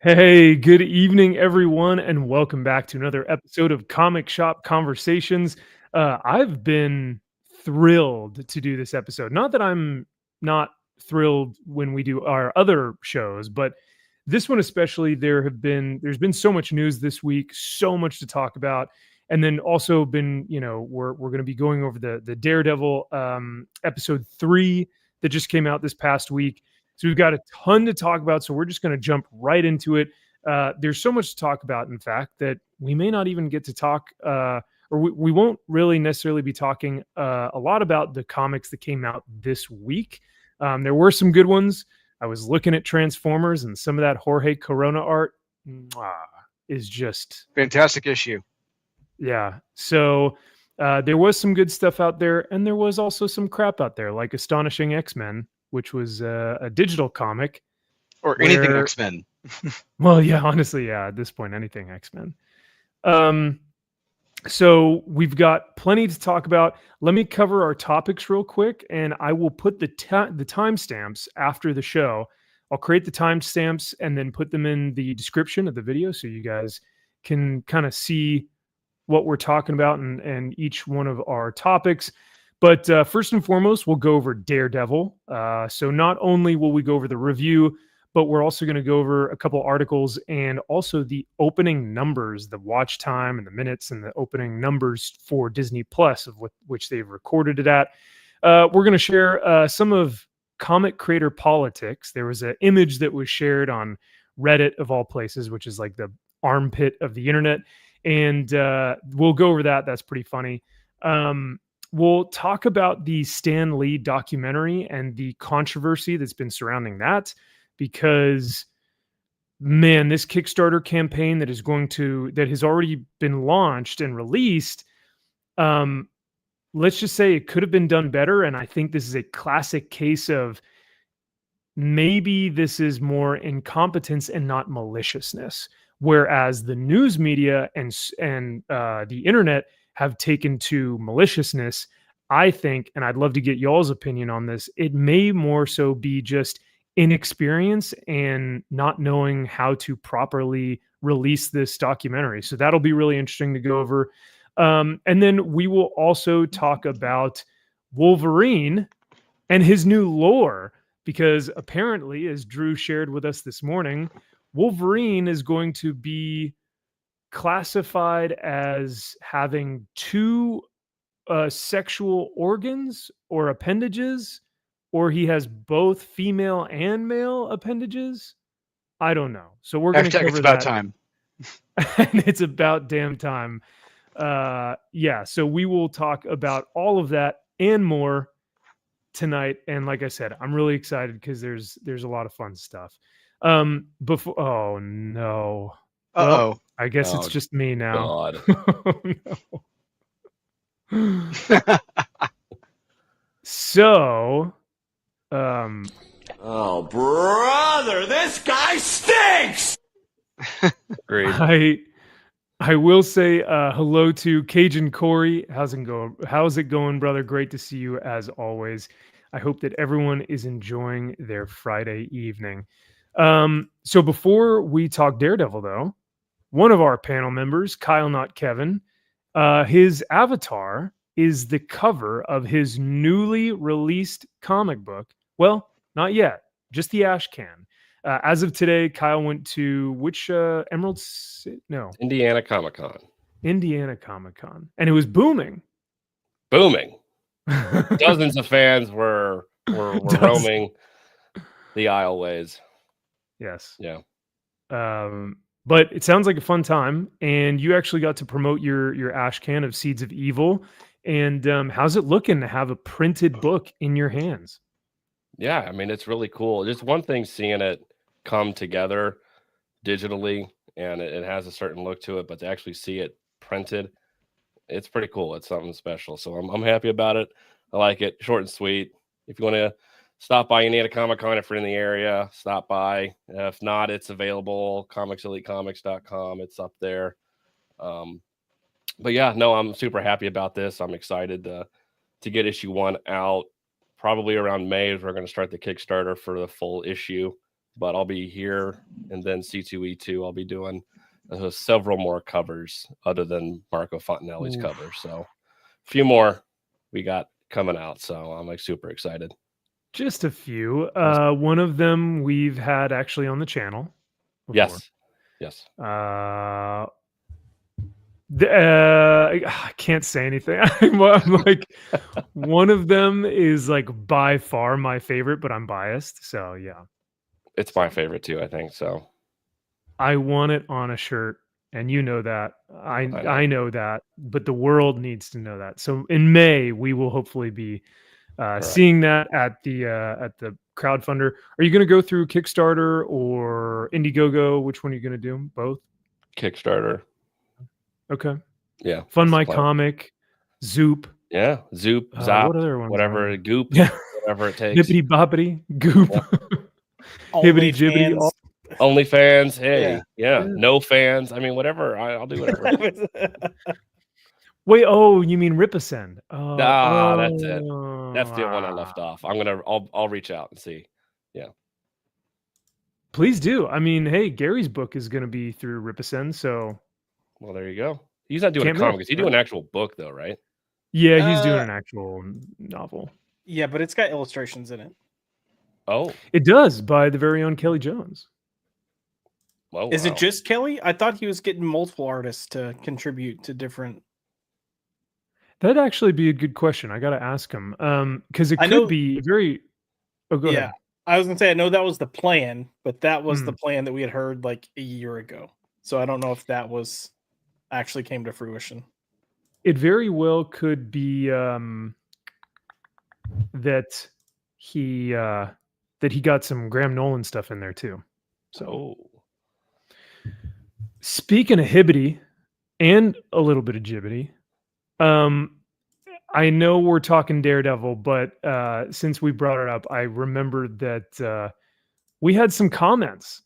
Hey, good evening, everyone, and welcome back to another episode of Comic Shop Conversations. I've been thrilled to do this episode. Not that I'm not thrilled when we do our other shows, but this one especially. There's been so much news this week, so much to talk about, and then also we're going to be going over the Daredevil episode 3 that just came out this past week. So we've got a ton to talk about. So we're just going to jump right into it. There's so much to talk about, in fact, that we may not even get to talk, or we won't really necessarily be talking a lot about the comics that came out this week. There were some good ones. I was looking at Transformers, and some of that Jorge Corona art is just fantastic issue. Yeah. So there was some good stuff out there, and there was also some crap out there, like Astonishing X-Men, which was a digital comic. Or anything X-Men. Well, yeah, honestly, yeah, at this point, anything X-Men. So we've got plenty to talk about. Let me cover our topics real quick, and I will put the timestamps after the show. I'll create the timestamps and then put them in the description of the video so you guys can kind of see what we're talking about and each one of our topics. But first and foremost, we'll go over Daredevil. So not only will we go over the review, but we're also going to go over a couple articles and also the opening numbers, the watch time and the minutes and the opening numbers for Disney Plus, of which they've recorded it at. We're going to share some of comic creator politics. There was an image that was shared on Reddit, of all places, which is like the armpit of the internet. And we'll go over that. That's pretty funny. We'll talk about the Stan Lee documentary and the controversy that's been surrounding that, because, man, this Kickstarter campaign that has already been launched and released, let's just say it could have been done better. And I think this is a classic case of maybe this is more incompetence and not maliciousness. Whereas the news media and the internet have taken to maliciousness, I think, and I'd love to get y'all's opinion on this, it may more so be just inexperience and not knowing how to properly release this documentary. So that'll be really interesting to go over. And then we will also talk about Wolverine and his new lore, because apparently, as Drew shared with us this morning, Wolverine is going to be classified as having two sexual organs or appendages, or he has both female and male appendages. I don't know. So we're going to cover it's about time. And it's about damn time. Yeah. So we will talk about all of that and more tonight. And like I said, I'm really excited because there's a lot of fun stuff. Oh no. Well, I guess it's just me now. No. So, oh brother, this guy stinks. Great. I will say hello to Cajun Corey. How's it going, brother? Great to see you as always. I hope that everyone is enjoying their Friday evening. So before we talk Daredevil, though, one of our panel members, Kyle Not Kevin, his avatar is the cover of his newly released comic book. Well, not yet, just the ash can. As of today, Kyle went to which Emerald? No, Indiana Comic-Con. Indiana Comic-Con, and it was booming. Dozens of fans were roaming the aisleways. Yes. Yeah. But it sounds like a fun time, and you actually got to promote your ash can of Seeds of Evil. And how's it looking to have a printed book in your hands? Yeah, I mean, it's really cool. Just one thing, seeing it come together digitally, and it has a certain look to it, but to actually see it printed, it's pretty cool. It's something special. So I'm happy about it. I like it. Short and sweet. If you want to stop by Indiana Comic-Con, if you're in the area, stop by. If not, it's available. comicselitecomics.com. It's up there. But yeah, no, I'm super happy about this. I'm excited to get issue 1 out. Probably around May is we're going to start the Kickstarter for the full issue. but I'll be here, and then C2E2. I'll be doing several more covers other than Marco Fontanelli's cover. So a few more we got coming out. So I'm like super excited. Just a few. One of them we've had actually on the channel before. Yes. I can't say anything. I'm like, one of them is like by far my favorite, but I'm biased. So yeah, it's my favorite too. I think so. I want it on a shirt, and you know that. I know that, but the world needs to know that. So in May, we will hopefully be seeing that at the crowdfunder. Are you going to go through Kickstarter or Indiegogo? Which one are you going to do? Both? Kickstarter. Okay. Yeah. Fund My Comic, Zoop. Yeah. Zoop, Zop, what other ones whatever, Goop, yeah. whatever it takes. Bippity boppity, Goop. Hibbity jibbity. OnlyFans. Hey, yeah. No fans. I mean, whatever. I'll do whatever. Wait, oh, you mean Ripasend? That's it. That's the one I left off. I'll reach out and see. Yeah. Please do. I mean, hey, Gary's book is going to be through Ripasend, so. Well, there you go. He's not doing a comic. He's doing an actual book, though, right? Yeah, he's doing an actual novel. Yeah, but it's got illustrations in it. Oh. It does, by the very own Kelly Jones. Oh, is it just Kelly? I thought he was getting multiple artists to contribute to different. That'd actually be a good question. I got to ask him. Because it could be very. Oh, go ahead. I was going to say, I know that was the plan, but that was the plan that we had heard like a year ago. So I don't know if that was actually came to fruition. It very well could be that he got some Graham Nolan stuff in there too. So speaking of hibbity and a little bit of jibbity, I know we're talking Daredevil, but since we brought it up, I remembered that we had some comments,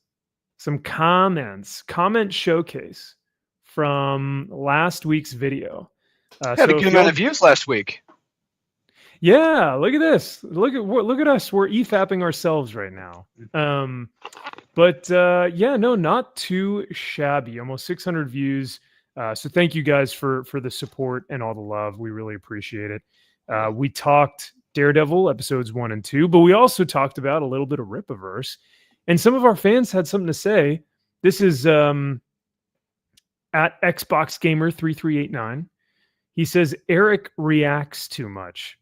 comment showcase from last week's video. Had a good amount of views last week. Yeah, look at this. Look at us. We're EFAPing ourselves right now. But no, not too shabby. Almost 600 views. So thank you guys for the support and all the love. We really appreciate it. We talked Daredevil episodes 1 and 2, but we also talked about a little bit of Ripaverse, and some of our fans had something to say. This is at Xbox Gamer 3389. He says Eric reacts too much.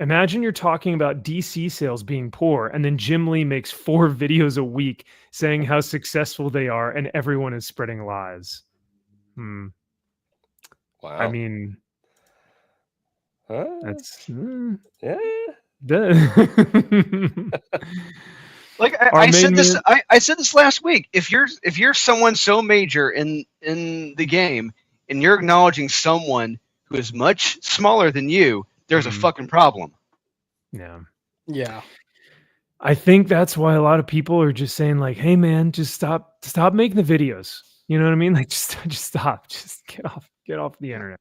Imagine you're talking about DC sales being poor, and then Jim Lee makes 4 videos a week saying how successful they are, and everyone is spreading lies. Wow. I mean, that's like I said this. I said this last week. If you're someone so major in the game, and you're acknowledging someone who is much smaller than you, there's a fucking problem. Yeah. I think that's why a lot of people are just saying like, "Hey, man, just stop making the videos." You know what I mean? Like, just stop. Just get off the internet.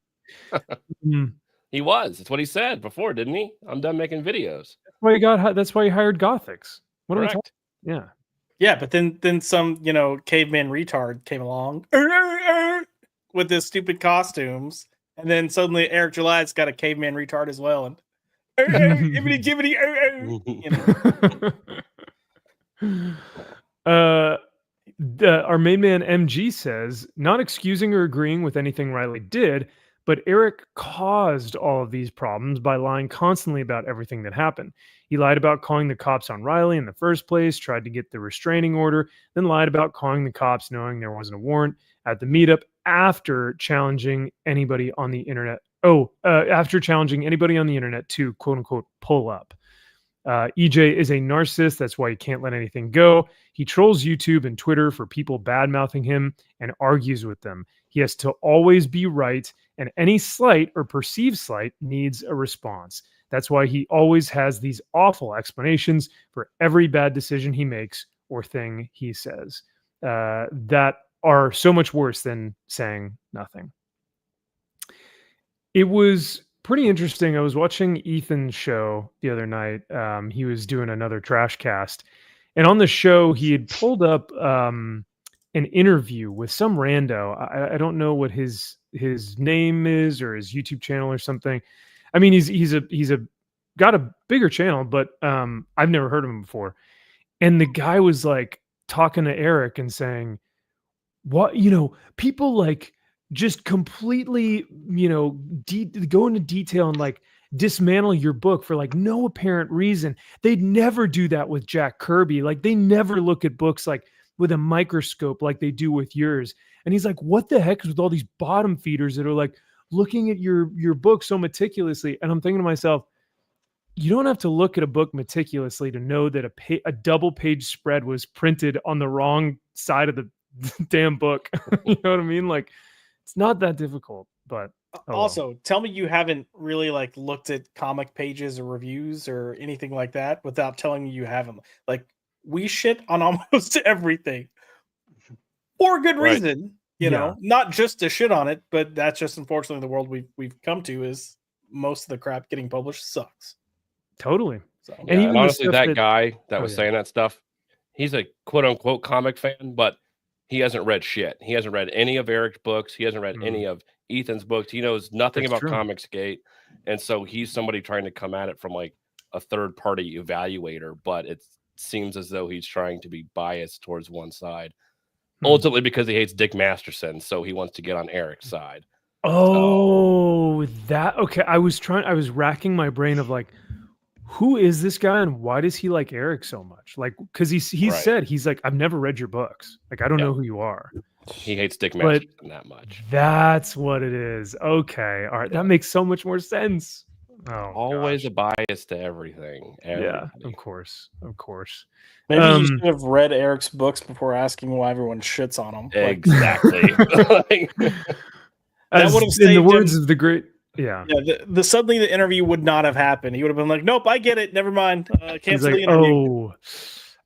He was. That's what he said before, didn't he? I'm done making videos. That's why he hired Gothics. What Correct. are we talking? Yeah. Yeah, but then some, caveman retard came along with his stupid costumes, and then suddenly Eric July's got a caveman retard as well, and our main man MG says, not excusing or agreeing with anything Riley did, but Eric caused all of these problems by lying constantly about everything that happened. He lied about calling the cops on Riley in the first place, tried to get the restraining order, then lied about calling the cops knowing there wasn't a warrant at the meetup after challenging anybody on the internet. After challenging anybody on the internet to quote unquote pull up. EJ is a narcissist. That's why he can't let anything go. He trolls YouTube and Twitter for people bad-mouthing him and argues with them. He has to always be right, and any slight or perceived slight needs a response. That's why he always has these awful explanations for every bad decision he makes or thing he says that are so much worse than saying nothing. It was pretty interesting. I was watching Ethan's show the other night. He was doing another trash cast, And on the show, he had pulled up an interview with some rando. I don't know what his name is or his YouTube channel or something. I mean, he's got a bigger channel, but I've never heard of him before. And the guy was like talking to Eric and saying, what, people like just completely, go into detail and like dismantle your book for like no apparent reason. They'd never do that with Jack Kirby. Like they never look at books like with a microscope like they do with yours. And he's like, what the heck is with all these bottom feeders that are like looking at your book so meticulously? And I'm thinking to myself, you don't have to look at a book meticulously to know that a double page spread was printed on the wrong side of the damn book. You know what I mean? Like, it's not that difficult. But also, tell me you haven't really like looked at comic pages or reviews or anything like that without telling me you haven't. Like, we shit on almost everything for good reason. You know, not just to shit on it, but that's just unfortunately the world we've come to is most of the crap getting published sucks. Totally. So, and even honestly, that guy that was saying that stuff, he's a quote unquote comic fan, but he hasn't read shit. He hasn't read any of Eric's books. He hasn't read any of Ethan's books. He knows nothing about Comicsgate. And so he's somebody trying to come at it from like a third party evaluator, but it seems as though he's trying to be biased towards one side. Ultimately because he hates Dick Masterson, so he wants to get on Eric's side. Oh, okay. I was racking my brain of like, who is this guy and why does he like Eric so much? Like, because he said, he's like, I've never read your books. Like, I don't know who you are. He hates Dick Masterson that much. That's what it is. Okay. All right. That makes so much more sense. Oh, always a bias to everything. Yeah, of course. Maybe you should have read Eric's books before asking why everyone shits on him. Exactly. That would have in the words of the great. Yeah. The suddenly the interview would not have happened. He would have been like, "Nope, I get it. Never mind. Cancel the interview." Oh,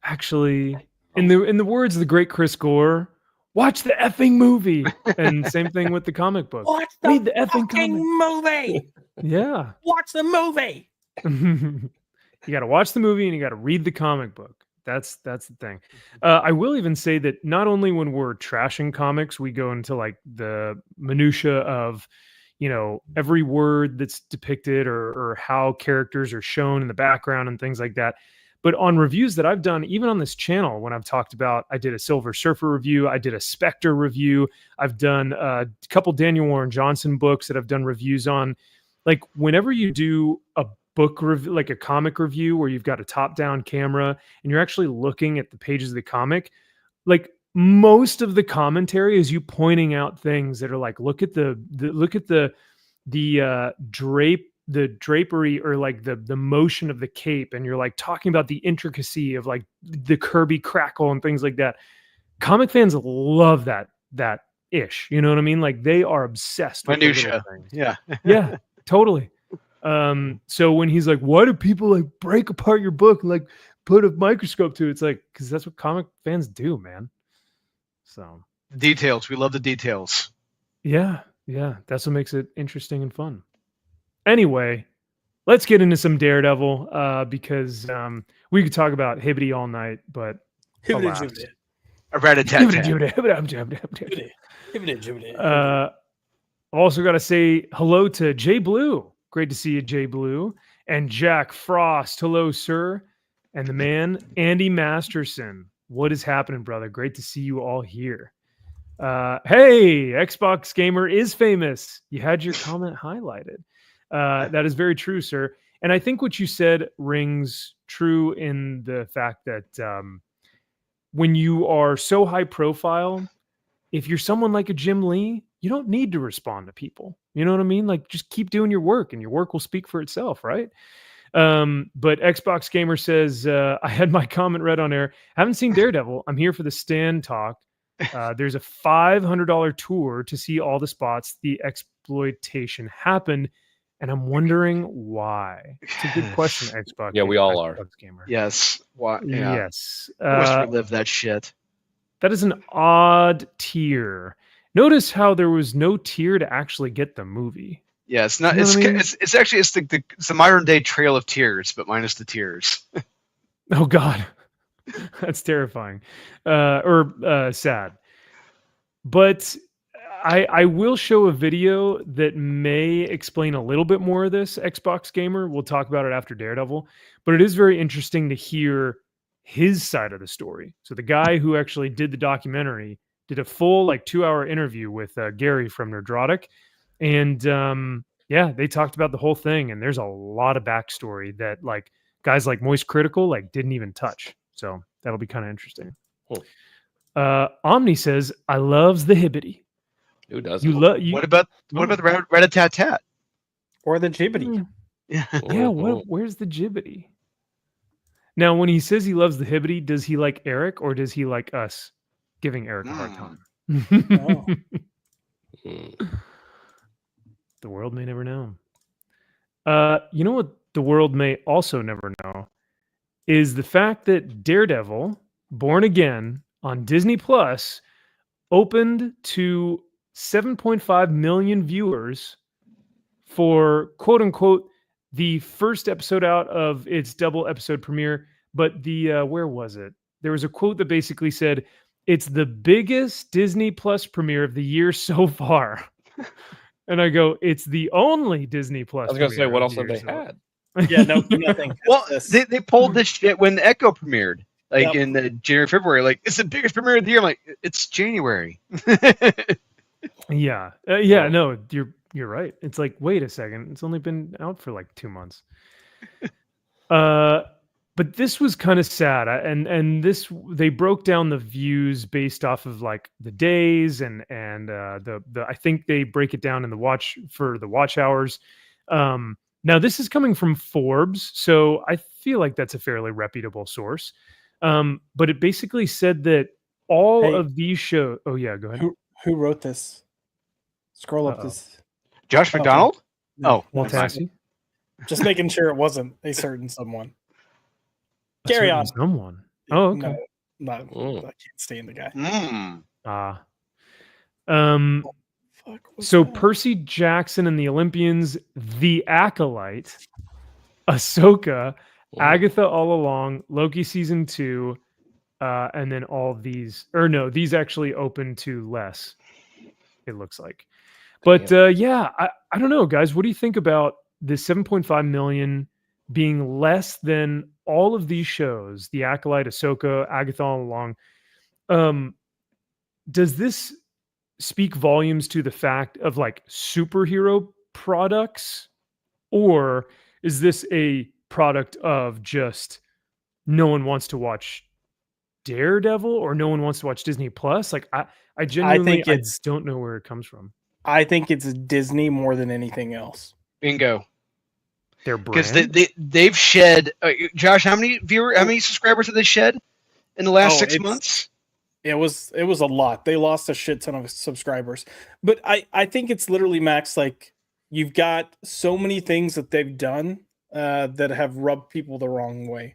actually, in the words of the great Chris Gore, watch the effing movie. And same thing with the comic book. Read the effing movie. Yeah. Watch the movie. You got to watch the movie and you got to read the comic book. That's the thing. I will even say that not only when we're trashing comics, we go into like the minutia of, every word that's depicted or how characters are shown in the background and things like that. But on reviews that I've done, even on this channel, when I've talked about, I did a Silver Surfer review, I did a Spectre review, I've done a couple Daniel Warren Johnson books that I've done reviews on. Like whenever you do a book review, like a comic review where you've got a top-down camera and you're actually looking at the pages of the comic, like most of the commentary is you pointing out things that are like, look at the drapery or like the motion of the cape, and you're like talking about the intricacy of like the Kirby crackle and things like that. Comic fans love that ish, you know what I mean? Like they are obsessed with minutia. Yeah, totally. So when he's like, why do people like break apart your book and like put a microscope to it? It's like, because that's what comic fans do, man. So details, we love the details. Yeah, that's what makes it interesting and fun. Anyway, let's get into some Daredevil because we could talk about Hibbity all night, but also got to say hello to Jay Blue. Great to see you, Jay Blue. And Jack Frost. Hello, sir. And the man, Andy Masterson. What is happening, brother? Great to see you all here. Hey, Xbox Gamer is famous. You had your comment highlighted. That is very true, sir. And I think what you said rings true in the fact that when you are so high profile, if you're someone like a Jim Lee, you don't need to respond to people. You know what I mean? Like just keep doing your work and your work will speak for itself, right? But Xbox Gamer says, I had my comment read on air. Haven't seen Daredevil. I'm here for the stand talk. There's a $500 tour to see all the spots the exploitation happened. And I'm wondering why. It's a good question, Xbox. Yeah, we all are. Gamer. Yes. Why? Yeah. Yes. Must relive that shit. That is an odd tier. Notice how there was no tier to actually get the movie. Yeah, it's not. It's actually the modern day Trail of Tears, but minus the tears. Oh God. That's terrifying, or sad. But I will show a video that may explain a little bit more of this. Xbox Gamer, we'll talk about it after Daredevil. But it is very interesting to hear his side of the story. So the guy who actually did the documentary did a full 2-hour interview with Gary from Nerdrotic, and yeah, they talked about the whole thing. And there's a lot of backstory that guys like Moist Critical didn't even touch. So that'll be kind of interesting. Cool. Omni says, "I loves the hibbity." Who doesn't? What about the rat-a-tat-tat? Or the jibbity. Yeah. Yeah, where's the jibbity? Now, when he says he loves the hibbity, does he like Eric or does he like us giving Eric a hard time? Oh. The world may never know. You know what the world may also never know is the fact that Daredevil, Born Again on Disney Plus opened to 7.5 million viewers for quote unquote the first episode out of its double episode premiere. But the where was it? There was a quote that basically said it's the biggest Disney Plus premiere of the year so far. And I go, it's the only Disney Plus. I was going to say, what else have they had? Yeah, no, nothing. Well, they pulled this shit when Echo premiered, in the January, February. It's the biggest premiere of the year. I'm like, it's January. Yeah, no, you're right. It's like, wait a second, it's only been out for 2 months. But this was kind of sad, and this they broke down the views based off of the days and the I think they break it down in the watch hours. Now this is coming from Forbes, so I feel like that's a fairly reputable source. But it basically said that all of these shows. Oh yeah, go ahead. Who wrote this? Scroll up this. Josh McDonald? Oh, Multassi. Just making sure it wasn't a certain someone. Carry on. Someone. Oh, okay. No, I can't stand the guy. So Percy Jackson and the Olympians, The Acolyte, Ahsoka, Agatha All Along, Loki season 2, and then all these. Or no, these actually open to less. It looks like. But yeah, I don't know, guys. What do you think about the 7.5 million being less than all of these shows? The Acolyte, Ahsoka, Agatha All Along. Does this speak volumes to the fact of superhero products, or is this a product of just no one wants to watch Daredevil or no one wants to watch Disney Plus? I genuinely don't know where it comes from. I think it's Disney more than anything else. Bingo. Their brand? Because they've shed. Josh, how many subscribers have they shed in the last 6 months? It was a lot. They lost a shit ton of subscribers. But I think it's literally, Max, you've got so many things that they've done that have rubbed people the wrong way.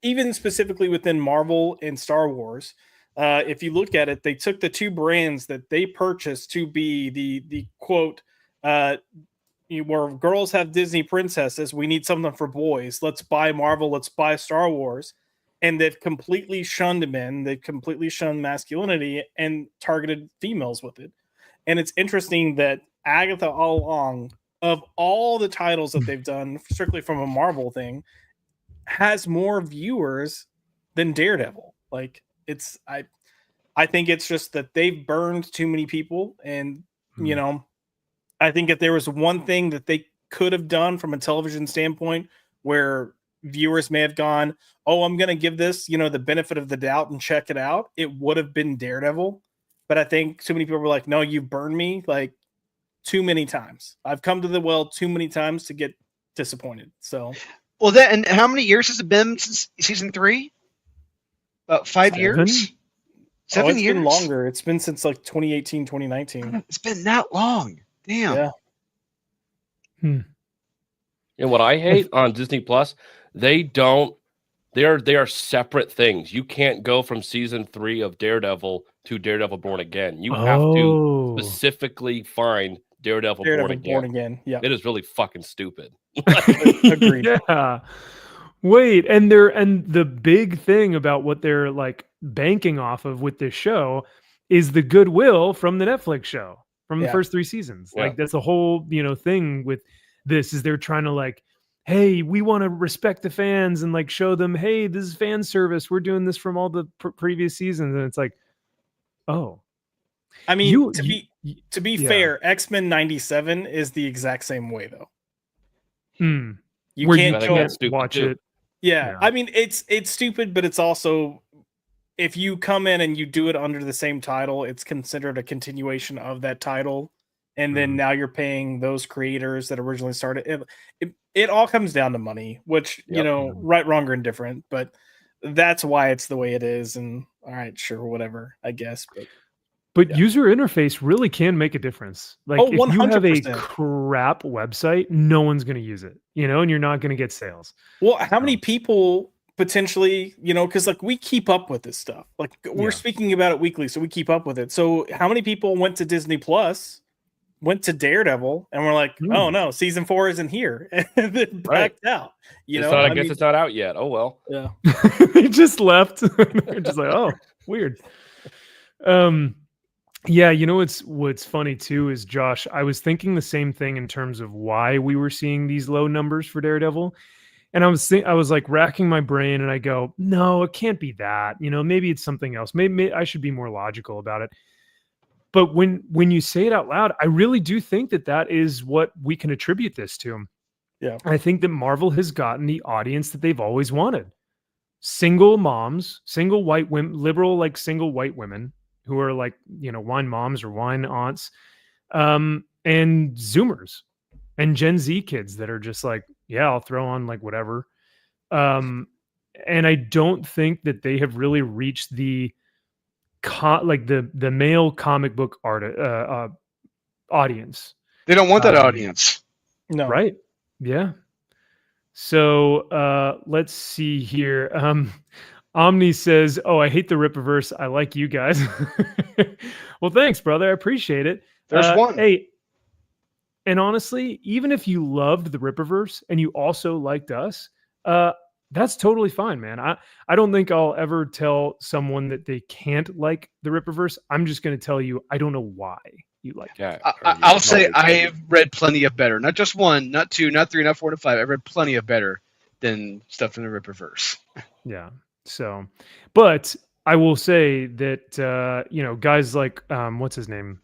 Even specifically within Marvel and Star Wars. If you look at it, they took the two brands that they purchased to be the quote, where girls have Disney princesses, we need something for boys. Let's buy Marvel. Let's buy Star Wars. And they've completely shunned men. They've completely shunned masculinity and targeted females with it. And it's interesting that Agatha All Along, of all the titles that they've done, strictly from a Marvel thing, has more viewers than Daredevil. I think it's just that they've burned too many people. And, I think if there was one thing that they could have done from a television standpoint where viewers may have gone, oh, I'm going to give this, the benefit of the doubt and check it out, it would have been Daredevil. But I think too many people were like, no, you burned me too many times. I've come to the well too many times to get disappointed. So, well, and how many years has it been since season 3? About 5 years? 7 years? It's been longer. It's been since 2018, 2019. It's been that long. Damn. Yeah. And what I hate on Disney Plus, they are separate things. You can't go from season 3 of Daredevil to Daredevil Born Again. You have to specifically find Daredevil Born Again. Yeah. It is really fucking stupid. Agreed. Yeah. Wait, and the big thing about what they're like banking off of with this show is the goodwill from the Netflix show from the first 3 seasons. Yeah. Like that's the whole, thing with this is they're trying to like, hey, we want to respect the fans and like show them, hey, this is fan service. We're doing this from all the previous seasons, and it's like, oh, I mean, to be yeah. fair, X-Men 97 is the exact same way though. You Where can't watch it. Yeah, I mean it's stupid, but it's also if you come in and you do it under the same title, it's considered a continuation of that title, and then now you're paying those creators that originally started. It all comes down to money, which right, wrong, or indifferent, but that's why it's the way it is. And all right, sure, whatever, I guess, But user interface really can make a difference. Like if 100%. you have a crap website, no one's going to use it, and you're not going to get sales. Well, how many people potentially, because like we keep up with this stuff. Like we're speaking about it weekly, so we keep up with it. So how many people went to Disney Plus, went to Daredevil, and we're like, oh no, season 4 isn't here, and then backed out. I guess it's not out yet. Oh well. Yeah. They just left. They're just like, oh, weird. Yeah, what's funny too is Josh, I was thinking the same thing in terms of why we were seeing these low numbers for Daredevil. And I was like racking my brain and I go, no, it can't be that. Maybe it's something else. Maybe I should be more logical about it. But when you say it out loud, I really do think that is what we can attribute this to. Yeah. I think that Marvel has gotten the audience that they've always wanted. Single moms, single white women, liberal, like single white women who are like, wine moms or wine aunts, and Zoomers and Gen Z kids that are just like, yeah, I'll throw on like whatever. And I don't think that they have really reached the male comic book audience. They don't want that audience. No. Right. Yeah. So let's see here. Omni says, oh, I hate the Rippaverse. I like you guys. Well, thanks, brother. I appreciate it. There's one. Hey, and honestly, even if you loved the Rippaverse and you also liked us, that's totally fine, man. I don't think I'll ever tell someone that they can't like the Rippaverse. I'm just going to tell you, I don't know why you like it. I'll say I've read plenty of better. Not just one, not two, not three, not 4, not 5. I've read plenty of better than stuff in the Rippaverse. Yeah. So, but I will say that, guys like, what's his name?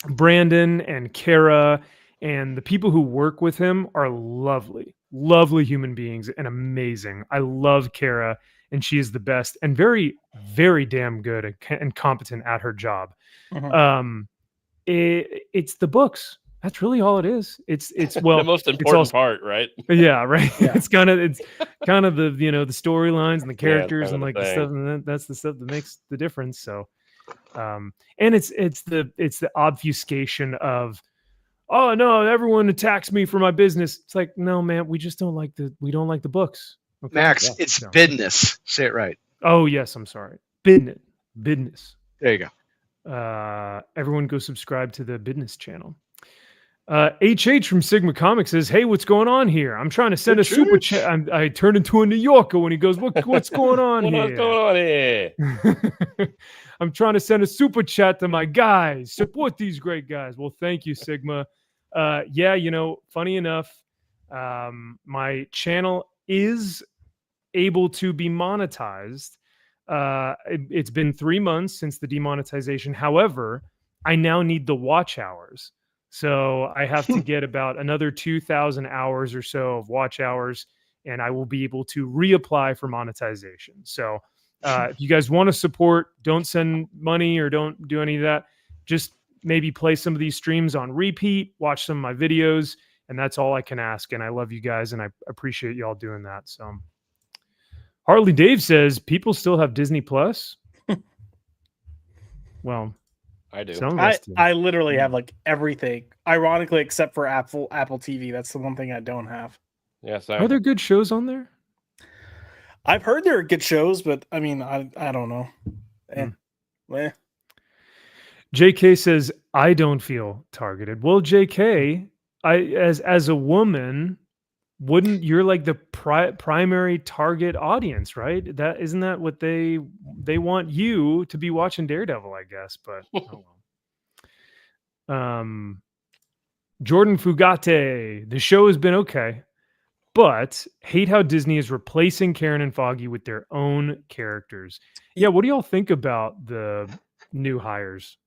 Brandon and Kara and the people who work with him are lovely, lovely human beings and amazing. I love Kara and she is the best and very, very damn good and competent at her job. Uh-huh. It's the books. That's really all it is. It's well, the most important part, right? Yeah, right. Yeah. It's kind of the the storylines and the characters and like the thing. stuff, and that's the stuff that makes the difference. So, and it's the obfuscation of, oh no, everyone attacks me for my business. It's like, no, man, we just don't like the books. Okay? Max, it's business. Say it right. Oh yes, I'm sorry. Business. There you go. Everyone go subscribe to the business channel. HH from Sigma Comics says, hey, what's going on here? I'm trying to send a super chat. I turned into a New Yorker when he goes, what's going on here? What's going on here? I'm trying to send a super chat to my guys. Support these great guys. Well, thank you, Sigma. Yeah, funny enough, my channel is able to be monetized. It's been 3 months since the demonetization. However, I now need the watch hours. So I have to get about another 2,000 hours or so of watch hours, and I will be able to reapply for monetization. So if you guys want to support, don't send money or don't do any of that. Just maybe play some of these streams on repeat, watch some of my videos, and that's all I can ask. And I love you guys, and I appreciate y'all doing that. So Harley Dave says, people still have Disney Plus? Well, I do. I literally have like everything, ironically, except for Apple TV. That's the one thing I don't have. Yes. Are there good shows on there? I've heard there are good shows, but I mean, I don't know. JK says, I don't feel targeted. Well, JK, as a woman, wouldn't you're like the primary target audience, right? That isn't that what they want you to be watching Daredevil, I guess. But oh well. Jordan Fugate, the show has been okay, but hate how Disney is replacing Karen and Foggy with their own characters. Yeah, what do y'all think about the new hires?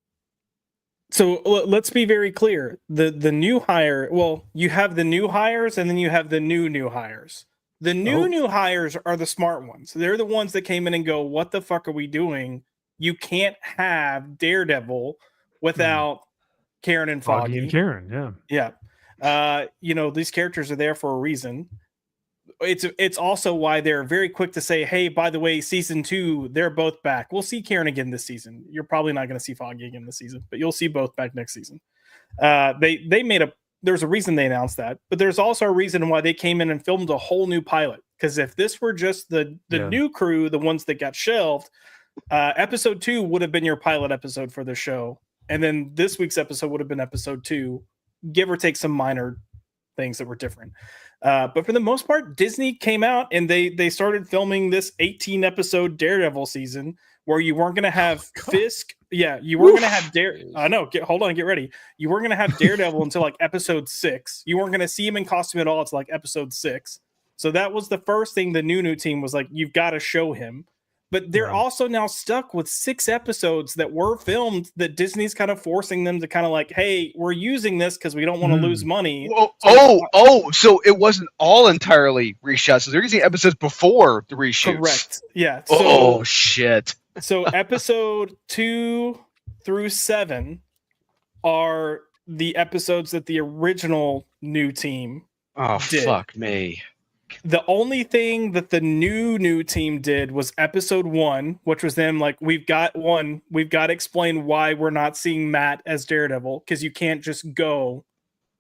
So let's be very clear. The new hire, well, you have the new hires and then you have the new hires. The new hires are the smart ones. They're the ones that came in and go, what the fuck are we doing? You can't have Daredevil without Karen and Foggy. And Karen, yeah. These characters are there for a reason. It's also why they're very quick to say, hey, by the way, season 2, they're both back. We'll see Karen again this season. You're probably not going to see Foggy again this season, but you'll see both back next season. There's a reason they announced that, but there's also a reason why they came in and filmed a whole new pilot. Because if this were just the new crew, the ones that got shelved, episode 2 would have been your pilot episode for the show. And then this week's episode would have been episode 2, give or take some minor things that were different. But for the most part, Disney came out and they started filming this 18 episode Daredevil season where you weren't going to have Fisk. Yeah, you weren't going to have get ready. You weren't going to have Daredevil until like episode 6. You weren't going to see him in costume at all. It's like episode 6. So that was the first thing the new team was like, you've got to show him. But they're also now stuck with 6 episodes that were filmed that Disney's kind of forcing them to kind of like, hey, we're using this because we don't want to lose money. So it wasn't all entirely reshots. So they're using episodes before the reshoots. Correct. Yeah. So, shit. So episode 2 through 7 are the episodes that the original new team did. Fuck me. The only thing that the new team did was episode 1, which was them like, we've got to explain why we're not seeing Matt as Daredevil, because you can't just go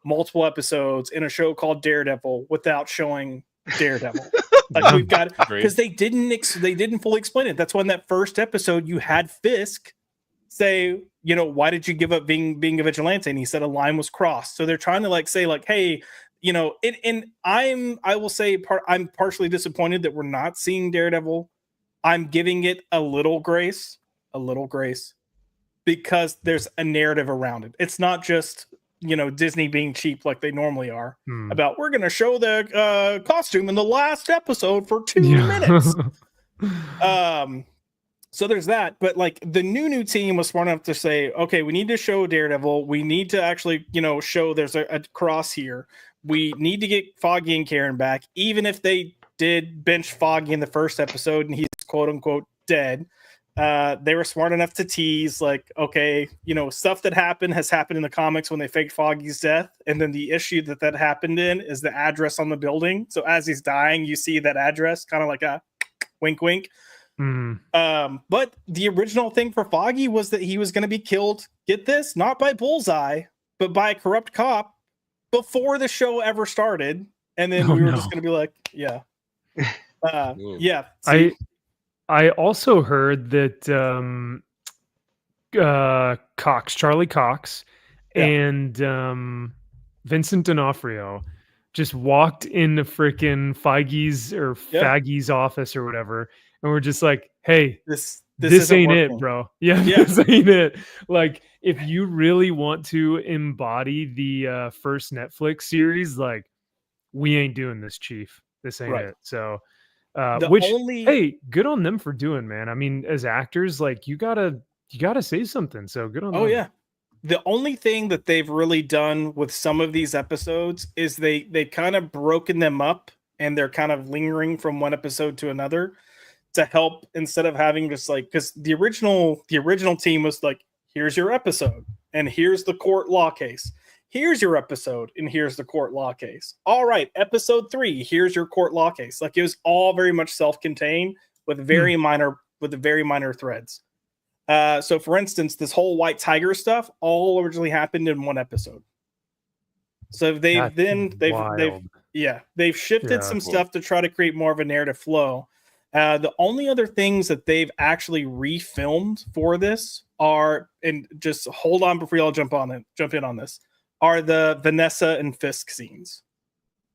multiple episodes in a show called Daredevil without showing Daredevil. Like we've got, because they didn't fully explain it. That's why in that first episode you had Fisk say, why did you give up being a vigilante? And he said a line was crossed. So they're trying to like say like, hey, I will say I'm partially disappointed that we're not seeing Daredevil. I'm giving it a little grace, because there's a narrative around it. It's not just, Disney being cheap like they normally are about, we're going to show the costume in the last episode for 2 minutes. So there's that. But like the new team was smart enough to say, okay, we need to show Daredevil. We need to actually, show there's a cross here. We need to get Foggy and Karen back, even if they did bench Foggy in the first episode and he's quote unquote dead. They were smart enough to tease like, okay, stuff that has happened in the comics when they faked Foggy's death. And then the issue that happened in is the address on the building. So as he's dying, you see that address, kind of like a wink, wink. But the original thing for Foggy was that he was going to be killed, get this, not by Bullseye, but by a corrupt cop before the show ever started. And then we were just going to be like, yeah. Yeah. See? I also heard that Charlie Cox and Vincent D'Onofrio just walked into freaking Feige's or Faggy's office or whatever, and we're just like, hey, this ain't working. It, bro. Yeah, this ain't it. Like, if you really want to embody the first Netflix series, like, we ain't doing this, Chief. This ain't it. So hey, good on them for doing, man. I mean, as actors, like, you gotta say something. So good on them. Oh yeah. The only thing that they've really done with some of these episodes is they kind of broken them up and they're kind of lingering from one episode to another to help, instead of having just like, because the original team was like, here's your episode and here's the court law case. Here's your episode and here's the court law case. All right, episode 3, here's your court law case. Like, it was all very much self-contained with very minor threads. So for instance, this whole White Tiger stuff all originally happened in one episode. So they've shifted some stuff to try to create more of a narrative flow. The only other things that they've actually refilmed for this are, and just hold on before y'all jump in on this, are the Vanessa and Fisk scenes.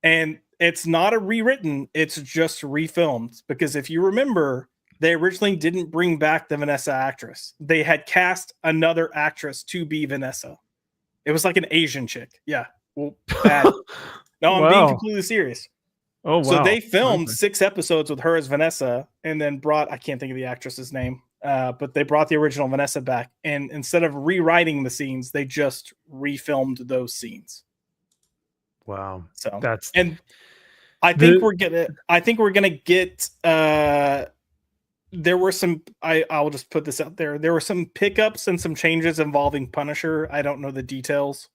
And it's not a rewritten, it's just refilmed. Because if you remember, they originally didn't bring back the Vanessa actress. They had cast another actress to be Vanessa. It was like an Asian chick. Yeah. Well, bad. No, I'm being completely serious. Oh, wow. So they filmed 6 episodes with her as Vanessa and then brought, I can't think of the actress's name, but they brought the original Vanessa back. And instead of rewriting the scenes, they just refilmed those scenes. Wow. So that's, and I think we're gonna get there were some I'll just put this out there. There were some pickups and some changes involving Punisher. I don't know the details,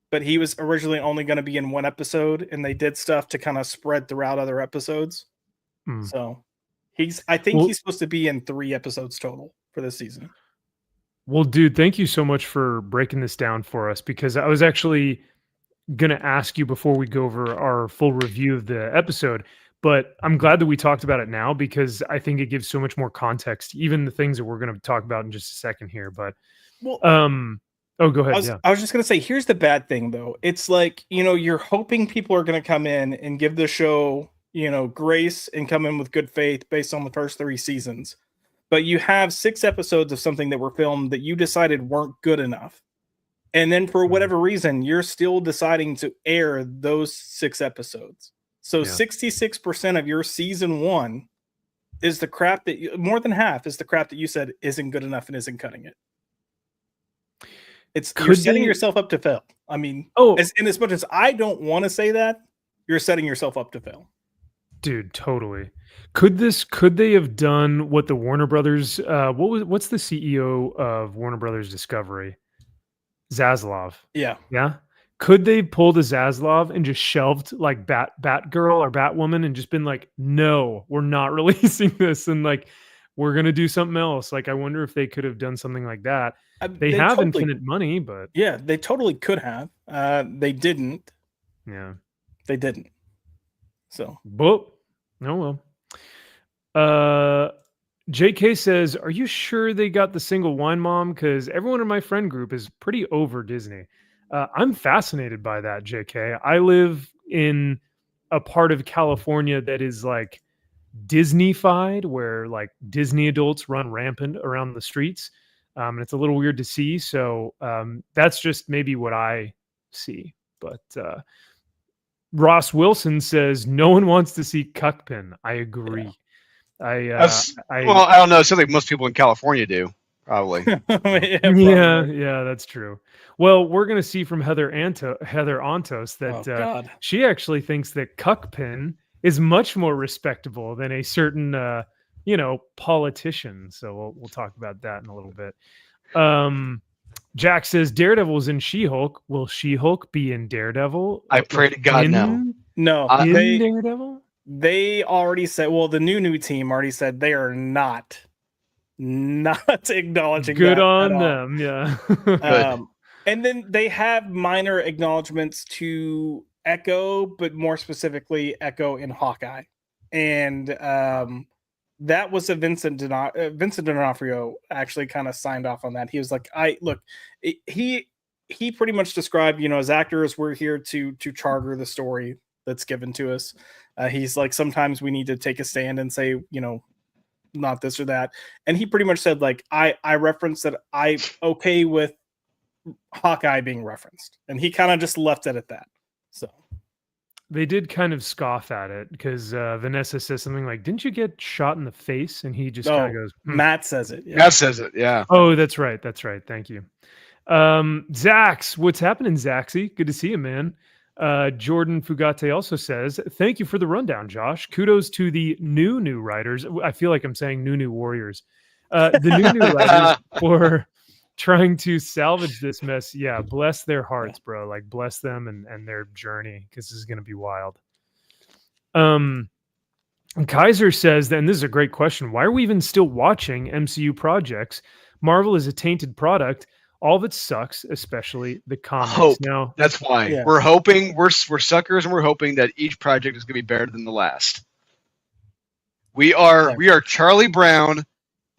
but he was originally only going to be in 1 episode, and they did stuff to kind of spread throughout other episodes. So I think he's supposed to be in 3 episodes total for this season. Well, dude, thank you so much for breaking this down for us, because I was actually going to ask you before we go over our full review of the episode, but I'm glad that we talked about it now, because I think it gives so much more context, even the things that we're going to talk about in just a second here. But, well, oh, go ahead. I was just going to say, here's the bad thing, though. It's like, you're hoping people are going to come in and give the show, grace and come in with good faith based on the first 3 seasons. But you have 6 episodes of something that were filmed that you decided weren't good enough. And then for whatever reason, you're still deciding to air those 6 episodes. So 66% of your season 1 is the crap that more than half is the crap that you said isn't good enough and isn't cutting it. You're setting yourself up to fail. I mean, as much as I don't want to say that, you're setting yourself up to fail. Dude, totally. Could they have done what the Warner Brothers, what's the CEO of Warner Brothers Discovery? Zaslav. Yeah. Could they pull the Zaslav and just shelved like Batgirl or Batwoman and just been like, no, we're not releasing this, and like we're gonna do something else? Like, I wonder if they could have done something like that. They have infinite money, but they totally could have. They didn't. Yeah, they didn't. So, but oh well. JK says, "Are you sure they got the single wine mom? Because everyone in my friend group is pretty over Disney." I'm fascinated by that, JK. I live in a part of California that is like Disney-fied, where like Disney adults run rampant around the streets. And it's a little weird to see. So that's just maybe what I see. But Ross Wilson says, no one wants to see Cuckpin. I agree. Yeah. I don't know. It sounds like most people in California do. Probably. Yeah, that's true. Well, we're going to see from Heather Antos that she actually thinks that Cuckpin is much more respectable than a certain, politician. So we'll talk about that in a little bit. Jack says Daredevil's in She-Hulk. Will She-Hulk be in Daredevil? I pray to God no. No. In Daredevil? They already said, well, the new team already said they are not acknowledging good that on them. Yeah. And then they have minor acknowledgments to Echo, but more specifically Echo in Hawkeye. And that was a Vincent D'Onofrio actually kind of signed off on that. He was like, he pretty much described, as actors, we're here to charter the story that's given to us. He's like, sometimes we need to take a stand and say, not this or that. And he pretty much said, like, I referenced that I okay with Hawkeye being referenced. And he kind of just left it at that. So they did kind of scoff at it because Vanessa says something like, didn't you get shot in the face? And he just kind of goes, Matt says it. Yeah. Matt says it. Yeah. Oh, that's right. Thank you. Zaxx, what's happening, Zaxxy? Good to see you, man. Jordan Fugate also says, thank you for the rundown, Josh. Kudos to the new writers. I feel like I'm saying new warriors. The new writers for trying to salvage this mess. Yeah, bless their hearts, bro. Like, bless them and their journey, because this is going to be wild. Kaiser says, and this is a great question, why are we even still watching MCU projects? Marvel is a tainted product. All of it sucks, especially the comics. Now, that's why we're hoping we're suckers, and we're hoping that each project is going to be better than the last. We are Charlie Brown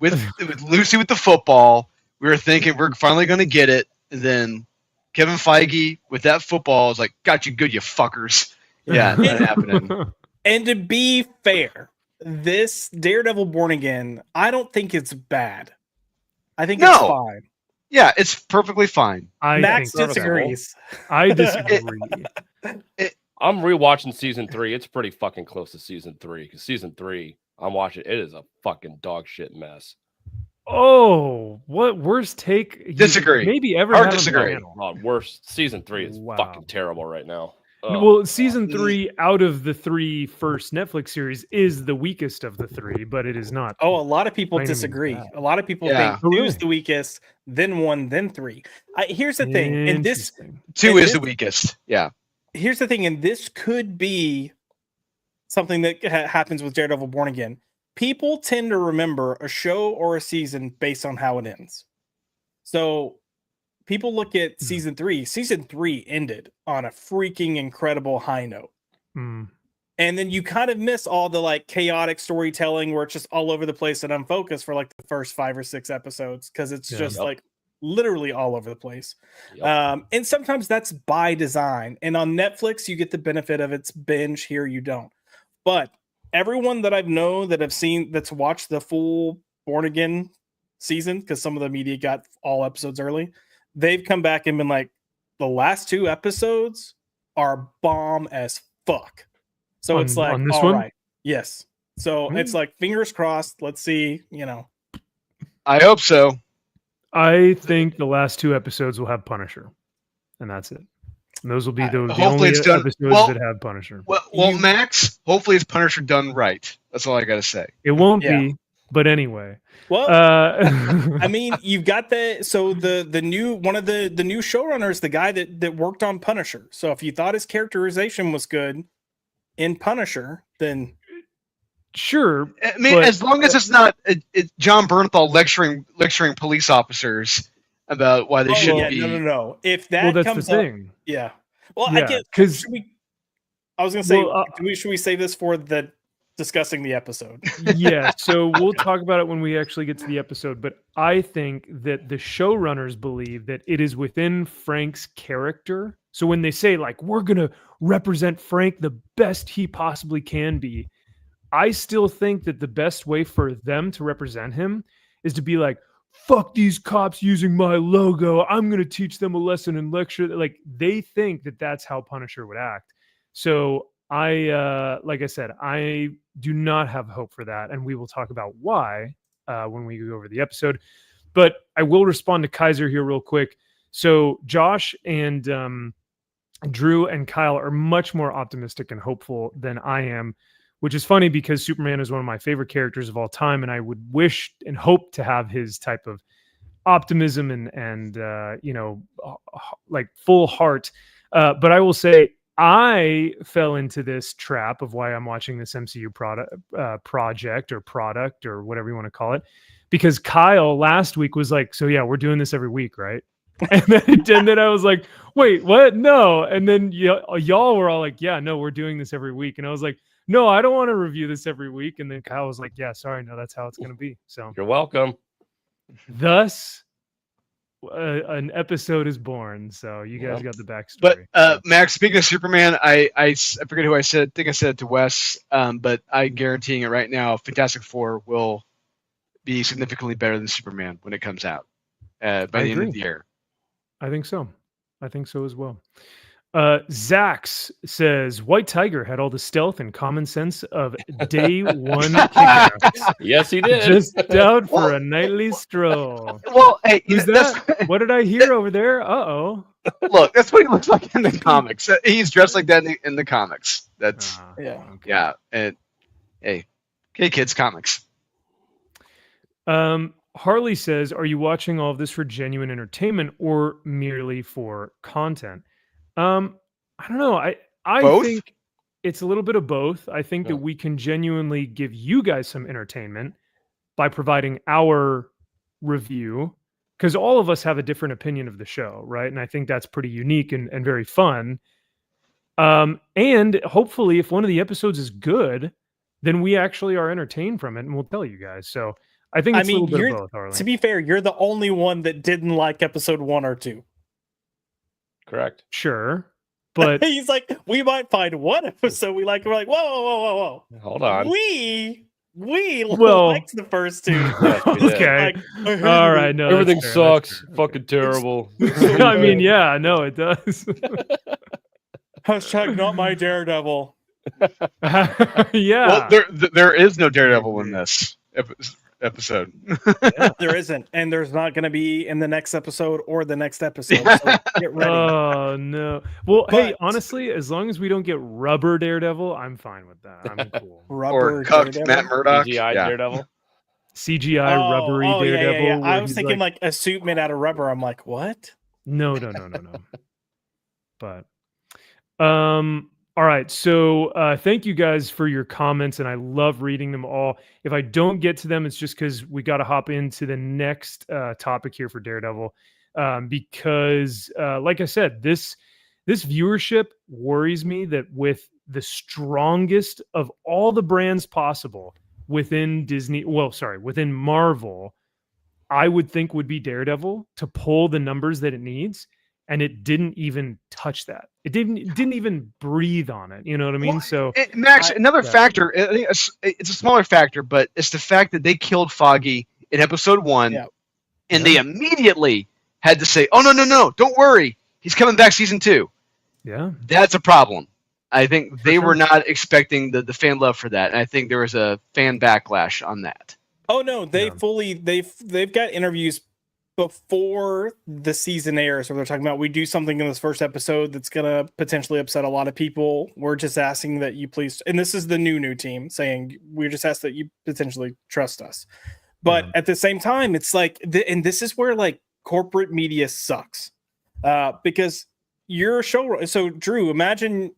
with Lucy with the football. We were thinking we're finally going to get it, and then Kevin Feige with that football is like, "Got you good, you fuckers." Yeah, not happening. And to be fair, this Daredevil Born Again, I don't think it's bad. I think it's fine. Yeah, it's perfectly fine. Max disagrees. I disagree. I'm rewatching season 3. It's pretty fucking close to season 3 because season 3, I'm watching. It is a fucking dog shit mess. Oh, what worst take? Disagree. Maybe ever Hard had disagree. Oh, worst. Season 3 is fucking terrible right now. Well, season 3 out of the 3 first Netflix series is the weakest of the 3, but it is not. Oh, a lot of people disagree. A lot of people think 2 is the weakest, then 1, then 3. Here's the thing, and this 2 is the weakest. Yeah. Here's the thing, and this could be something that happens with Daredevil Born Again. People tend to remember a show or a season based on how it ends. So people look at season 3. Season 3 ended on a freaking incredible high note. And then you kind of miss all the like chaotic storytelling where it's just all over the place and unfocused for like the first 5 or 6 episodes because it's just like literally all over the place. And sometimes that's by design. And on Netflix, you get the benefit of its binge. Here you don't. But everyone that I've known that have seen that's watched the full Born Again season, because some of the media got all episodes early, they've come back and been like, the last 2 episodes are bomb as fuck. So it's like, on this all one? right. Yes. So it's like, fingers crossed. Let's see, I hope so. I think the last 2 episodes will have Punisher, and that's it. And those will be the hopefully only it's done episodes that have Punisher. Well, Max, hopefully it's Punisher done right. That's all I got to say. It won't be, but anyway. Well, I mean, you've got the new one of the new showrunners, the guy that worked on Punisher. So if you thought his characterization was good in Punisher, then sure. I mean, as long as it's not John Bernthal lecturing police officers about why they shouldn't be. No. If that that's comes the up, thing. yeah. Well, yeah, I get because I was gonna say, should we save this for the discussing the episode? Yeah, so we'll talk about it when we actually get to the episode. But I think that the showrunners believe that it is within Frank's character. So when they say like we're gonna represent Frank the best he possibly can be, I still think that the best way for them to represent him is to be like, fuck these cops using my logo. I'm going to teach them a lesson and lecture. Like they think that that's how Punisher would act. So like I said, I do not have hope for that. And we will talk about why when we go over the episode. But I will respond to Kaiser here real quick. So Josh and Drew and Kyle are much more optimistic and hopeful than I am, which is funny because Superman is one of my favorite characters of all time. And I would wish and hope to have his type of optimism and like full heart. But I will say I fell into this trap of why I'm watching this MCU project or whatever you want to call it. Because Kyle last week was like, so yeah, we're doing this every week, right? And then I was like, wait, what? No. And then y'all were all like, yeah, no, we're doing this every week. And I was like, no, I don't want to review this every week. And then Kyle was like, yeah, sorry, no, that's how it's going to be. So you're welcome. Thus, an episode is born. So you guys got the backstory. But Max, speaking of Superman, I forget who I said. I think I said it to Wes. But I'm guaranteeing it right now. Fantastic Four will be significantly better than Superman when it comes out by the end of the year. I think so. I think so as well. Zaxx says White Tiger had all the stealth and common sense of day one kick-ass. Yes, he did. Just out for a nightly stroll. Well, hey, who's that? What did I hear over there? Uh-oh. Look, that's what he looks like in the comics. He's dressed like that in the comics. That's yeah. And hey, kids, comics. Harley says, are you watching all of this for genuine entertainment or merely for content? I don't know. I think it's a little bit of both. I think that we can genuinely give you guys some entertainment by providing our review, because all of us have a different opinion of the show, right? And I think that's pretty unique and very fun. And hopefully if one of the episodes is good, then we actually are entertained from it and we'll tell you guys. So I think it's a little bit of both, Harley. To be fair, you're the only one that didn't like episode 1 or 2. Correct. Sure. But he's like, we might find one episode we like. We're like, whoa. Hold on. We Well- liked the first two. Yes, we did. okay, Like, I hated all it. right, no, Everything that's fair, that's sucks. Fucking terrible. fair. I mean, yeah, no, it does. Hashtag not my Daredevil. Yeah. Well, there is no Daredevil in this episode. There isn't, and there's not going to be in the next episode or the next episode. So get ready. Oh no. Well, hey, But- honestly, as long as we don't get rubber Daredevil, I'm fine with that. I'm cool. Rubber Or cucked Daredevil. Matt Murdock. CGI Yeah. Daredevil. CGI rubbery Daredevil. Yeah. I where was he's thinking like a suit made out of rubber. I'm like, what? No. But all right. So thank you guys for your comments, and I love reading them all. If I don't get to them, it's just because we got to hop into the next topic here for Daredevil. Because like I said, this viewership worries me that with the strongest of all the brands possible within within Marvel, I would think would be Daredevil to pull the numbers that it needs. And it didn't even touch that. It didn't even breathe on it. You know what I mean? Well, So Max, another yeah. factor. I think it's a smaller factor, but it's the fact that they killed Foggy in episode 1, Yeah. and they immediately had to say, "Oh no, don't worry, he's coming back season 2." yeah. That's a problem. I think they sure. were not expecting the fan love for that, and I think there was a fan backlash on that. Oh no, they Yeah. they've got interviews before the season airs where they're talking about we do something in this first episode that's gonna potentially upset a lot of people. We're just asking that you please, and this is the new team saying we just ask that you potentially trust us. But Yeah. at the same time, it's like, and this is where like corporate media sucks, because you're a show. So Drew, imagine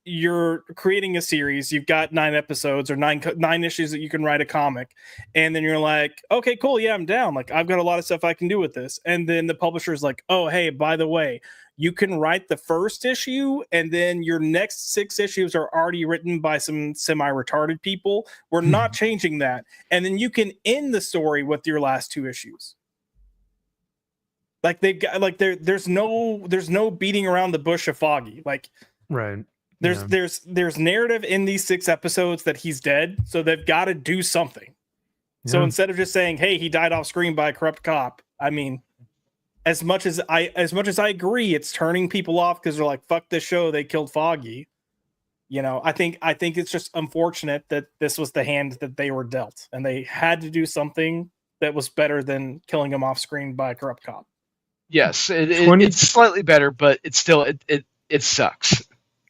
you're creating a series, you've got 9 episodes or nine issues that you can write a comic, and then you're like, okay, cool, yeah, I'm down, like I've got a lot of stuff I can do with this, and then the publisher's like, oh hey, by the way, you can write the first issue and then your next 6 issues are already written by some semi-retarded people, we're not changing that, and then you can end the story with your last 2 issues. Like they've got like there's no beating around the bush of Foggy. Like Right. there's narrative in these 6 episodes that he's dead, so they've got to do something. So Yeah. instead of just saying, "Hey, he died off screen by a corrupt cop," I mean, as much as I agree, it's turning people off because they're like, "Fuck this show, they killed Foggy." You know, I think it's just unfortunate that this was the hand that they were dealt, and they had to do something that was better than killing him off screen by a corrupt cop. Yes, 20 it's slightly better, but it's still it sucks.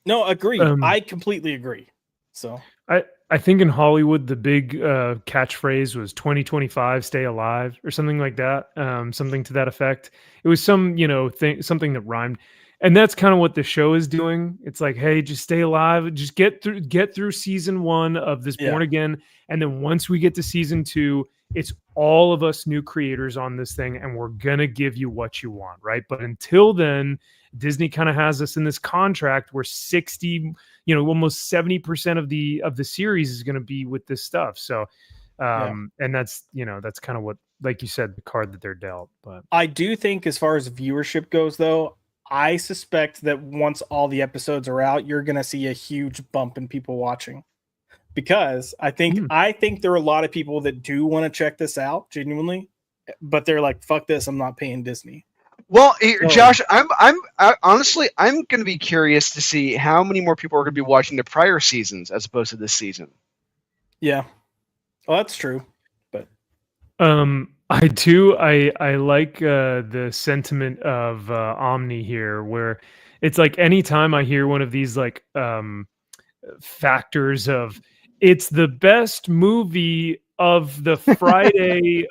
No, agree. I completely agree. So I think in Hollywood the big catchphrase was 2025 stay alive or something like that, something to that effect. It was some something that rhymed, and that's kind of what the show is doing. It's like, hey, just stay alive, just get through season 1 of this Born Again, and then once we get to season 2, it's all of us new creators on this thing, and we're gonna give you what you want, right? But until then, Disney kind of has us in this contract where 60, almost 70% of the series is going to be with this stuff. So, and that's kind of what, like you said, the card that they're dealt. But I do think as far as viewership goes, though, I suspect that once all the episodes are out, you're going to see a huge bump in people watching, because I think there are a lot of people that do want to check this out genuinely, but they're like, fuck this, I'm not paying Disney. Well, Josh, I'm honestly going to be curious to see how many more people are going to be watching the prior seasons as opposed to this season. Yeah, well, that's true. But I do. I like the sentiment of Omni here, where it's like anytime I hear one of these like factors of it's the best movie of the Friday.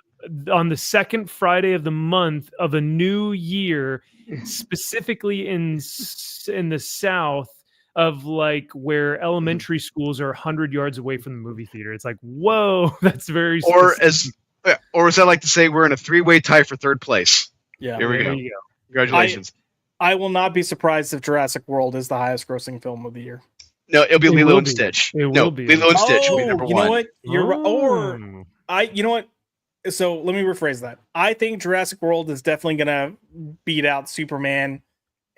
On the second Friday of the month of a new year, specifically in the South, of like where elementary schools are 100 yards away from the movie theater. It's like, whoa, that's very specific. Or as I like to say, we're in a 3-way tie for 3rd place. yeah, Here we There go. you go. Congratulations. I will not be surprised if Jurassic World is the highest grossing film of the year. No, it'll be It Lilo will and be. Stitch. It No, will be. Lilo and Stitch will be number You 1. know what? You're right. Or Oh. you know what? So let me rephrase that. I think Jurassic World is definitely gonna beat out Superman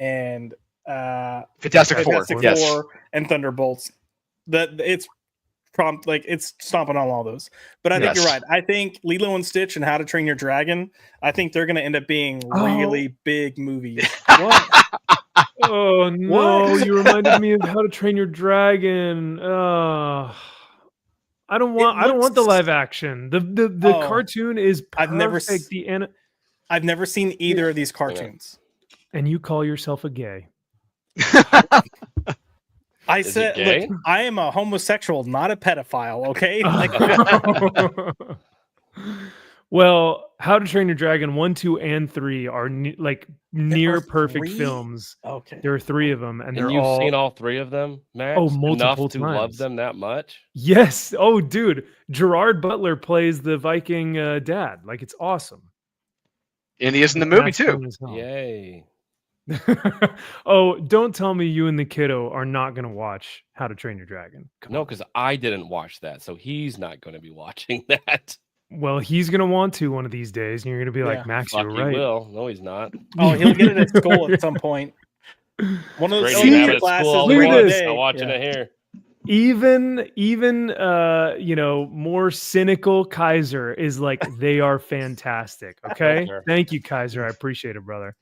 and Fantastic Four, yes. Four, and Thunderbolts. That it's it's stomping on all those. But I think you're right. I think Lilo and Stitch and How to Train Your Dragon, I think they're going to end up being really big movies. What? Oh no! You reminded me of How to Train Your Dragon. I don't want the live action. The cartoon is perfect. I've never seen either of these cartoons. And you call yourself a gay? I said, look, I am a homosexual, not a pedophile. Okay. Well, How to Train Your Dragon 1, 2, and 3 are near perfect films. Okay, there are 3 of them, and you've seen all 3 of them, Max? Oh, multiple times. Love them that much? Yes. Oh, dude, Gerard Butler plays the Viking dad. Like, it's awesome. And he is in the movie too. Yay! Oh, don't tell me you and the kiddo are not going to watch How to Train Your Dragon. No, because I didn't watch that, so he's not going to be watching that. Well, he's going to want to one of these days, and you're going to be like, Max, you're right. He will. No, he's not. Oh, he'll get it at school at some point. One of those classes. I'm watching it here. Even more cynical Kaiser is like, they are fantastic. Okay. Thank you, Kaiser. I appreciate it, brother.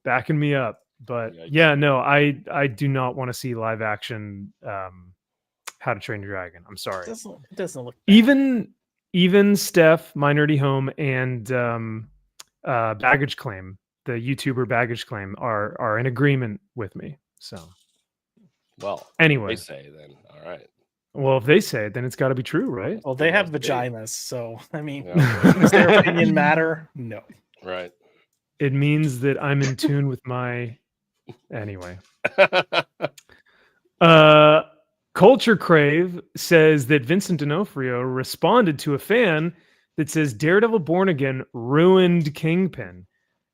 Backing me up. But I do not want to see live action How to Train Your Dragon. I'm sorry. It doesn't look bad. Even Steph, My Nerdy Home, and Baggage Claim, the YouTuber Baggage Claim, are in agreement with me. So, well, anyway, they say then, all right. Well, if they say it, then it's got to be true, right? Well, they have vaginas, so I mean, does their opinion matter? No. Right. It means that I'm in tune with my. Anyway. Culture Crave says that Vincent D'Onofrio responded to a fan that says Daredevil Born Again ruined Kingpin.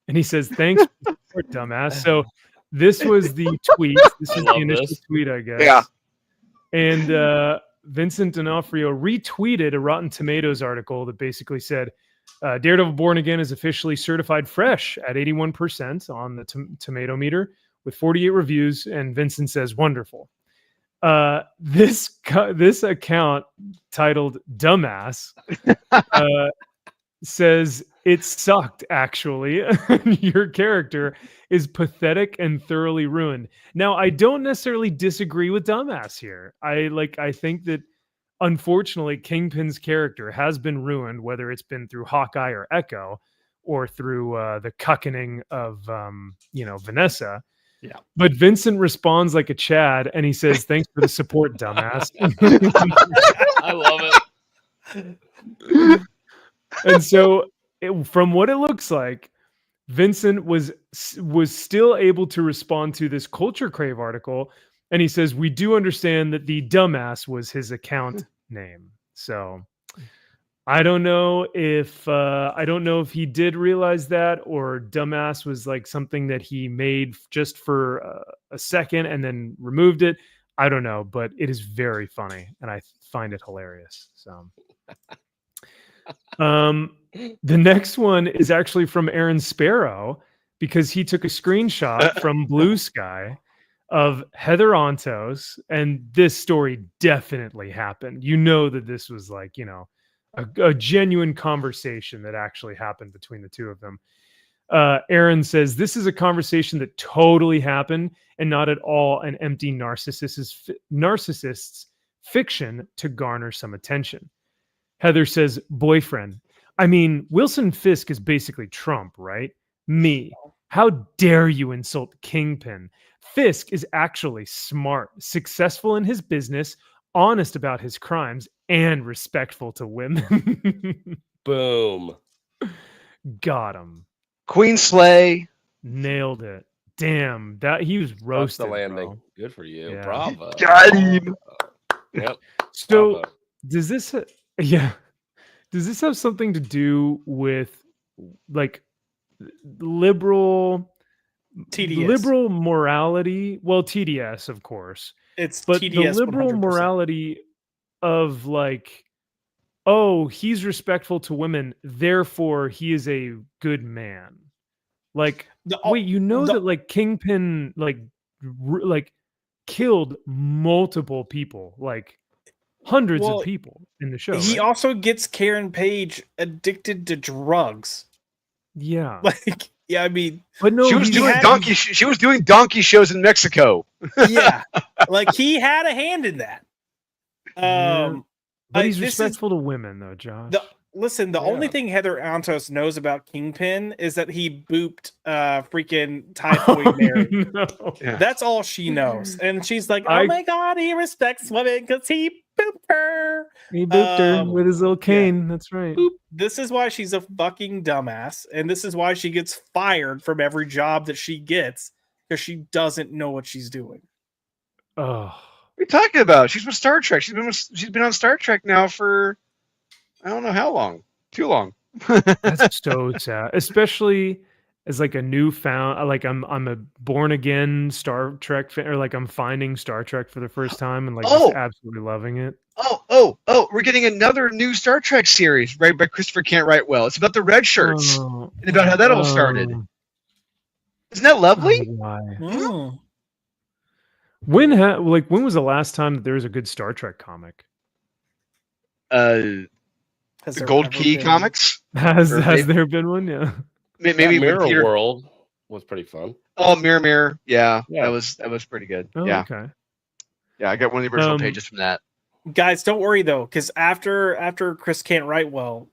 And he says, thanks for the support, dumbass. So this was the tweet. This is the initial tweet, I guess. Yeah. And Vincent D'Onofrio retweeted a Rotten Tomatoes article that basically said, Daredevil Born Again is officially certified fresh at 81% on the tomato meter with 48 reviews. And Vincent says, wonderful. This account titled Dumbass says it sucked, actually. Your character is pathetic and thoroughly ruined. Now, I don't necessarily disagree with Dumbass here. I think that unfortunately Kingpin's character has been ruined, whether it's been through Hawkeye or Echo or through the cuckening of Vanessa. Yeah. But Vincent responds like a Chad and he says, thanks for the support, dumbass. I love it. And so from what it looks like, Vincent was still able to respond to this Culture Crave article. And he says, we do understand that the dumbass was his account name. So I don't know if he did realize that, or dumbass was like something that he made just for a second and then removed it. I don't know, but it is very funny and I find it hilarious. So, the next one is actually from Aaron Sparrow because he took a screenshot from Blue Sky of Heather Ontos, and this story definitely happened. You know that this was like, a genuine conversation that actually happened between the two of them. Aaron says, this is a conversation that totally happened and not at all an empty narcissist's fiction to garner some attention. Heather says, boyfriend. I mean, Wilson Fisk is basically Trump, right? Me. How dare you insult Kingpin? Fisk is actually smart, successful in his business, honest about his crimes, and respectful to women. Boom. Got him. Queen Slay. Nailed it. Damn, that he was roasted. That's the landing. Bro. Good for you. Yeah. Bravo. Got him. Yep. So Bravo. does this have something to do with like liberal morality? Well, TDS, of course. But TDS, the liberal 100%. Morality of like, oh, he's respectful to women, therefore he is a good man. Like, wait, that like Kingpin like like killed multiple people, like hundreds of Well, people in the show. He right? also gets Karen Page addicted to drugs. Yeah. Like, yeah, I mean, But no, she was doing donkey shows in Mexico. yeah, like he had a hand in that. Yeah. But he's this is respectful to women, though, Josh. Listen, the Yeah. only thing Heather Antos knows about Kingpin is that he booped freaking Typhoid Mary. No. Yeah. That's all she knows. And she's like, oh I- my God, he respects women because he booped her. He booped her with his little cane. That's right. Boop. This is why she's a fucking dumbass. And this is why she gets fired from every job that she gets because she doesn't know what she's doing. Oh, What are you talking about? She's with Star Trek. She's been on Star Trek now for I don't know how long. Too long. that's so sad. Especially as like a newfound, like I'm a born again Star Trek fan, or like I'm finding Star Trek for the first time and like just absolutely loving it. Oh! We're getting another new Star Trek series, right, by Christopher Can't Write Well. It's about the red shirts and about how that all started. Isn't that lovely? Why? Mm. When was the last time that there was a good Star Trek comic? The Has there Gold ever Key been- comics. Has Or there been one? Yeah. Maybe That when Mirror Peter. World was pretty fun. Oh, Mirror. Yeah, Yeah. that was pretty good. Oh, yeah, okay. yeah. I got one of the original Um, pages from that. Guys, don't worry though, because after Chris Can't Write Well,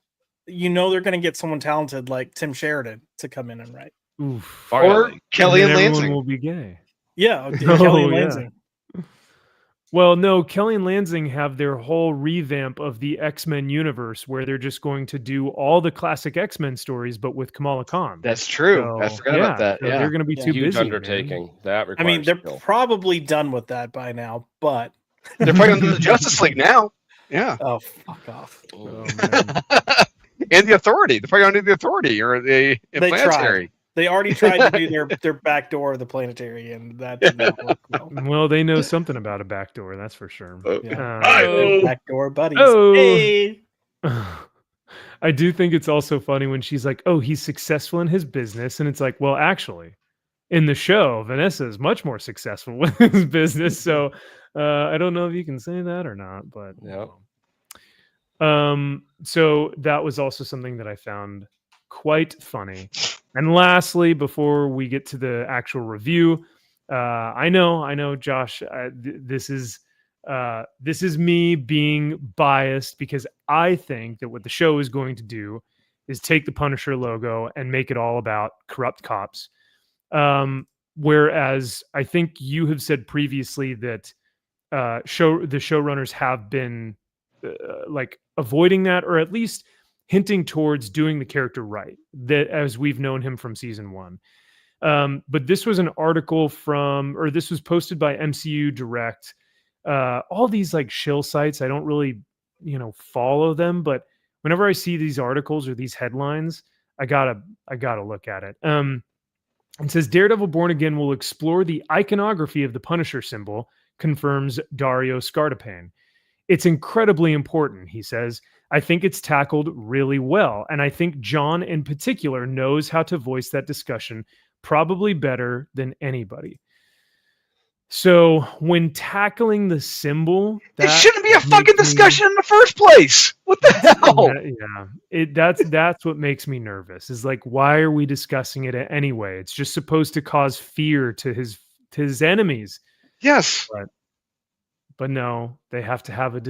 you know they're going to get someone talented like Tim Sheridan to come in and write. Oof. Or Kelly and then everyone Lansing. will be gay. Yeah, Oh, Kelly and yeah. Lansing. Well, no, Kelly and Lansing have their whole revamp of the X-Men universe where they're just going to do all the classic X-Men stories, but with Kamala Khan. That's true. So, I forgot about that. so Yeah, they're going to be Yeah. too Huge busy. man. undertaking. That I requires mean, they're skill. probably done with that by now, but they're probably under the Justice League now. Yeah, oh, fuck off. Oh, man. and the Authority. They're probably under the Authority or the They Planetary. They already tried to do their back door of the planetary, and that did not work well. Well, they know something about a back door, that's for sure. Yeah. Uh, Back door buddies. Oh. Hey. I do think it's also funny when she's like, "Oh, he's successful in his business," and it's like, "Well, actually, in the show, Vanessa is much more successful with his business." So, I don't know if you can say that or not, but Yeah. So that was also something that I found quite funny. And lastly, before we get to the actual review, I know, Josh, this is me being biased because I think that what the show is going to do is take the Punisher logo and make it all about corrupt cops. Whereas I think you have said previously that the showrunners have been like avoiding that, or at least hinting towards doing the character right, that as we've known him from season 1. But this was an article this was posted by MCU Direct. All these like shill sites, I don't really, follow them, but whenever I see these articles or these headlines, I gotta look at it. It says Daredevil Born Again will explore the iconography of the Punisher symbol, confirms Dario Scartapane. It's incredibly important, he says. I think it's tackled really well, and I think John in particular knows how to voice that discussion probably better than anybody. So when tackling the symbol, It shouldn't be a fucking discussion in the first place. What the hell? That's what makes me nervous. Is like, why are we discussing it anyway? It's just supposed to cause fear to his enemies. Yes. But no, they have to have a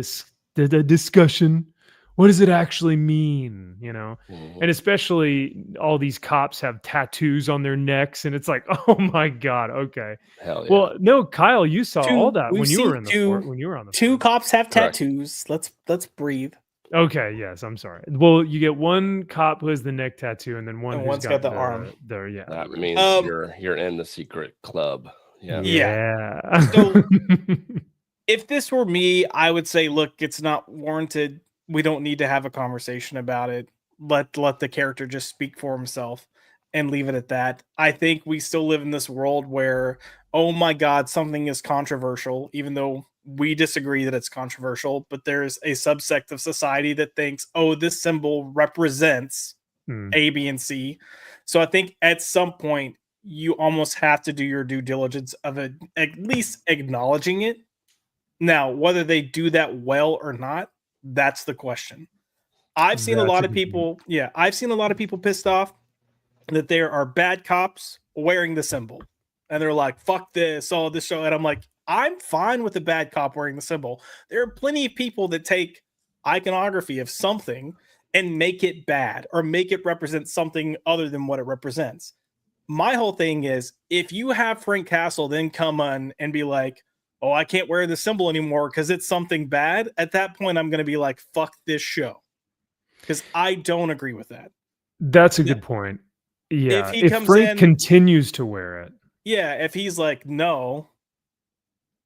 discussion. What does it actually mean? Mhm. And especially all these cops have tattoos on their necks, and it's like, oh my god, okay. Hell yeah. Well, no, Kyle, you saw all that we've when you were in seen the fort, when you were on the Two fort. cops have Correct. tattoos. Let's breathe. Okay, yes, I'm sorry. Well, you get one cop who has the neck tattoo, and then one And who's one's got the arm. Yeah. That means you're in the secret club. Yeah. Yeah. So- If this were me, I would say, look, it's not warranted. We don't need to have a conversation about it. Let the character just speak for himself and leave it at that. I think we still live in this world where, oh my God, something is controversial, even though we disagree that it's controversial, but there's a subsect of society that thinks, oh, this symbol represents A, B, and C. So I think at some point you almost have to do your due diligence of it, at least acknowledging it. Now, whether they do that well or not, that's the question. I've seen a lot of people, I've seen a lot of people pissed off that there are bad cops wearing the symbol. And they're like, fuck this, all this show. And I'm like, I'm fine with a bad cop wearing the symbol. There are plenty of people that take iconography of something and make it bad or make it represent something other than what it represents. My whole thing is, if you have Frank Castle then come on and be like, oh, I can't wear the symbol anymore because it's something bad, at that point, I'm going to be like, fuck this show. Because I don't agree with that. That's a good point. Yeah. If Frank continues to wear it. Yeah. If he's like, no,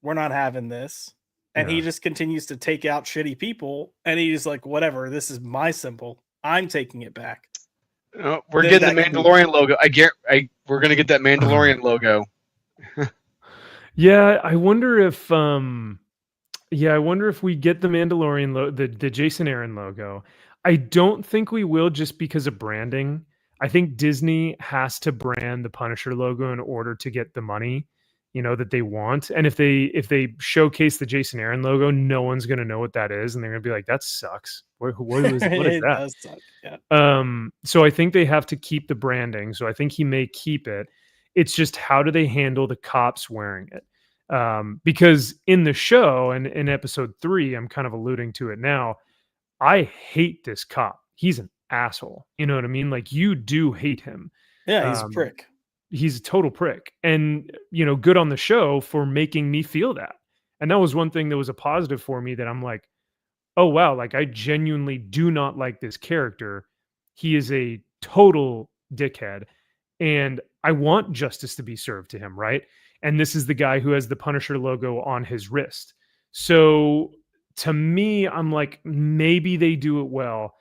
we're not having this. And he just continues to take out shitty people. And he's like, whatever, this is my symbol. I'm taking it back. We're getting the Mandalorian logo. We're going to get that Mandalorian logo. Yeah. I wonder if we get the Mandalorian the Jason Aaron logo. I don't think we will, just because of branding. I think Disney has to brand the Punisher logo in order to get the money, that they want. And if they showcase the Jason Aaron logo, no one's going to know what that is, and they're going to be like, that sucks. What is that? Does suck. Yeah. So I think they have to keep the branding. So I think he may keep it. It's just, how do they handle the cops wearing it? Because in the show and in episode 3, I'm kind of alluding to it now, I hate this cop. He's an asshole. You know what I mean? Like, you do hate him. Yeah, he's a prick. He's a total prick. And, good on the show for making me feel that. And that was one thing that was a positive for me, that I'm like, oh, wow, like, I genuinely do not like this character. He is a total dickhead. And I want justice to be served to him, right? And this is the guy who has the Punisher logo on his wrist. So to me, I'm like, maybe they do it well,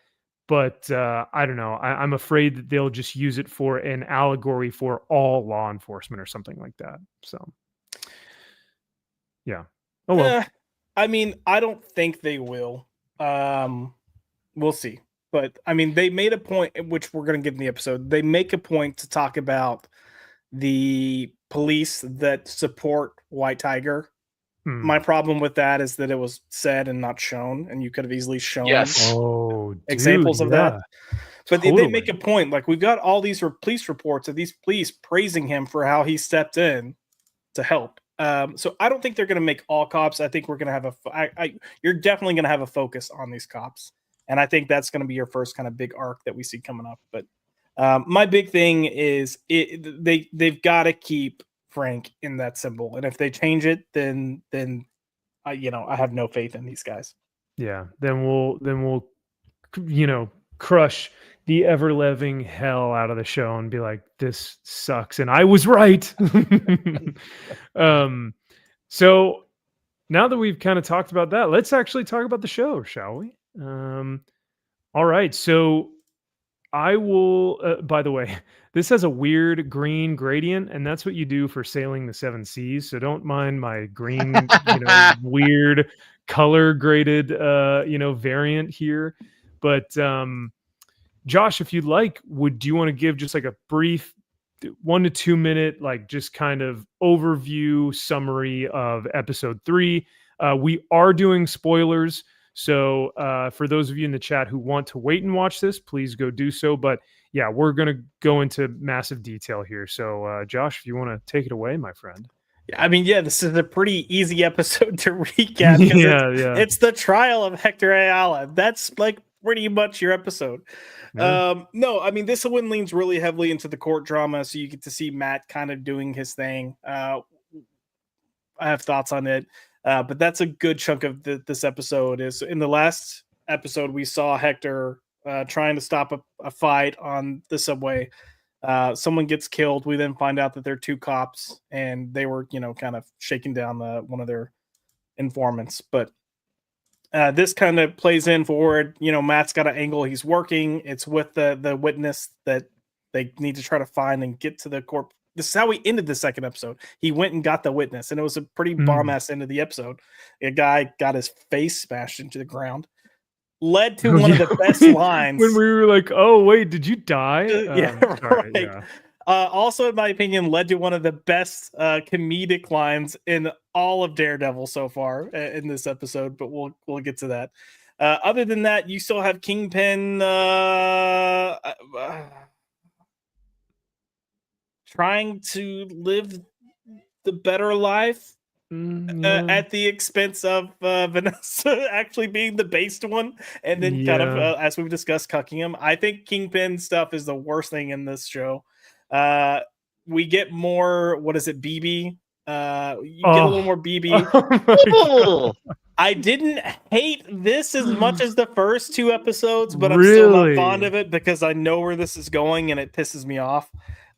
but I don't know. I'm afraid that they'll just use it for an allegory for all law enforcement or something like that. So, yeah. Oh, well. I mean, I don't think they will. We'll see. But, I mean, they made a point, which we're going to get in the episode. They make a point to talk about the police that support White Tiger. My problem with that is that it was said and not shown, and you could have easily shown examples of that. But they make a point. Like, we've got all these police reports of these police praising him for how he stepped in to help. So I don't think they're going to make all cops. I think we're going to have you're definitely going to have a focus on these cops. And I think that's going to be your first kind of big arc that we see coming up. But my big thing is they've got to keep Frank in that symbol, and if they change it, then I have no faith in these guys. Yeah, then we'll crush the ever-living hell out of the show and be like, this sucks, and I was right. So now that we've kind of talked about that, let's actually talk about the show, shall we? All right, so I will, by the way, this has a weird green gradient, and that's what you do for sailing the 7 seas. So don't mind my green, weird color graded, variant here. But Josh, if you'd like, do you want to give just like a brief 1 to 2 minute, like just kind of overview summary of episode 3? We are doing spoilers. So for those of you in the chat who want to wait and watch this, please go do so. But yeah, we're going to go into massive detail here. So Josh, if you want to take it away, my friend. I mean, this is a pretty easy episode to recap. It's the trial of Hector Ayala. That's like pretty much your episode. Yeah. No, I mean, this one leans really heavily into the court drama. So you get to see Matt kind of doing his thing. I have thoughts on it. But that's a good chunk of this episode. Is in the last episode, we saw Hector trying to stop a fight on the subway. Someone gets killed. We then find out that they're 2 cops, and they were, kind of shaking down one of their informants. But this kind of plays in forward. Matt's got an angle he's working. It's with the witness that they need to try to find and get to the court. This is how we ended the second episode. He went and got the witness, and it was a pretty bomb-ass end of the episode. A guy got his face smashed into the ground. Led to one of the best lines. When we were like, oh, wait, did you die? Right. Yeah. Also, in my opinion, led to one of the best comedic lines in all of Daredevil so far in this episode. But we'll get to that. Other than that, you still have Kingpin trying to live the better life at the expense of Vanessa actually being the based one, and then kind of, as we've discussed, cucking him. I think Kingpin stuff is the worst thing in this show. We get more, what is it, BB? You get a little more BB. Oh, I didn't hate this as much as the first 2 episodes, but I'm still not fond of it because I know where this is going and it pisses me off.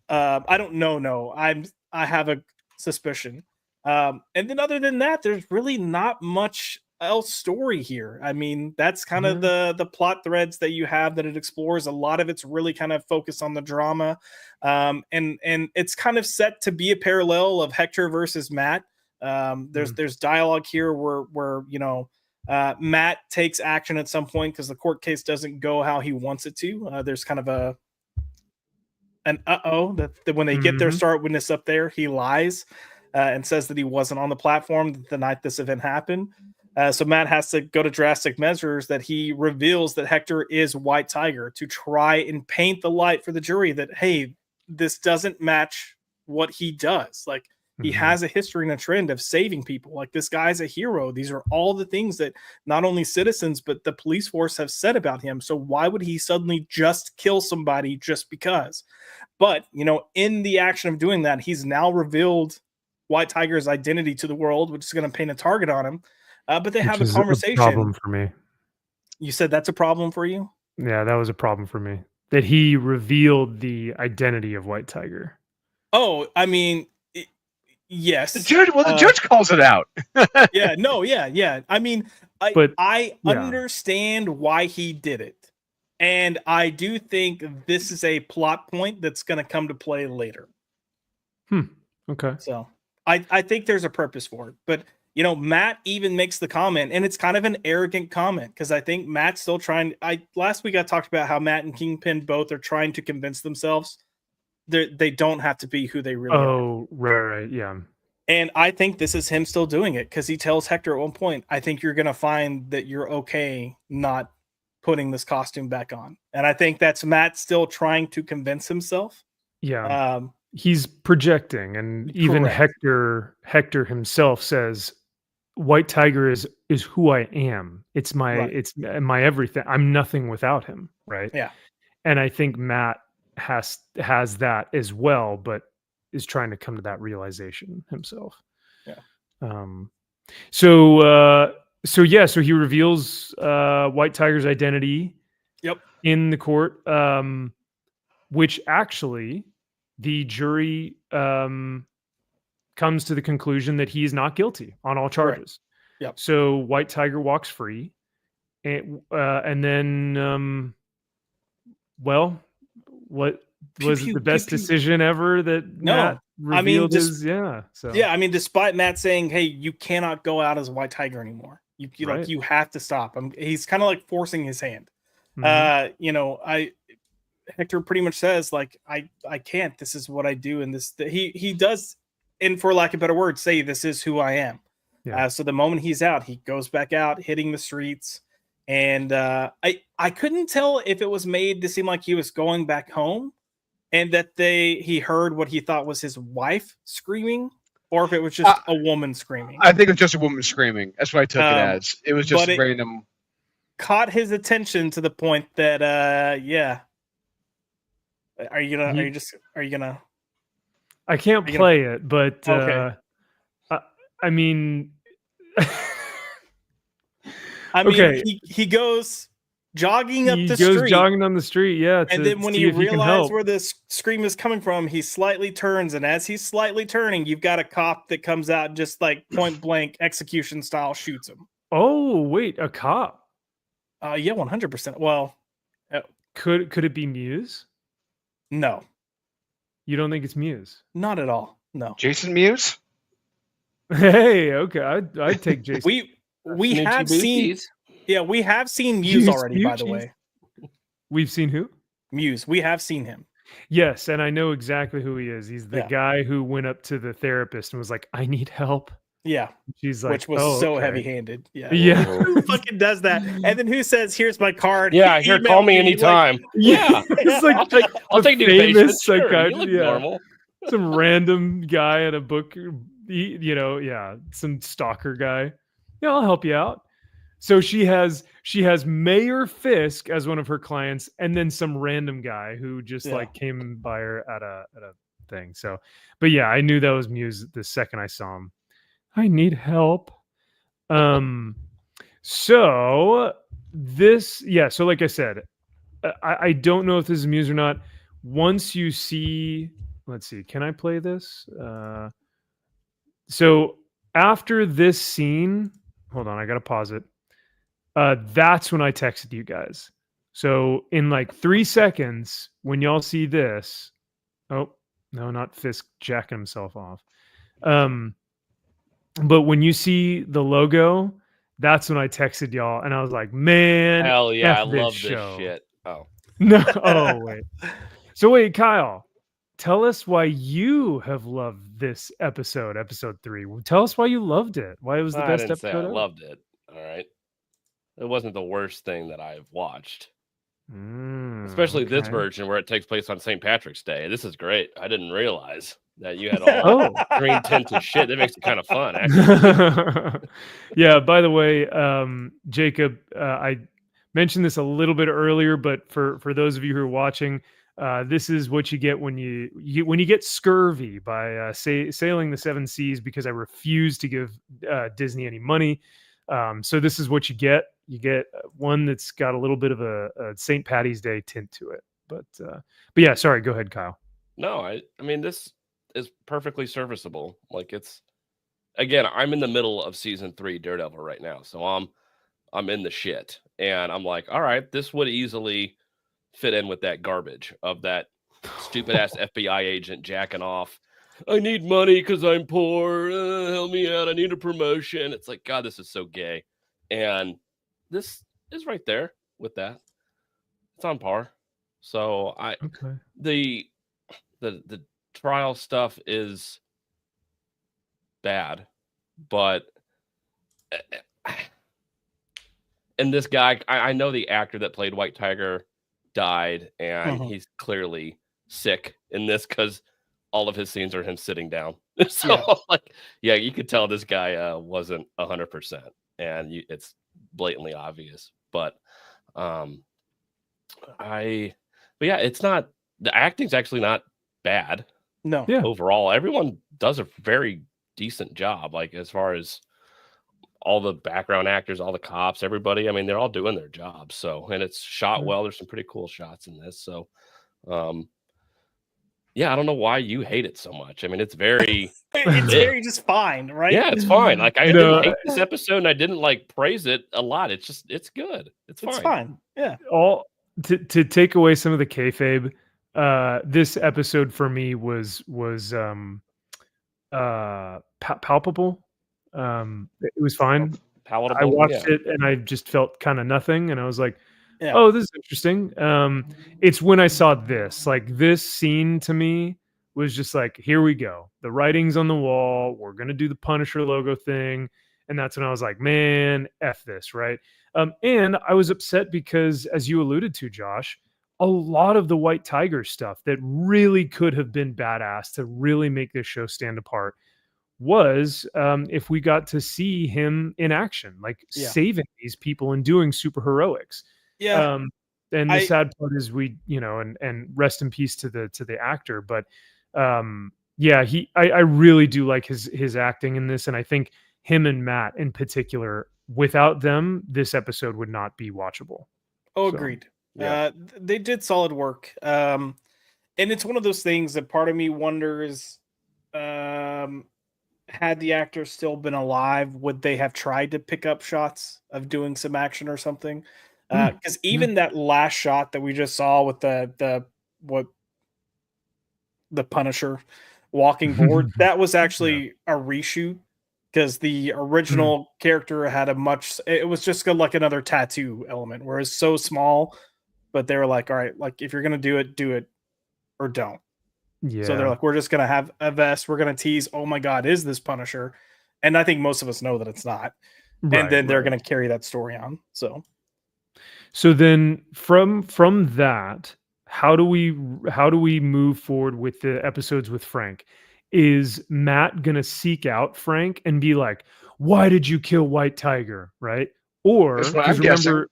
I don't know. No, I have a suspicion. And then other than that, there's really not much else story here. I mean, that's kind of the plot threads that you have that it explores. A lot of it's really kind of focused on the drama. And it's kind of set to be a parallel of Hector versus Matt. There's dialogue here where you know, Matt takes action at some point because the court case doesn't go how he wants it to. There's kind of an that when they get their start witness up there, he lies and says that he wasn't on the platform the night this event happened. So Matt has to go to drastic measures that he reveals that Hector is White Tiger to try and paint the light for the jury that, hey, this doesn't match what he does. Like, he has a history and a trend of saving people. Like, this guy's a hero. These are all the things that not only citizens, but the police force have said about him. So why would he suddenly just kill somebody just because? But, you know, in the action of doing that, he's now revealed White Tiger's identity to the world, which is going to paint a target on him. But they have a conversation. A problem for me. You said that's a problem for you? Yeah, that was a problem for me. That he revealed the identity of White Tiger. Oh, I mean, yes. The judge calls it out. Yeah. I mean, I understand why he did it. And I do think this is a plot point that's going to come to play later. Okay. So I think there's a purpose for it. But, you know, Matt even makes the comment, and it's kind of an arrogant comment because I think Matt's still trying. Last week I talked about how Matt and Kingpin both are trying to convince themselves they don't have to be who they really are. Oh, right, yeah. And I think this is him still doing it because he tells Hector at one point, I think you're going to find that you're okay not putting this costume back on. And I think that's Matt still trying to convince himself. Yeah. He's projecting, and even Hector himself says, White Tiger is who I am. It's my everything. I'm nothing without him, right? Yeah. And I think Matt has that as well, but is trying to come to that realization himself. Yeah. So he reveals White Tiger's identity. Yep. In the court, which actually the jury comes to the conclusion that he is not guilty on all charges. Right. Yep. So White Tiger walks free, and then, what was it the best decision ever that Matt revealed? Despite Matt saying, "Hey, you cannot go out as White Tiger anymore. You have to stop." He's kind of like forcing his hand. Hector pretty much says, like, I can't. This is what I do, and he does. And for lack of a better word, say this is who I am. Yeah. So the moment he's out, he goes back out, hitting the streets. And I couldn't tell if it was made to seem like he was going back home and that he heard what he thought was his wife screaming, or if it was just a woman screaming. I think it was just a woman screaming. That's what I took it as. It was just random. Caught his attention to the point that, Are you gonna? I can't play it, but okay. I mean, okay. He goes jogging up the street. He goes jogging on the street, yeah. And then when he realizes where the scream is coming from, he slightly turns, and as he's slightly turning, you've got a cop that comes out and just like point blank execution style shoots him. Oh wait, a cop? Yeah, 100%. Well, could it be Muse? No. You don't think it's Muse? Not at all. No. Jason Mewes? Hey, okay. I'd take Jason. we have seen we have seen Muse already, by the way. We've seen who? Muse. We have seen him. Yes, and I know exactly who he is. He's the guy who went up to the therapist and was like, "I need help." Yeah. She's like, Which was "Oh, so okay." heavy-handed. Yeah. Yeah. Who fucking does that? And then who says, "Here's my card." Yeah, here, Email call me like- anytime. Yeah. It's like I'll the take new famous patients. Sure, you psychiatrist. look Yeah. normal. Some random guy at a book, some stalker guy. Yeah, I'll help you out. So she has Mayor Fisk as one of her clients, and then some random guy who just like came by her at a thing. So, but yeah, I knew that was Muse the second I saw him. I need help. So this, so like I said, I don't know if this is Muse or not. Once you see, let's see, can I play this? So after this scene, hold on, I gotta pause it. That's when I texted you guys. So in like 3 seconds, when y'all see this, oh no, not Fisk jacking himself off. But when you see the logo, that's when I texted y'all, and I was like, "Man, hell yeah, I this love show." this shit. Oh No, oh wait. So wait, Kyle, tell us why you have loved this episode 3. Tell us why you loved it. Why it was the I best didn't say episode I ever. loved it. All right, it wasn't the worst thing that I've watched. Especially this version where it takes place on St. Patrick's Day. This is great. I didn't realize that you had all green tinted shit. That makes it kind of fun, actually. Yeah, by the way, Jacob, I mentioned this a little bit earlier, but for those of you who are watching, this is what you get when you get scurvy by sailing the 7 seas, because I refuse to give Disney any money. So this is what you get. You get one that's got a little bit of a St. Patty's Day tint to it. But yeah, sorry. Go ahead, Kyle. No, I mean, this is perfectly serviceable. Like, it's, again, I'm in the middle of season 3 Daredevil right now, so I'm in the shit, and I'm like, all right, this would easily fit in with that garbage of that stupid ass FBI agent jacking off. I need money because I'm poor. Help me out. I need a promotion. It's like, God, this is so gay. And this is right there with that. It's on par. So the trial stuff is bad, but and this guy, I know the actor that played White Tiger died, and he's clearly sick in this because all of his scenes are him sitting down. So you could tell this guy wasn't 100%, and it's blatantly obvious. But it's not, the acting's actually not bad. No, overall, everyone does a very decent job. Like, as far as all the background actors, all the cops, everybody, I mean, they're all doing their job. So, and it's shot well. There's some pretty cool shots in this. So, I don't know why you hate it so much. I mean, it's very just fine, right? Yeah, it's fine. Like, I didn't hate this episode, and I didn't like praise it a lot. It's just, it's good. It's fine. Yeah. All to take away some of the kayfabe, this episode for me was palpable. It was fine. Palatable. I watched it and I just felt kind of nothing, and I was like, oh, this is interesting. It's when I saw this, like, this scene to me was just like, here we go. The writing's on the wall. We're going to do the Punisher logo thing. And that's when I was like, man, F this, right? And I was upset because, as you alluded to, Josh, a lot of the White Tiger stuff that really could have been badass to really make this show stand apart was if we got to see him in action, like saving these people and doing super heroics. Yeah. And the sad part is and rest in peace to the actor. But I really do like his acting in this. And I think him and Matt in particular, without them, this episode would not be watchable. Oh, agreed. They did solid work. And it's one of those things that part of me wonders, had the actor still been alive, would they have tried to pick up shots of doing some action or something? Because even that last shot that we just saw with the Punisher walking board, that was actually a reshoot, because the original character had it was just like another tattoo element, where it's so small, but they were like, all right, like, if you're gonna do it or don't. Yeah. So they're like, we're just gonna have a vest. We're gonna tease. Oh my God, is this Punisher? And I think most of us know that it's not. And then they're gonna carry that story on. So then from that, how do we move forward with the episodes with Frank? Is Matt gonna seek out Frank and be like, why did you kill White Tiger? Right? Or because remember,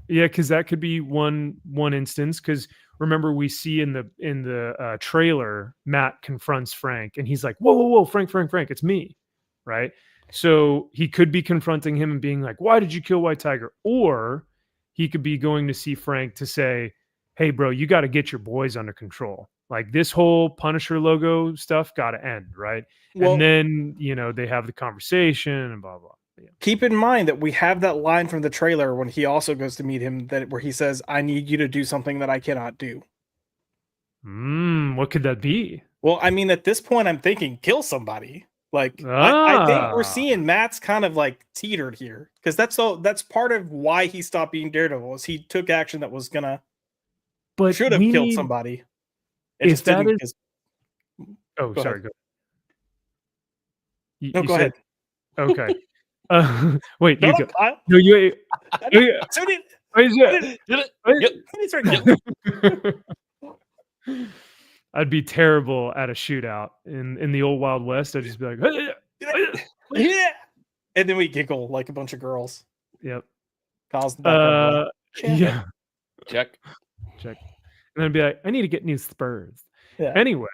because that could be one instance. Because remember, we see in the trailer, Matt confronts Frank, and he's like, "Whoa, Frank, it's me," right? So he could be confronting him and being like, "Why did you kill White Tiger?" Or he could be going to see Frank to say, "Hey, bro, you got to get your boys under control. Like this whole Punisher logo stuff got to end, right?" Well, and then they have the conversation and blah blah. Yeah. Keep in mind that we have that line from the trailer when he also goes to meet him where he says, "I need you to do something that I cannot do." What could that be? Well, I mean, at this point, I'm thinking kill somebody. Like I think we're seeing Matt's kind of like teetered here because that's part of why he stopped being Daredevil is he took action that was gonna should have killed somebody. It just didn't. Oh, sorry. Go. Go ahead. Okay. Wait, no, you go. Kyle. No, you. I'd be terrible at a shootout in the old Wild West. I'd just be like, yeah, and then we giggle like a bunch of girls. Yep. Kyle's the background. Yeah. Check. And I'd be like, I need to get new spurs. Yeah. Anyway,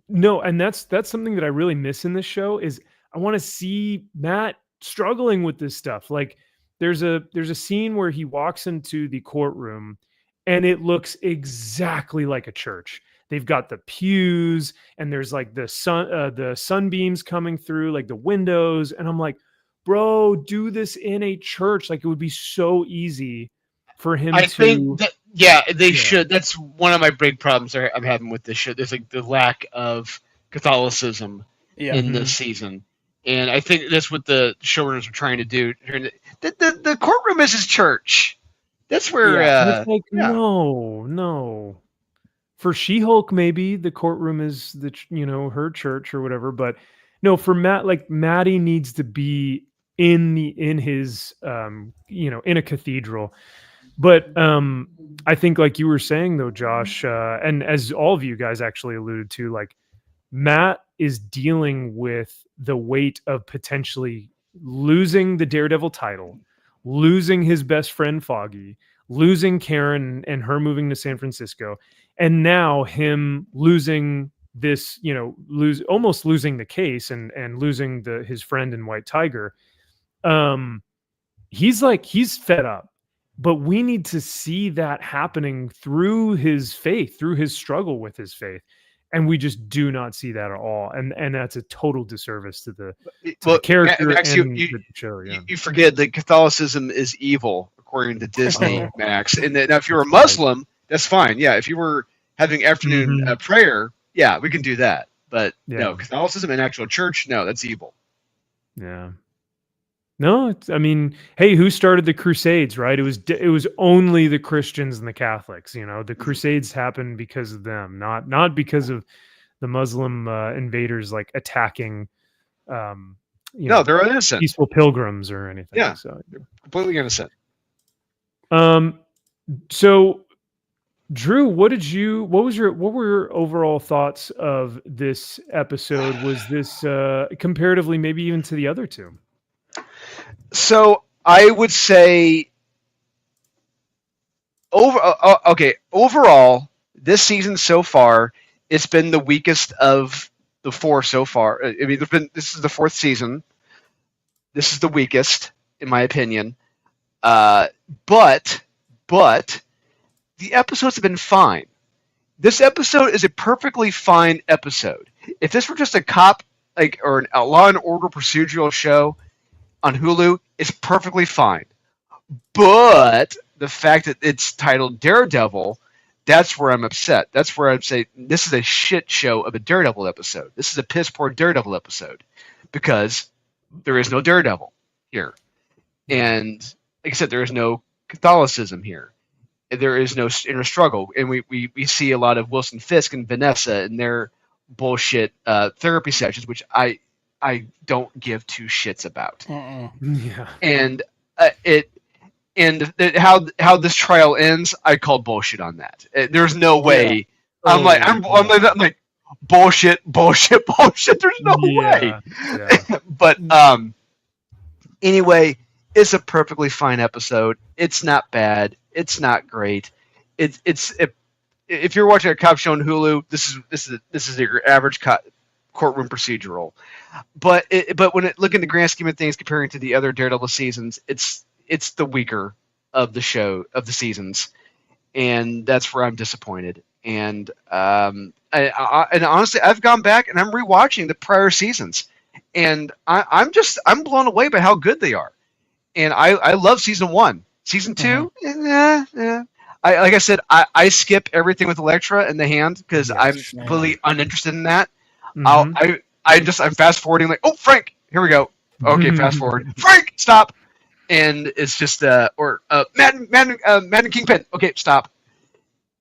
no, and that's something that I really miss in this show is I want to see Matt struggling with this stuff. Like there's a scene where he walks into the courtroom and it looks exactly like a church. They've got the pews and there's like the sunbeams coming through like the windows. And I'm like, bro, do this in a church. Like it would be so easy for him I think they should. That's one of my big problems I'm having with this show. There's like the lack of Catholicism in this season. And I think that's what the showrunners are trying to do. The courtroom is his church. That's where. It's like, no. For She-Hulk, maybe the courtroom is her church or whatever. But no, for Matt, like Matty needs to be in his in a cathedral. But I think, like you were saying though, Josh, and as all of you guys actually alluded to, like Matt is dealing with the weight of potentially losing the Daredevil title, losing his best friend Foggy, losing Karen and her moving to San Francisco, and now him losing this, almost losing the case and losing his friend in White Tiger. He's fed up, but we need to see that happening through his faith, through his struggle with his faith. And we just do not see that at all, and that's a total disservice to the character Max, and the show. Yeah. You forget that Catholicism is evil according to Disney, Max. And now, if you're a Muslim, that's fine. Yeah, if you were having afternoon prayer, yeah, we can do that. But no, Catholicism and actual church, no, that's evil. Yeah. No, hey, who started the Crusades, right? It was only the Christians and the Catholics. The Crusades happened because of them, not because of the Muslim invaders like attacking. No, they're innocent, peaceful pilgrims or anything. Yeah, so they're completely innocent. So, Drew, what were your overall thoughts of this episode? Was this comparatively maybe even to the other two? So I would say overall, this season so far, it's been the weakest of the four so far. I mean, this is the fourth season. This is the weakest, in my opinion. But the episodes have been fine. This episode is a perfectly fine episode. If this were just a cop or a Law and Order procedural show on Hulu, it's perfectly fine. But the fact that it's titled Daredevil, that's where I'm upset. That's where I'd say this is a shit show of a Daredevil episode. This is a piss poor Daredevil episode because there is no Daredevil here. And like I said, there is no Catholicism here. there is no inner struggle, and we see a lot of Wilson Fisk and Vanessa and their bullshit therapy sessions, which I don't give two shits about. Yeah. And how this trial ends, I call bullshit on that. There's no way. I'm like bullshit. There's no way. Yeah. But anyway, it's a perfectly fine episode. It's not bad. It's not great. If you're watching a cop show on Hulu, this is your average courtroom procedural. But when look in the grand scheme of things, comparing to the other Daredevil seasons, it's the weaker of the seasons, and that's where I'm disappointed. And and honestly, I've gone back and I'm rewatching the prior seasons, and I'm blown away by how good they are. And I love season 1. Season 2, like I said, I skip everything with Elektra and the Hand because I'm completely uninterested in that. Mhm. I'm fast forwarding like, oh, Frank, here we go. Okay, fast forward. Frank, stop. And it's just Madden Kingpin. Okay, stop.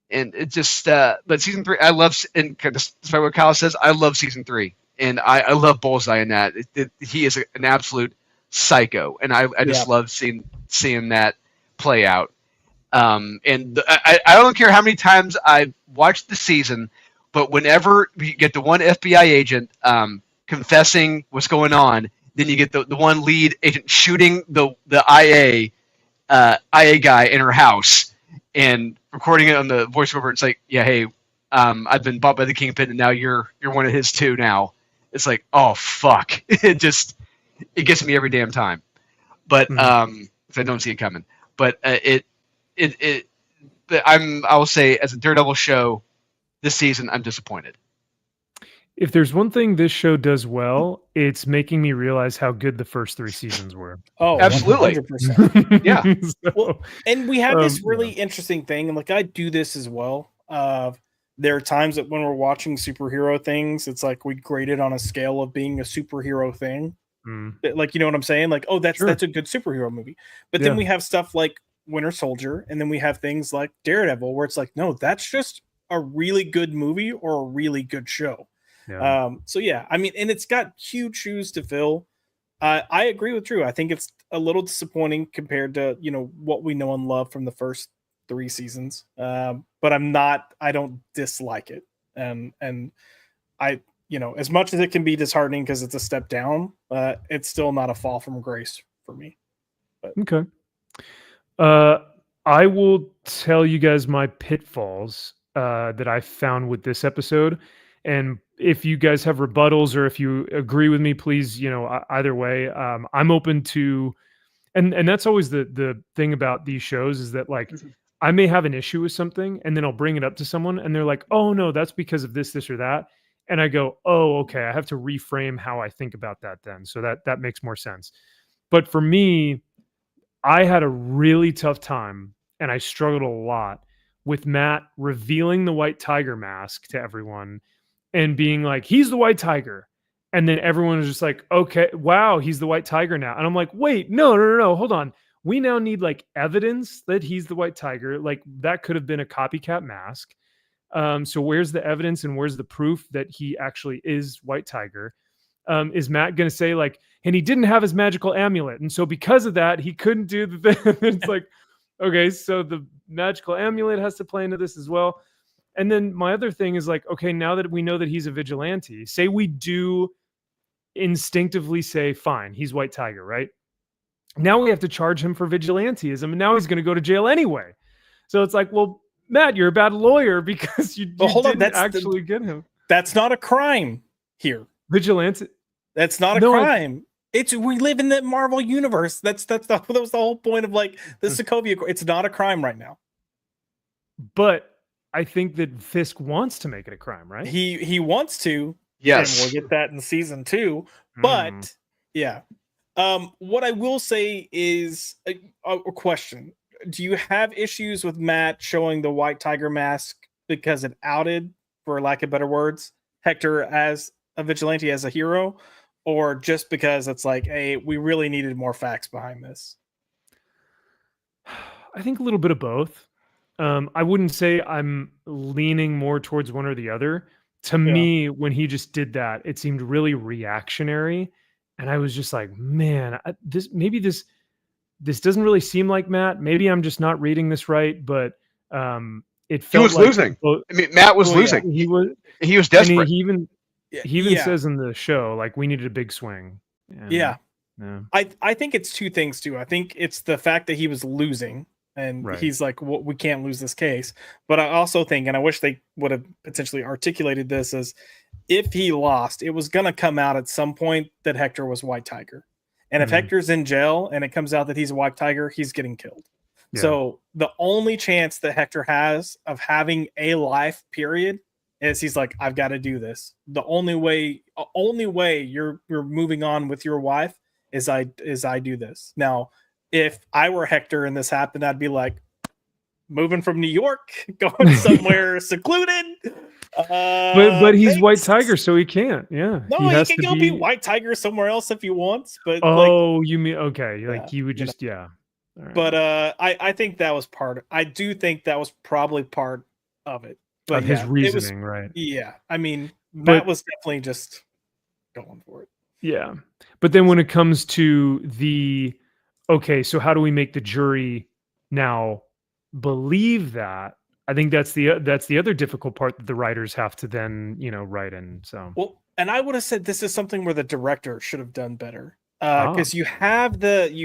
And it just but season 3, I love, and despite what Kyle says, I love season 3, and I love Bullseye in that. He is an absolute psycho, and I just love seeing that play out. And I don't care how many times I've watched the season, but whenever you get the one FBI agent confessing what's going on, then you get the one lead agent shooting the IA guy in her house and recording it on the voiceover. It's like, yeah, hey, I've been bought by the Kingpin, and now you're one of his too. Now it's like, oh fuck, it gets me every damn time. But if I don't see it coming, but I will say, as a Daredevil show this season, I'm disappointed. If there's one thing this show does well, it's making me realize how good the first 3 seasons were. Oh, absolutely. 100%. Yeah. Well, and we have this really interesting thing, and like I do this as well. There are times that when we're watching superhero things, it's like we grade it on a scale of being a superhero thing. Like, you know what I'm saying? Like, oh, that's a good superhero movie. But then we have stuff like Winter Soldier, and then we have things like Daredevil, where it's like, no, that's just a really good movie or a really good show. Yeah. So yeah, I mean, and it's got huge shoes to fill. I agree with Drew. I think it's a little disappointing compared to, what we know and love from the first 3 seasons. But I don't dislike it. And I, as much as it can be disheartening because it's a step down, it's still not a fall from grace for me. But. Okay. I will tell you guys my pitfalls that I found with this episode. And if you guys have rebuttals or if you agree with me, please, either way, I'm open to, and that's always the thing about these shows is that like, I may have an issue with something and then I'll bring it up to someone and they're like, oh no, that's because of this or that. And I go, oh, okay, I have to reframe how I think about that then. So that makes more sense. But for me, I had a really tough time and I struggled a lot with Matt revealing the white tiger mask to everyone and being like, he's the white tiger. And then everyone is just like, okay, wow, he's the white tiger now. And I'm like, wait, no, hold on. We now need like evidence that he's the white tiger. Like that could have been a copycat mask. So where's the evidence and where's the proof that he actually is white tiger? Is Matt going to say like, and he didn't have his magical amulet. And so because of that, he couldn't do the thing. It's like, okay, so the magical amulet has to play into this as well. And then my other thing is like, okay, now that we know that he's a vigilante, say we do instinctively say, fine, he's white tiger, right? Now we have to charge him for vigilantism, and now he's going to go to jail anyway. So it's like, well, Matt, you're a bad lawyer because you didn't actually get him. That's not a crime here. Vigilante. That's not a crime. We live in the Marvel universe. That was the whole point of like the Sokovia. It's not a crime right now. But I think that Fisk wants to make it a crime, right? He wants to. Yes. And we'll get that in season 2. But yeah. What I will say is a question. Do you have issues with Matt showing the white tiger mask because it outed, for lack of better words, Hector as a vigilante, as a hero? Or just because it's like, hey, we really needed more facts behind this? I think a little bit of both. I wouldn't say I'm leaning more towards one or the other. To me, when he just did that, it seemed really reactionary, and I was just like, man, this doesn't really seem like Matt. Maybe I'm just not reading this right, but it felt he was like losing. I mean, Matt was losing. He was desperate. He even says in the show, like, we needed a big swing. And, I think it's two things too. I think it's the fact that he was losing, and he's like, well, we can't lose this case. But I also think, and I wish they would have potentially articulated this, as if he lost, it was going to come out at some point that Hector was White Tiger. And if Hector's in jail and it comes out that he's a White Tiger, he's getting killed. Yeah. So the only chance that Hector has of having a life, period, is he's like, I've got to do this. The only way you're moving on with your wife is I do this. Now, if I were Hector and this happened, I'd be like, moving from New York, going somewhere secluded. But he's White Tiger, so he can't. Yeah. No, he can go be White Tiger somewhere else if he wants. But you mean okay? Like he would just All right. But I think that was part. I do think that was probably part of it. But his reasoning, right? Yeah, I mean, Matt was definitely just going for it. Yeah, but then when it comes to so how do we make the jury now believe that? I think that's the other difficult part that the writers have to then write in. So and I would have said this is something where the director should have done better, because you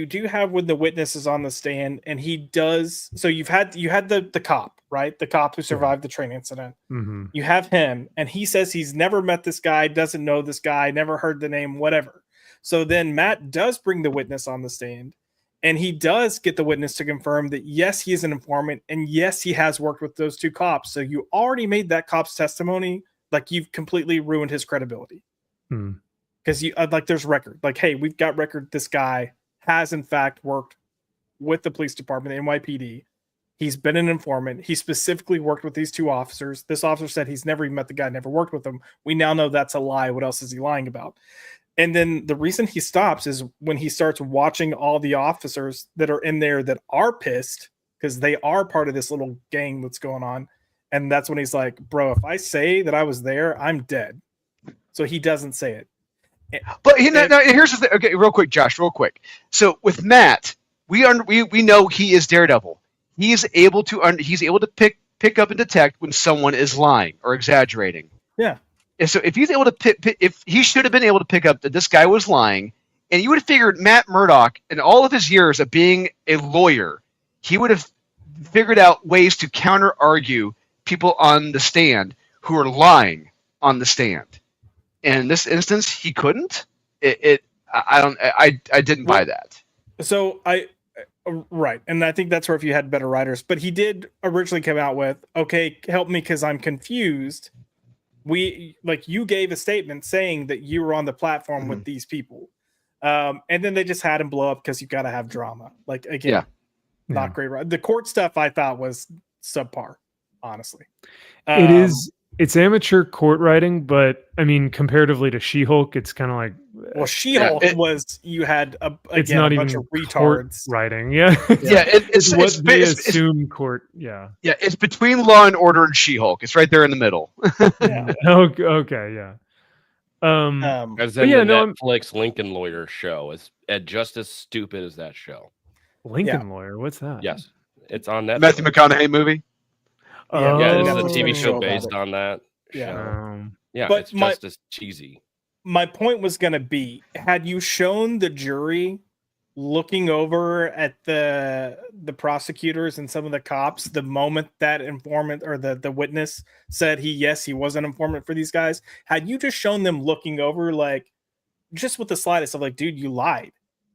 do have when the witness is on the stand and he does. So you had the cop, right? The cop who survived the train incident. Mm-hmm. You have him, and he says he's never met this guy, doesn't know this guy, never heard the name, whatever. So then Matt does bring the witness on the stand. And he does get the witness to confirm that, yes, he is an informant, and yes, he has worked with those two cops. So you already made that cop's testimony, like, you've completely ruined his credibility. Because there's record. Like, hey, we've got record. This guy has, in fact, worked with the police department, the NYPD. He's been an informant. He specifically worked with these two officers. This officer said he's never even met the guy, never worked with him. We now know that's a lie. What else is he lying about? And then the reason he stops is when he starts watching all the officers that are in there that are pissed because they are part of this little gang that's going on. And that's when he's like, bro, if I say that I was there, I'm dead. So he doesn't say it. But now, here's the thing. Okay, real quick, Josh, real quick. So with Matt, we know he is Daredevil. He's able to pick up and detect when someone is lying or exaggerating. Yeah. And so if he's able to if he should have been able to pick up that this guy was lying, and you would have figured Matt Murdock, in all of his years of being a lawyer, he would have figured out ways to counter argue people on the stand who are lying on the stand. And in this instance, he couldn't. I didn't buy that. So right, and I think that's where if you had better writers, but he did originally come out with, okay, help me because I'm confused. You gave a statement saying that you were on the platform with these people, and then they just had him blow up because you got to have drama. Like, again, not great. The court stuff I thought was subpar, honestly. It's amateur court writing, but I mean, comparatively to She-Hulk, it's kind of like, well, She-Hulk you had a bunch of retards writing. Yeah, it's what they assume court. Yeah, it's between Law and Order and She-Hulk. It's right there in the middle. Yeah. Okay. Yeah. As in the Netflix Lincoln Lawyer show is just as stupid as that show. Lincoln Lawyer, what's that? Yes, it's on Netflix. Matthew McConaughey movie. Yeah, it's a TV show based on that. Yeah, but it's just as cheesy. My point was going to be, had you shown the jury looking over at the prosecutors and some of the cops the moment that informant or the witness said he was an informant for these guys, had you just shown them looking over, like, just with the slightest of like, dude, you lied,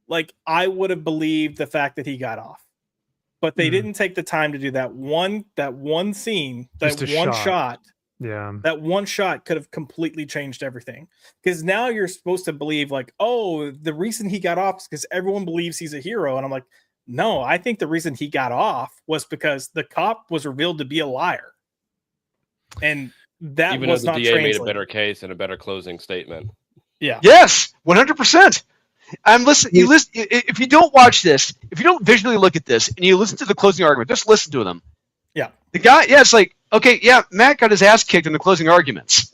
like, I would have believed the fact that he got off. But they didn't take the time to do that one scene, that one shot. Yeah. That one shot could have completely changed everything. Because now you're supposed to believe, like, oh, the reason he got off is because everyone believes he's a hero. And I'm like, no, I think the reason he got off was because the cop was revealed to be a liar. And that even was though the not DA translated. made a better case and a better closing statement. Yeah. Yes, 100%. You listen. If you don't watch this, if you don't visually look at this, and you listen to the closing argument, just listen to them. Yeah. The guy, yeah, it's like, okay, yeah, Matt got his ass kicked in the closing arguments.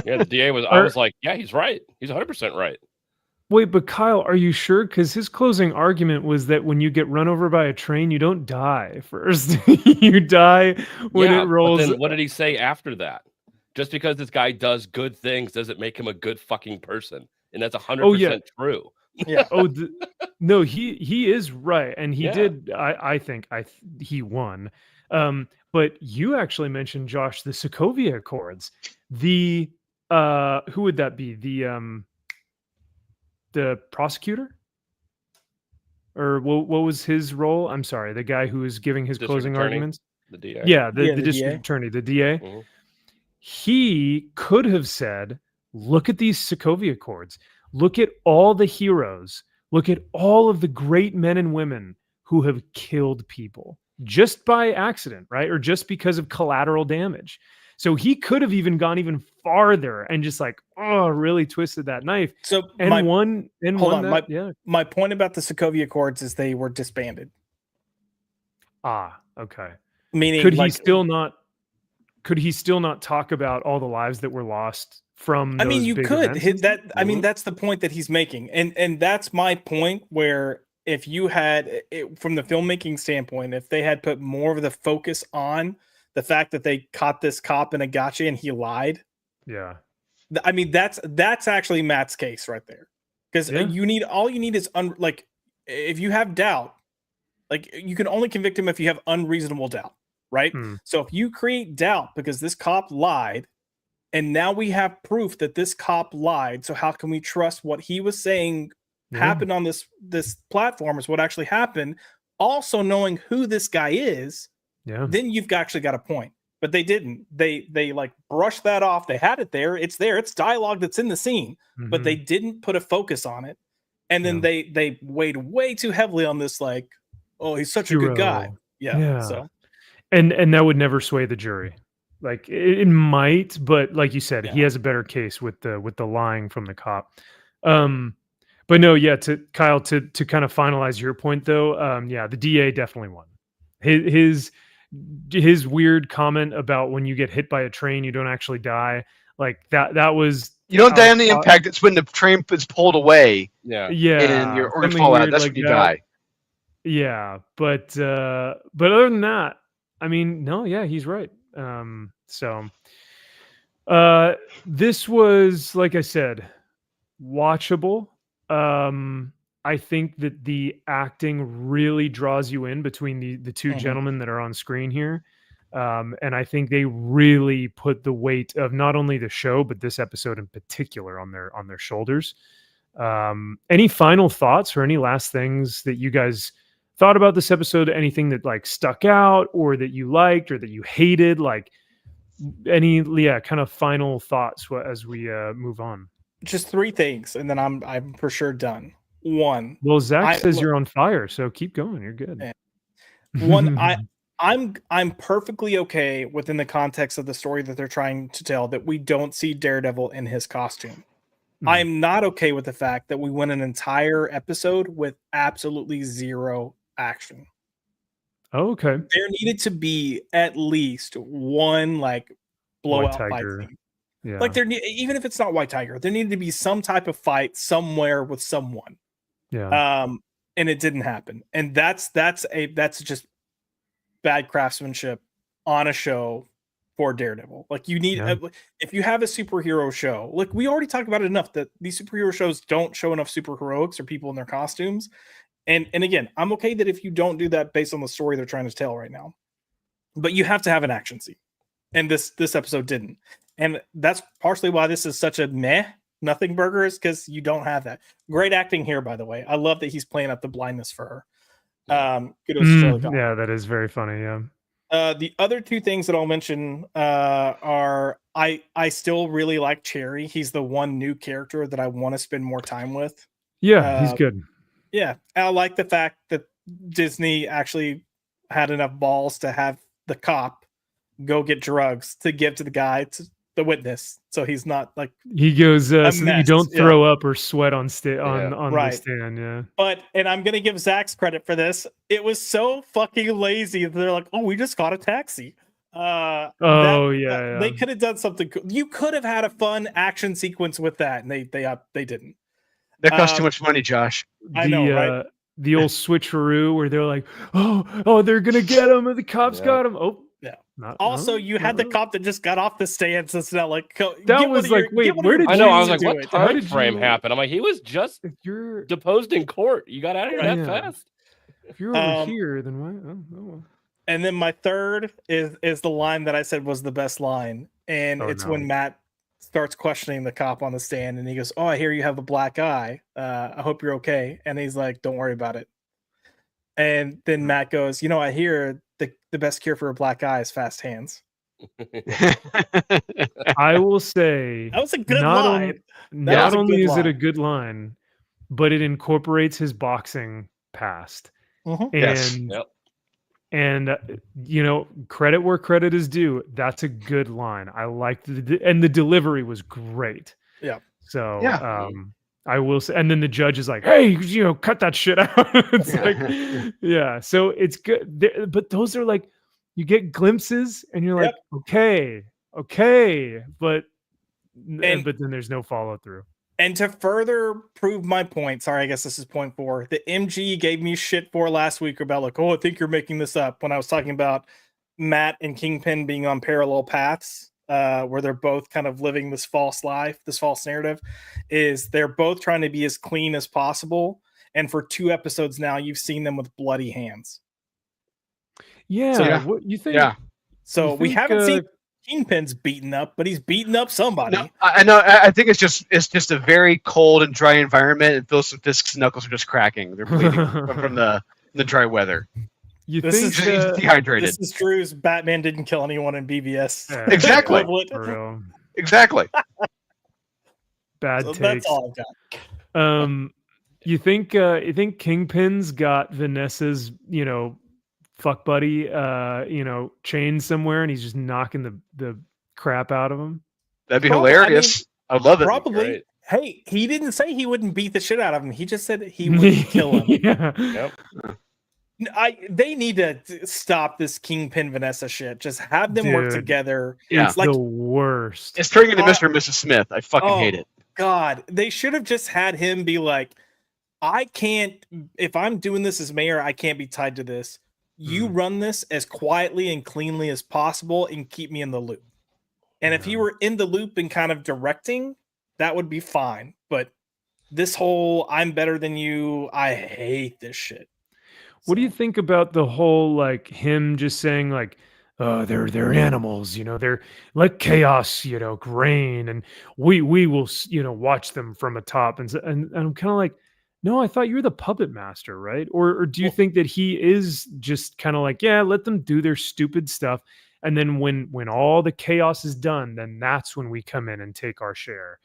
Yeah, the DA was. I was like, yeah, he's right. He's 100% right. Wait, but Kyle, are you sure? Because his closing argument was that when you get run over by a train, you don't die first. You die when it rolls. But then what did he say after that? Just because this guy does good things doesn't make him a good fucking person, and that's 100% true. Yeah. No, he is right, and he did. I think he won. But you actually mentioned, Josh, the Sokovia Accords. The who would that be? The prosecutor, or what was his role? I'm sorry, the guy who was giving his closing arguments. The DA. Yeah, the district DA. attorney, the DA. Mhm. He could have said, "Look at these Sokovia Accords. Look at all the heroes. Look at all of the great men and women who have killed people just by accident, right? Or just because of collateral damage." So he could have even gone even farther and just like, really twisted that knife. So My point about the Sokovia Accords is they were disbanded. Okay. Meaning, could he still not talk about all the lives that were lost from? I mean, you could hit that. I mean, Mhm. that's the point that he's making, and that's my point. Where if you had, from the filmmaking standpoint, if they had put more of the focus on the fact that they caught this cop in a gotcha and he lied. Yeah. I mean, that's actually Matt's case right there. Because you need is if you have doubt, like you can only convict him if you have unreasonable doubt, right? So if you create doubt because this cop lied, and now we have proof that this cop lied, so how can we trust what he was saying happened on this platform is what actually happened? Also knowing who this guy is, then you've actually got a point. But they didn't. They like brushed that off. They had it there. It's there. It's dialogue that's in the scene, but they didn't put a focus on it. And then they weighed way too heavily on this, like, oh, he's such a good guy. Yeah. So, and that would never sway the jury. Like it might, but like you said, he has a better case with the lying from the cop. But no, to Kyle, to kind of finalize your point though, the DA definitely won. His weird comment about when you get hit by a train, you don't actually die. Like that was, you don't die on the impact. It's when the train is pulled away. Yeah. And your organs fall out. That's when you die. Yeah. But other than that, I mean, no, he's right. This was, like I said, watchable. I think that the acting really draws you in between the two gentlemen that are on screen here. And I think they really put the weight of not only the show, but this episode in particular on their shoulders. Any final thoughts or any last things that you guys thought about this episode? Anything that like stuck out or that you liked or that you hated? Like any, kind of final thoughts as we move on. Just 3 things, and then I'm for sure done. 1. Well, Zaxx says you're on fire, so keep going. You're good. 1, I'm perfectly okay within the context of the story that they're trying to tell that we don't see Daredevil in his costume. I'm not okay with the fact that we went an entire episode with absolutely 0 action. Oh, okay. There needed to be at least one like blowout fight scene. Yeah. Like even if it's not White Tiger, there needed to be some type of fight somewhere with someone. Yeah. And it didn't happen. And that's just bad craftsmanship on a show for Daredevil. Like you need if you have a superhero show, like we already talked about it enough that these superhero shows don't show enough superheroics or people in their costumes. And again, I'm okay that if you don't do that based on the story they're trying to tell right now, but you have to have an action scene. And this episode didn't. And that's partially why this is such a nothing burger, is because you don't have that. Great acting here, by the way. I love that he's playing up the blindness for her. Kudos to Charlie Cox. Yeah, that is very funny. Yeah. The other 2 things that I'll mention are I still really like Cherry. He's the one new character that I want to spend more time with. Yeah, he's good. Yeah, I like the fact that Disney actually had enough balls to have the cop go get drugs to give to the guy, to the witness, so he's not like he goes so that you don't throw up or sweat on the stand. Yeah, and I'm gonna give Zaxx credit for this. It was so fucking lazy that they're like, oh, we just got a taxi. They could have done something cool. You could have had a fun action sequence with that, and they didn't. That cost too much money, Josh. I know, right? The old switcheroo where they're like, oh, they're gonna get him, and the cops got him. Oh, yeah. You had the cop that just got off the stand, so it's not like that was like, wait, where did I know? I was like, what time frame happened? I'm like, he was just you're deposed in court. You got out of here that fast. If you're over here, then why? And then my third is the line that I said was the best line, and when Matt starts questioning the cop on the stand, and he goes, "Oh, I hear you have a black eye. I hope you're okay." And he's like, "Don't worry about it." And then Matt goes, "I hear the best cure for a black eye is fast hands." I will say that was a good line. Not only is it a good line, but it incorporates his boxing past. And credit where credit is due. That's a good line. I liked and the delivery was great. Yeah. So I will say, and then the judge is like, "Hey, cut that shit out." It's like, yeah. So it's good, but those are like, you get glimpses, and you're like, okay, but then there's no follow through. And to further prove my point, sorry, I guess this is point 4. The MG gave me shit for last week about like, I think you're making this up, when I was talking about Matt and Kingpin being on parallel paths, where they're both kind of living this false life, this false narrative, is they're both trying to be as clean as possible. And for 2 episodes now, you've seen them with bloody hands. Yeah. So, what you think? Yeah. So we haven't seen Kingpin's beaten up, but he's beaten up somebody. No, I know. I think it's just a very cold and dry environment, and Phil Fisk's knuckles are just cracking. They're bleeding from the dry weather. He's dehydrated. This is Drew's Batman didn't kill anyone in BVS. Yeah, exactly. Exactly. Bad takes. That's all I've got. You think Kingpin's got Vanessa's fuck buddy chained somewhere, and he's just knocking the crap out of him? That'd be hilarious. I love it. Probably. Hey, he didn't say he wouldn't beat the shit out of him. He just said he wouldn't kill him. Yeah. Yep. They need to stop this Kingpin Vanessa shit. Just have them work together. Yeah, it's like the worst. It's turning into Mr. and Mrs. Smith. I fucking hate it. God, they should have just had him be like, I can't, if I'm doing this as mayor, I can't be tied to this. You run this as quietly and cleanly as possible and keep me in the loop. And if you were in the loop and kind of directing, that would be fine. But this whole I'm better than you, I hate this shit. What do you think about the whole, like, him just saying like, they're animals, they're like chaos, grain, and we will, watch them from atop, and I'm kind of like, no, I thought you were the puppet master, right? Or do you think that he is just kind of like, yeah, let them do their stupid stuff, and then when all the chaos is done, then that's when we come in and take our share.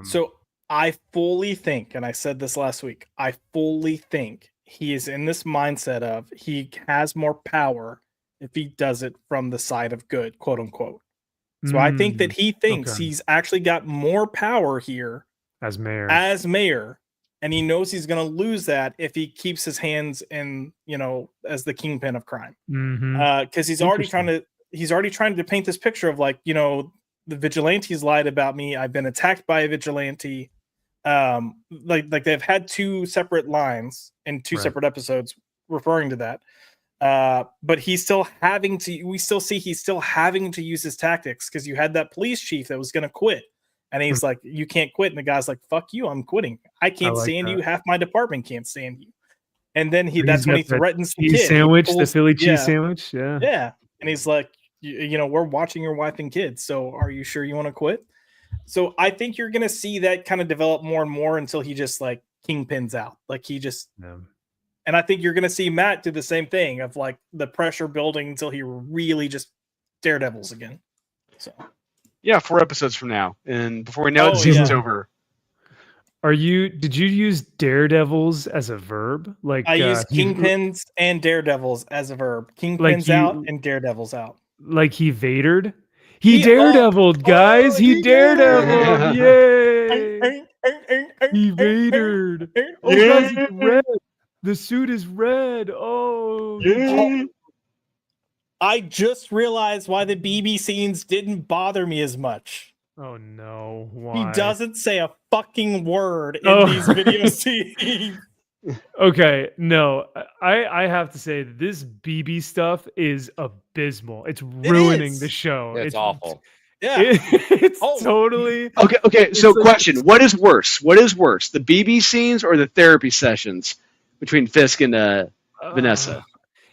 So I fully think, and I said this last week, I fully think he is in this mindset of he has more power if he does it from the side of good, quote unquote. So I think that he thinks he's actually got more power here as mayor. And he knows he's going to lose that if he keeps his hands in, as the kingpin of crime. Because he's already trying to paint this picture of like, the vigilantes lied about me. I've been attacked by a vigilante. Like they've had 2 separate lines in 2 separate episodes referring to that. But he's still having to. We still see he's still having to use his tactics because you had that police chief that was going to quit. And he's like, you can't quit. And the guy's like, fuck you, I'm quitting. I can't stand you. Half my department can't stand you. And then that's when he threatens the kid. The Philly cheese sandwich. Yeah. Yeah. And he's like, we're watching your wife and kids. So are you sure you want to quit? So I think you're going to see that kind of develop more and more until he just like kingpins out. Like he just, and I think you're going to see Matt do the same thing of like the pressure building until he really just Daredevils again. So. Yeah, 4 episodes from now, and before we know it, the season's over. Did you use daredevils as a verb? Like I used kingpins and daredevils as a verb. Kingpins out and daredevils out. Like he Vadered? He daredeviled, guys. He daredevil. Yay! He Vadered. Oh, guys, it's red. The suit is red. Oh, yeah. I just realized why the BB scenes didn't bother me as much. Oh no! He Why? doesn't say a fucking word in these video scenes. Okay, no, I have to say this BB stuff is abysmal. It's ruining the show. It's awful. Yeah, it's totally Okay. So, like, question: what is worse? What is worse, the BB scenes or the therapy sessions between Fisk and Vanessa?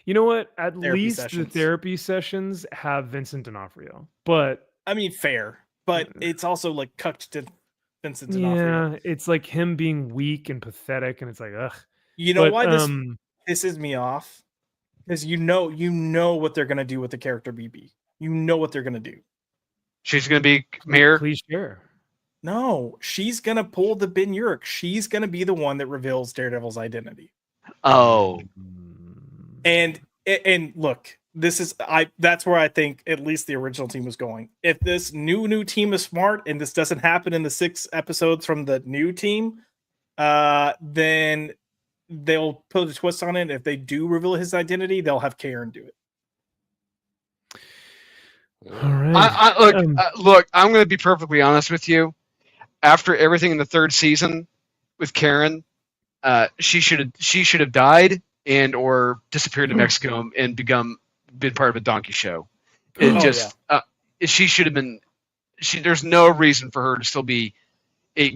You know what? At Therapy least sessions. the therapy sessions have Vincent D'Onofrio, but I mean, fair, but it's also like cucked to Vincent D'Onofrio. yeah, it's like him being weak and pathetic, and it's like, ugh. You know But, why this pisses me off? Because you know what they're gonna do with the character BB. You know what they're gonna do. She's going to be Mayor. Cliche. No, she's gonna pull the Ben Urich. She's gonna be the one that reveals Daredevil's identity. Oh, And look, that's where I think at least the original team was going. If this new team is smart and this doesn't happen in the 6 episodes from the new team, then they'll put a twist on it. If they do reveal his identity, they'll have Karen do it. All right. Look, I'm going to be perfectly honest with you. After everything in the 3rd season with Karen, she should have died and or disappeared to Mexico and been part of a donkey show. She should have been. There's no reason for her to still be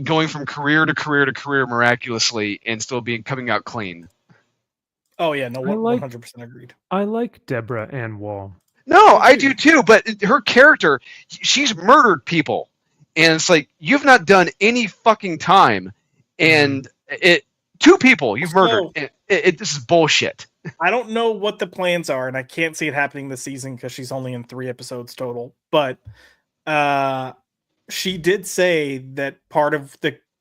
going from career to career to career miraculously and still coming out clean. Oh yeah, no, 100% agreed. I like Deborah Ann Wall. No, I do too. But her character, she's murdered people, and it's like you've not done any fucking time, and 2 people you've murdered. This is bullshit. I don't know what the plans are, and I can't see it happening this season because she's only in 3 episodes total. But she did say that part of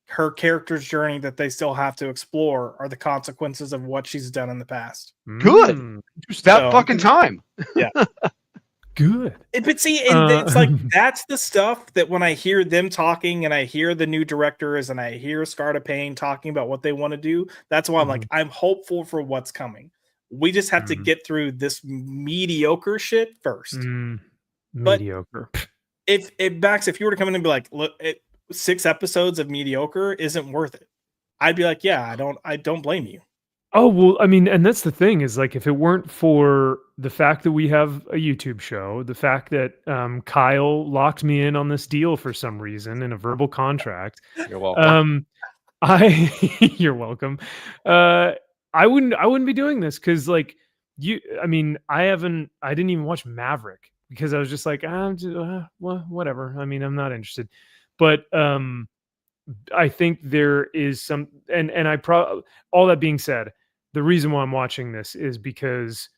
her character's journey that they still have to explore are the consequences of what she's done in the past. Good. That fucking time. Yeah. Good. But see, it's like that's the stuff that when I hear them talking and I hear the new directors and I hear Scarta Payne talking about what they want to do, that's why I'm like, I'm hopeful for what's coming. We just have to get through this mediocre shit first. Mediocre. But if Max, if you were to come in and be like, look, 6 episodes of mediocre isn't worth it, I'd be like, yeah, I don't blame you. Oh, well, I mean, and that's the thing is like, if it weren't for the fact that we have a YouTube show, the fact that Kyle locked me in on this deal for some reason in a verbal contract. You're welcome. You're welcome. I wouldn't be doing this because like I didn't even watch Maverick because I was just like, well, whatever. I mean, I'm not interested. But I think there is some, and all that being said, the reason why I'm watching this is because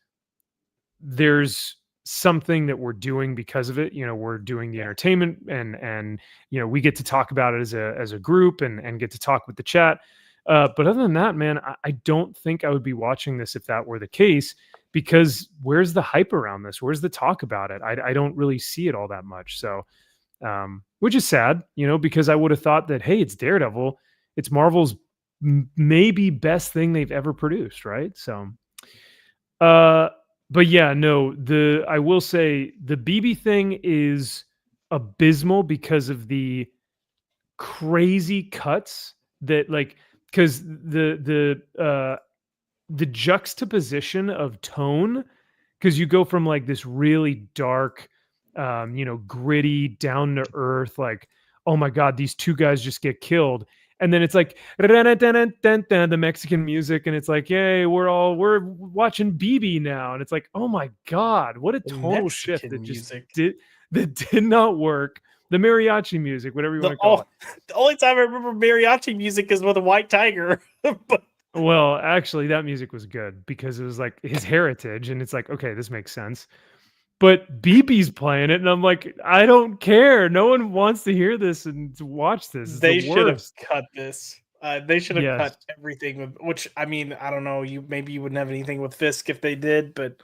there's something that we're doing because of it. You know, we're doing the entertainment and you know, we get to talk about it as a group and get to talk with the chat. But other than that, man, I don't think I would be watching this if that were the case, because where's the hype around this? Where's the talk about it? I don't really see it all that much. So, which is sad, you know, because I would have thought that, hey, it's Daredevil. It's Marvel's maybe best thing they've ever produced, right? So, but yeah, no, I will say the BB thing is abysmal because of the crazy cuts that like, because the juxtaposition of tone, because you go from like this really dark, you know, gritty, down to earth, like, oh my God, these 2 guys just get killed. And then it's like the Mexican music, and it's like, yay, we're watching BB now, and it's like, oh my God, what a tonal shift that just did not work. The mariachi music, whatever you want to call it. The only time I remember mariachi music is with a white tiger. But well, actually, that music was good because it was like his heritage, and it's like, okay, this makes sense. But BB's playing it, and I'm like, I don't care. No one wants to hear this and to watch this. It's they should have cut this. They should have cut everything with, which I mean, I don't know. Maybe you wouldn't have anything with Fisk if they did, but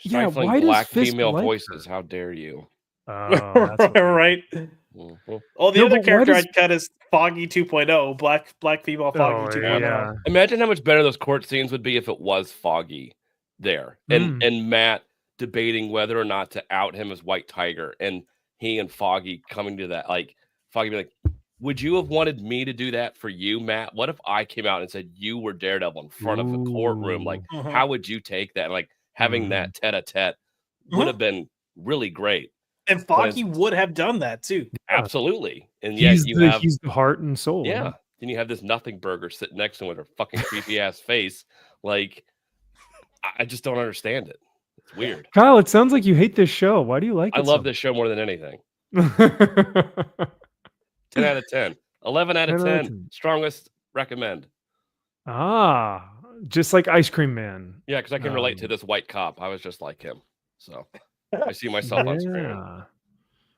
yeah, why black female voices? How dare you? Right. Mm-hmm. Oh, the other character I'd cut is Foggy 2.0, black female Foggy 2.0. Yeah. Imagine how much better those court scenes would be if it was Foggy there, and Matt debating whether or not to out him as White Tiger, and he and Foggy coming to that, like Foggy be like, would you have wanted me to do that for you, Matt? What if I came out and said you were Daredevil in front of the courtroom? Like, how would you take that? Like, having that tete-a-tete would have been really great. And Foggy would have done that too. Absolutely. And yet he's the heart and soul. Yeah. Man. Then you have this nothing burger sitting next to him with her fucking creepy ass face. Like, I just don't understand it. It's weird. Kyle, it sounds like you hate this show. Why do you like it? I love this show more than anything. 10 out of 10. 11 out of 10. Strongest recommend. Just like Ice Cream Man. Yeah, because I can relate to this white cop. I was just like him. So I see myself on screen.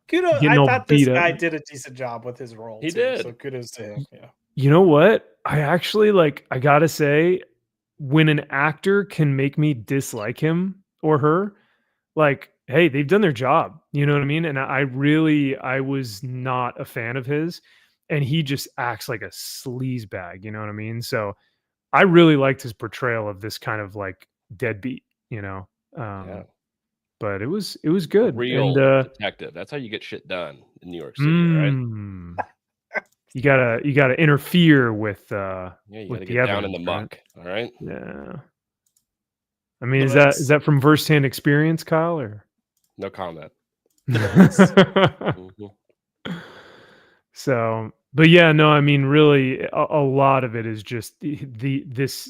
Kudos. I thought this guy did a decent job with his role. He did. So kudos to him. Yeah. You know what? I actually I gotta say, when an actor can make me dislike him or her, like, hey, they've done their job. You know what I mean? And I was not a fan of his, and he just acts like a sleaze bag. You know what I mean? So I really liked his portrayal of this kind of like deadbeat, you know? But it was good. Real detective. That's how you get shit done in New York City, right? You gotta interfere with you gotta get down in the muck. All right. Yeah. I mean, is that from firsthand experience, Kyle, or no comment? So, but yeah, no, I mean, really, a lot of it is just these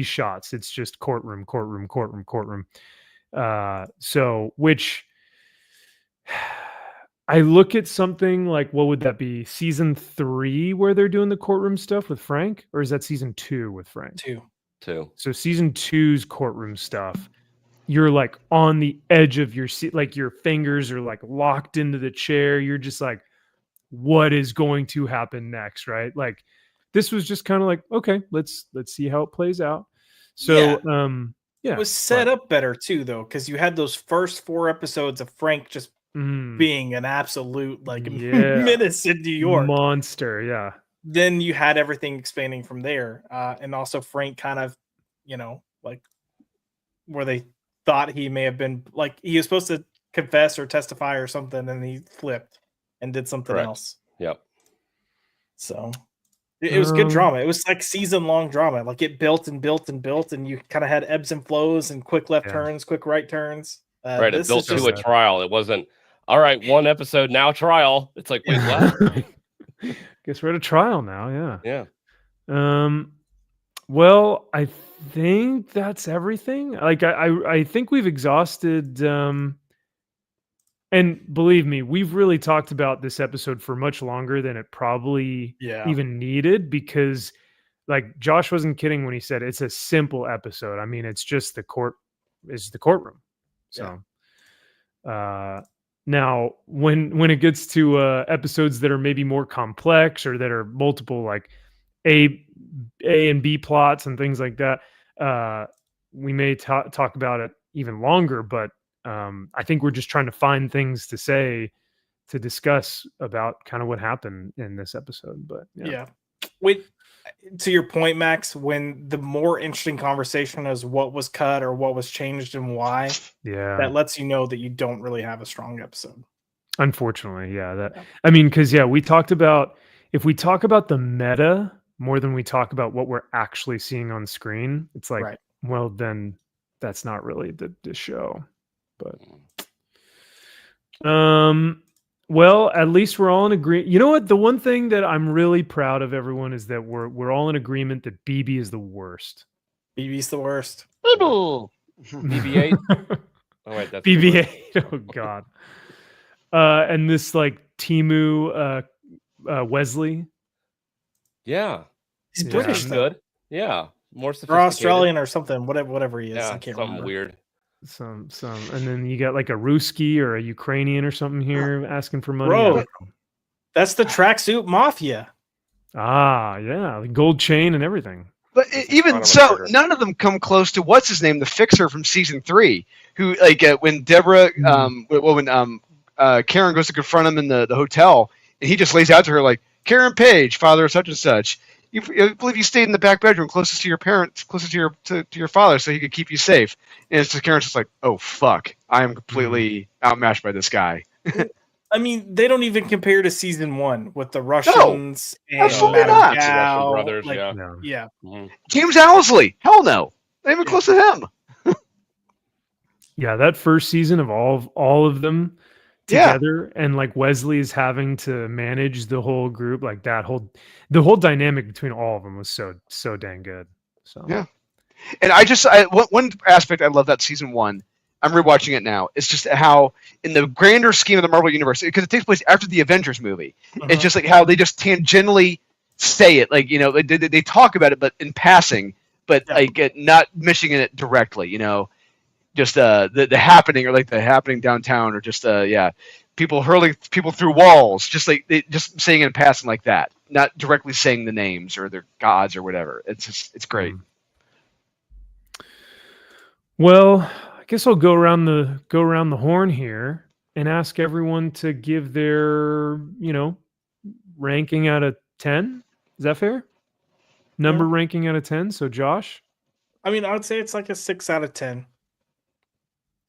shots. It's just courtroom. So, which I look at something like, what would that be? Season 3, where they're doing the courtroom stuff with Frank, or is that season 2 with Frank? 2. So season 2's courtroom stuff, you're like on the edge of your seat, like your fingers are like locked into the chair. You're just like, what is going to happen next, right? Like, this was just kind of like, okay, let's see how it plays out. So, it was set up better too, though, because you had those first 4 episodes of Frank just being an absolute menace in New York, monster. Yeah. Then you had everything expanding from there, and also Frank kind of, like where they thought he may have been, like he was supposed to confess or testify or something, and he flipped and did something else. Yep. So it was good drama. It was like season-long drama. Like it built and built and built, and you kind of had ebbs and flows and quick left turns, quick right turns. Right, it built to a trial. It wasn't, all right, 1 episode, now trial. It's like, wait, what? Guess we're at a trial now, yeah. Well, I think that's everything. Like, I think we've exhausted... And believe me, we've really talked about this episode for much longer than it probably even needed, because like Josh wasn't kidding when he said it's a simple episode. I mean, it's just the courtroom. So now when it gets to episodes that are maybe more complex or that are multiple like A and B plots and things like that, we may talk about it even longer, but I think we're just trying to find things to say, to discuss about kind of what happened in this episode. But to your point, Max, when the more interesting conversation is what was cut or what was changed and why, that lets you know that you don't really have a strong episode. Unfortunately, I mean, because we talked about, if we talk about the meta more than we talk about what we're actually seeing on screen, it's like, well, then that's not really the show. But well, at least we're all in agreement. You know what? The one thing that I'm really proud of everyone is that we're all in agreement that BB is the worst. BB's the worst. BB-8. Oh wait, that's BB-8. Oh god. And this like Timu Wesley. Yeah. He's British, good. Yeah. More sophisticated. Or Australian or something. Whatever he is. Yeah, I can't something remember. Weird. Some, and then you got like a Ruski or a Ukrainian or something here asking for money. Bro, that's the tracksuit mafia. The gold chain and everything. But even so, none of them come close to what's his name, the fixer from season 3, who like when Deborah, when Karen goes to confront him in the hotel, and he just lays out to her like, Karen Page, father of such and such. I believe you stayed in the back bedroom closest to your parents, closest to your father, so he could keep you safe. And it's the Karen's just like, oh fuck, I am completely outmatched by this guy. I mean, they don't even compare to season 1 with the Russians and absolutely Madame not. The Russian Gao. brothers, Like, yeah. yeah. Mhm. James Owsley, hell no, not even close to him. Yeah, that first season of all of them Yeah. together, and like Wesley is having to manage the whole group, like the whole dynamic between all of them was so dang good. So Yeah. And one aspect I love that season 1. I'm rewatching it now. It's just how, in the grander scheme of the Marvel Universe, because it takes place after the Avengers movie, it's just like how they just tangentially say it, like, you know, they talk about it, but in passing, but like not mentioning it directly, you know, just the happening, or like the happening downtown, or just people hurling people through walls, just like just saying it in passing like that, not directly saying the names or their gods or whatever. It's great. Well, I guess I'll go around the horn here and ask everyone to give their, ranking out of 10. Is that fair? Number ranking out of 10. So Josh? I mean, I would say it's like a 6 out of 10.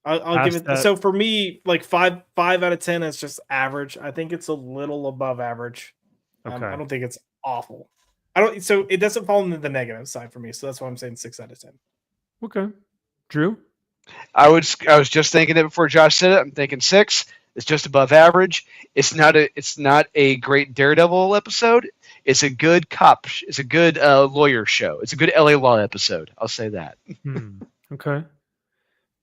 I'll give it that. So for me, like 5 out of 10 is just average. I think it's a little above average. Okay. I don't think it's awful. So it doesn't fall into the negative side for me. So that's why I'm saying 6 out of 10. Okay. Drew? I was just thinking it before Josh said it. I'm thinking 6. It's just above average. It's not a great Daredevil episode. It's a good cop. It's a good lawyer show. It's a good LA Law episode. I'll say that. Okay.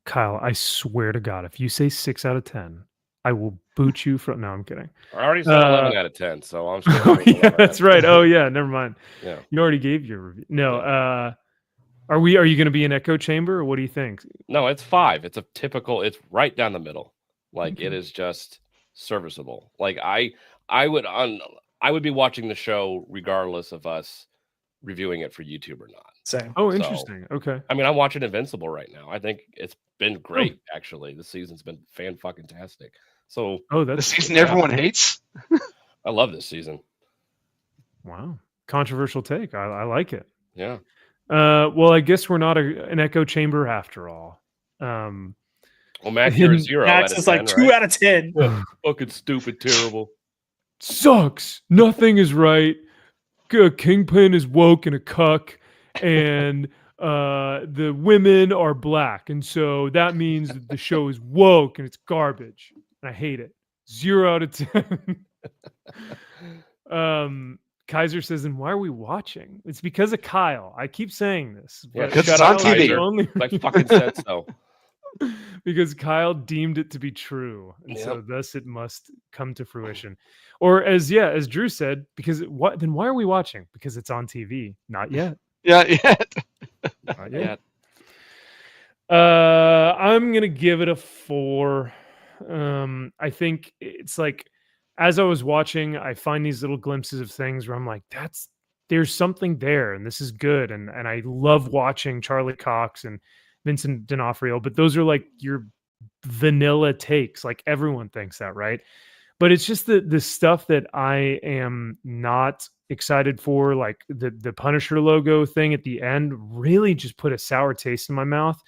Kyle, I swear to God, if you say 6 out of 10, I will boot you from. No, I'm kidding. I already said 11 out of 10, so I'm still. Oh, yeah, that's right. Oh yeah, never mind. Yeah, you already gave your review. No, Are you going to be an echo chamber, or what do you think? No, it's 5. It's a typical. It's right down the middle. Like it is just serviceable. Like I would be watching the show regardless of us reviewing it for YouTube or not. Same. Oh, interesting. Okay. I mean, I'm watching Invincible right now. I think it's been great. Actually, the season's been fan-fucking-tastic. So, that's the season everyone hates. I love this season. Wow, controversial take. I like it. Yeah. Well, I guess we're not an echo chamber after all. Well, Mac, you're a 0 Max out of is 10, like 2 out of 10. Fucking stupid, terrible. Sucks. Nothing is right. Kingpin is woke and a cuck, and the women are black, and so that means that the show is woke and it's garbage, and I hate it. 0 out of 10. Kaiser says, and why are we watching? It's because of Kyle. I keep saying this. Yeah, because it's on TV. Only I fucking said so. Because Kyle deemed it to be true, and so thus it must come to fruition. Or as Drew said, because then why are we watching? Because it's on TV. Not yet. Not yet. Not yet. I'm gonna give it a 4. I think it's like, as I was watching, I find these little glimpses of things where I'm like, there's something there, and this is good, and I love watching Charlie Cox and Vincent D'Onofrio, but those are like your vanilla takes. Like everyone thinks that, right? But it's just the stuff that I am not excited for, like the Punisher logo thing at the end really just put a sour taste in my mouth.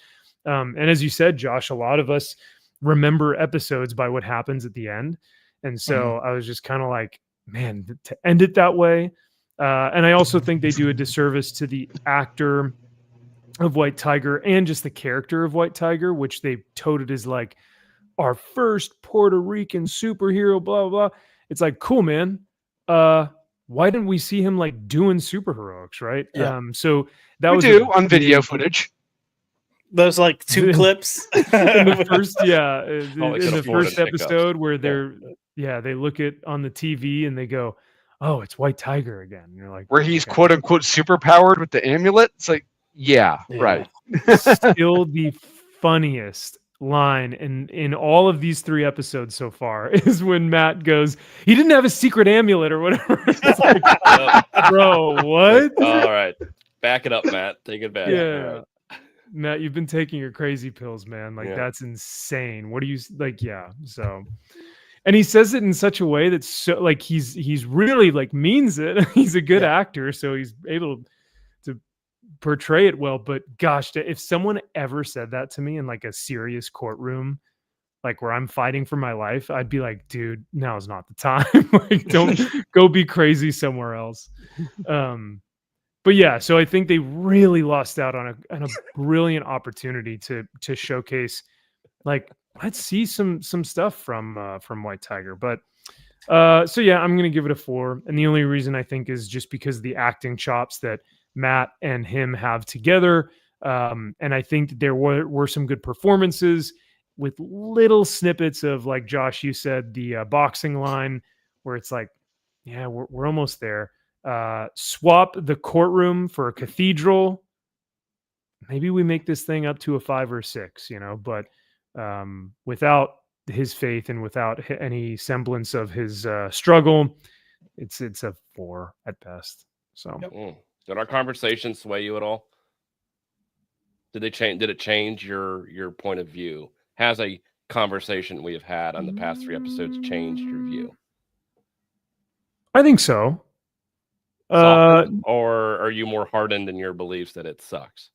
And as you said, Josh, a lot of us remember episodes by what happens at the end. And so I was just kind of like, man, to end it that way. And I also think they do a disservice to the actor of White Tiger and just the character of White Tiger, which they touted as like our first Puerto Rican superhero, blah, blah, blah. It's like, cool, man. Why didn't we see him like doing superheroics, right? Yeah. So that we was do on video footage. Those like 2 clips in the first, in the first episode where they look at on the TV and they go, oh, it's White Tiger again. And you're like, where he's quote unquote super powered with the amulet. It's like, yeah. Right. Still the funniest line in all of these 3 episodes so far is when Matt goes, he didn't have a secret amulet or whatever. It's like, bro, what? All right. Back it up, Matt. Take it back. Yeah. Matt, you've been taking your crazy pills, man. Like that's insane. What do you like? Yeah. So And he says it in such a way that's so like he's really like means it. He's a good actor, so he's able to portray it well. But gosh, if someone ever said that to me in like a serious courtroom, like where I'm fighting for my life, I'd be like, dude, now's not the time. Like, don't go be crazy somewhere else. But yeah, so I think they really lost out on a brilliant opportunity to showcase, like, let's see some stuff from White Tiger. But so yeah, I'm gonna give it a 4, and the only reason I think is just because of the acting chops that Matt and him have together, and I think that there were some good performances with little snippets of, like Josh, you said, the boxing line where it's like, yeah, we're almost there. Swap the courtroom for a cathedral. Maybe we make this thing up to a 5 or 6, but without his faith and without any semblance of his struggle, it's a 4 at best. So Did our conversation sway you at all? Did it change your point of view? Has a conversation we have had on the past 3 episodes changed your view? I think so. Or are you more hardened in your beliefs that it sucks?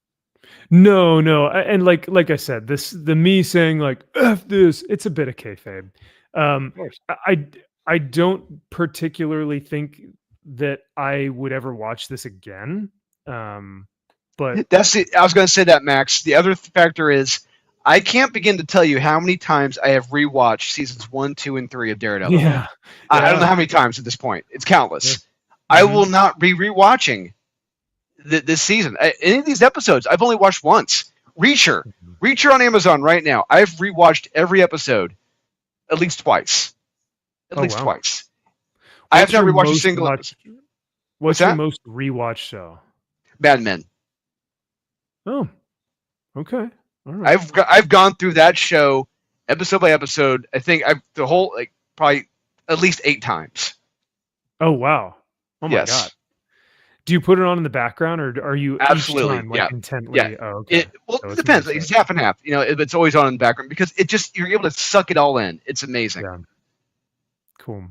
No. And like I said, the me saying like F this, it's a bit of kayfabe. I don't particularly think that I would ever watch this again. But that's it. I was going to say that, Max. The other factor is I can't begin to tell you how many times I have rewatched seasons 1, 2, and 3 of Daredevil. Yeah. I don't know how many times at this point. It's countless. Yeah. I will not be rewatching this season. Any of these episodes, I've only watched once. Reacher on Amazon right now. I've rewatched every episode at least twice. Twice. I have not rewatched a single episode. What's your most rewatched show? Mad Men. Oh, okay. All right. I've gone through that show episode by episode. I think the whole probably at least 8 times. Oh wow. Oh my God. Do you put it on in the background, or are you absolutely each time, intently? Yeah. Oh, okay. It depends. It's half and half. It's always on in the background because you're able to suck it all in. It's amazing. Yeah. Cool.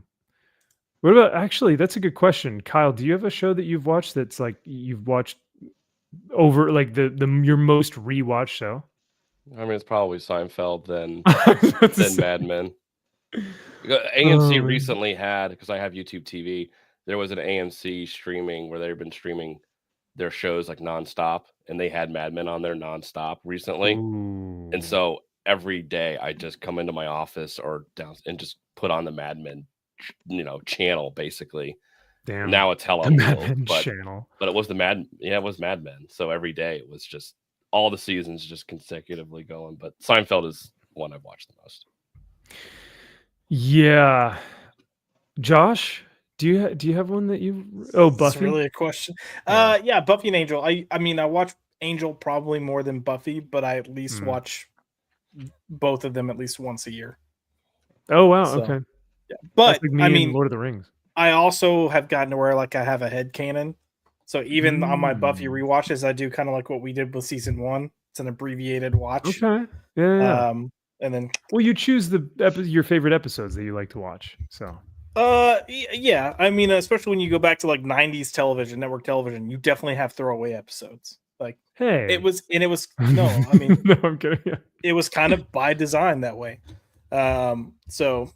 What about, actually, that's a good question. Kyle, do you have a show that you've watched that's like you've watched over like your most rewatched show? I mean, it's probably Seinfeld than Mad Men. AMC recently had, because I have YouTube TV, there was an AMC streaming where they've been streaming their shows like nonstop, and they had Mad Men on there nonstop recently. Ooh. And so every day I just come into my office or down and just put on the Mad Men, channel basically. Damn. Now it's hella channel. But it was it was Mad Men. So every day it was just all the seasons just consecutively going. But Seinfeld is one I've watched the most. Yeah. Josh, do you have one that you? Oh, Buffy. That's really a question. Yeah, Buffy and Angel. I mean, I watch Angel probably more than Buffy, but I at least watch both of them at least once a year. Oh wow, okay. Yeah, but like me and Lord of the Rings. I also have gotten to where like I have a head canon. So even on my Buffy rewatches, I do kind of like what we did with season 1. It's an abbreviated watch. Okay. Yeah. And then you choose your favorite episodes that you like to watch. So yeah, I mean, especially when you go back to like 90s television, network television, you definitely have throwaway episodes. Like, hey, it was no, I mean, no, I'm kidding. Yeah. It was kind of by design that way. So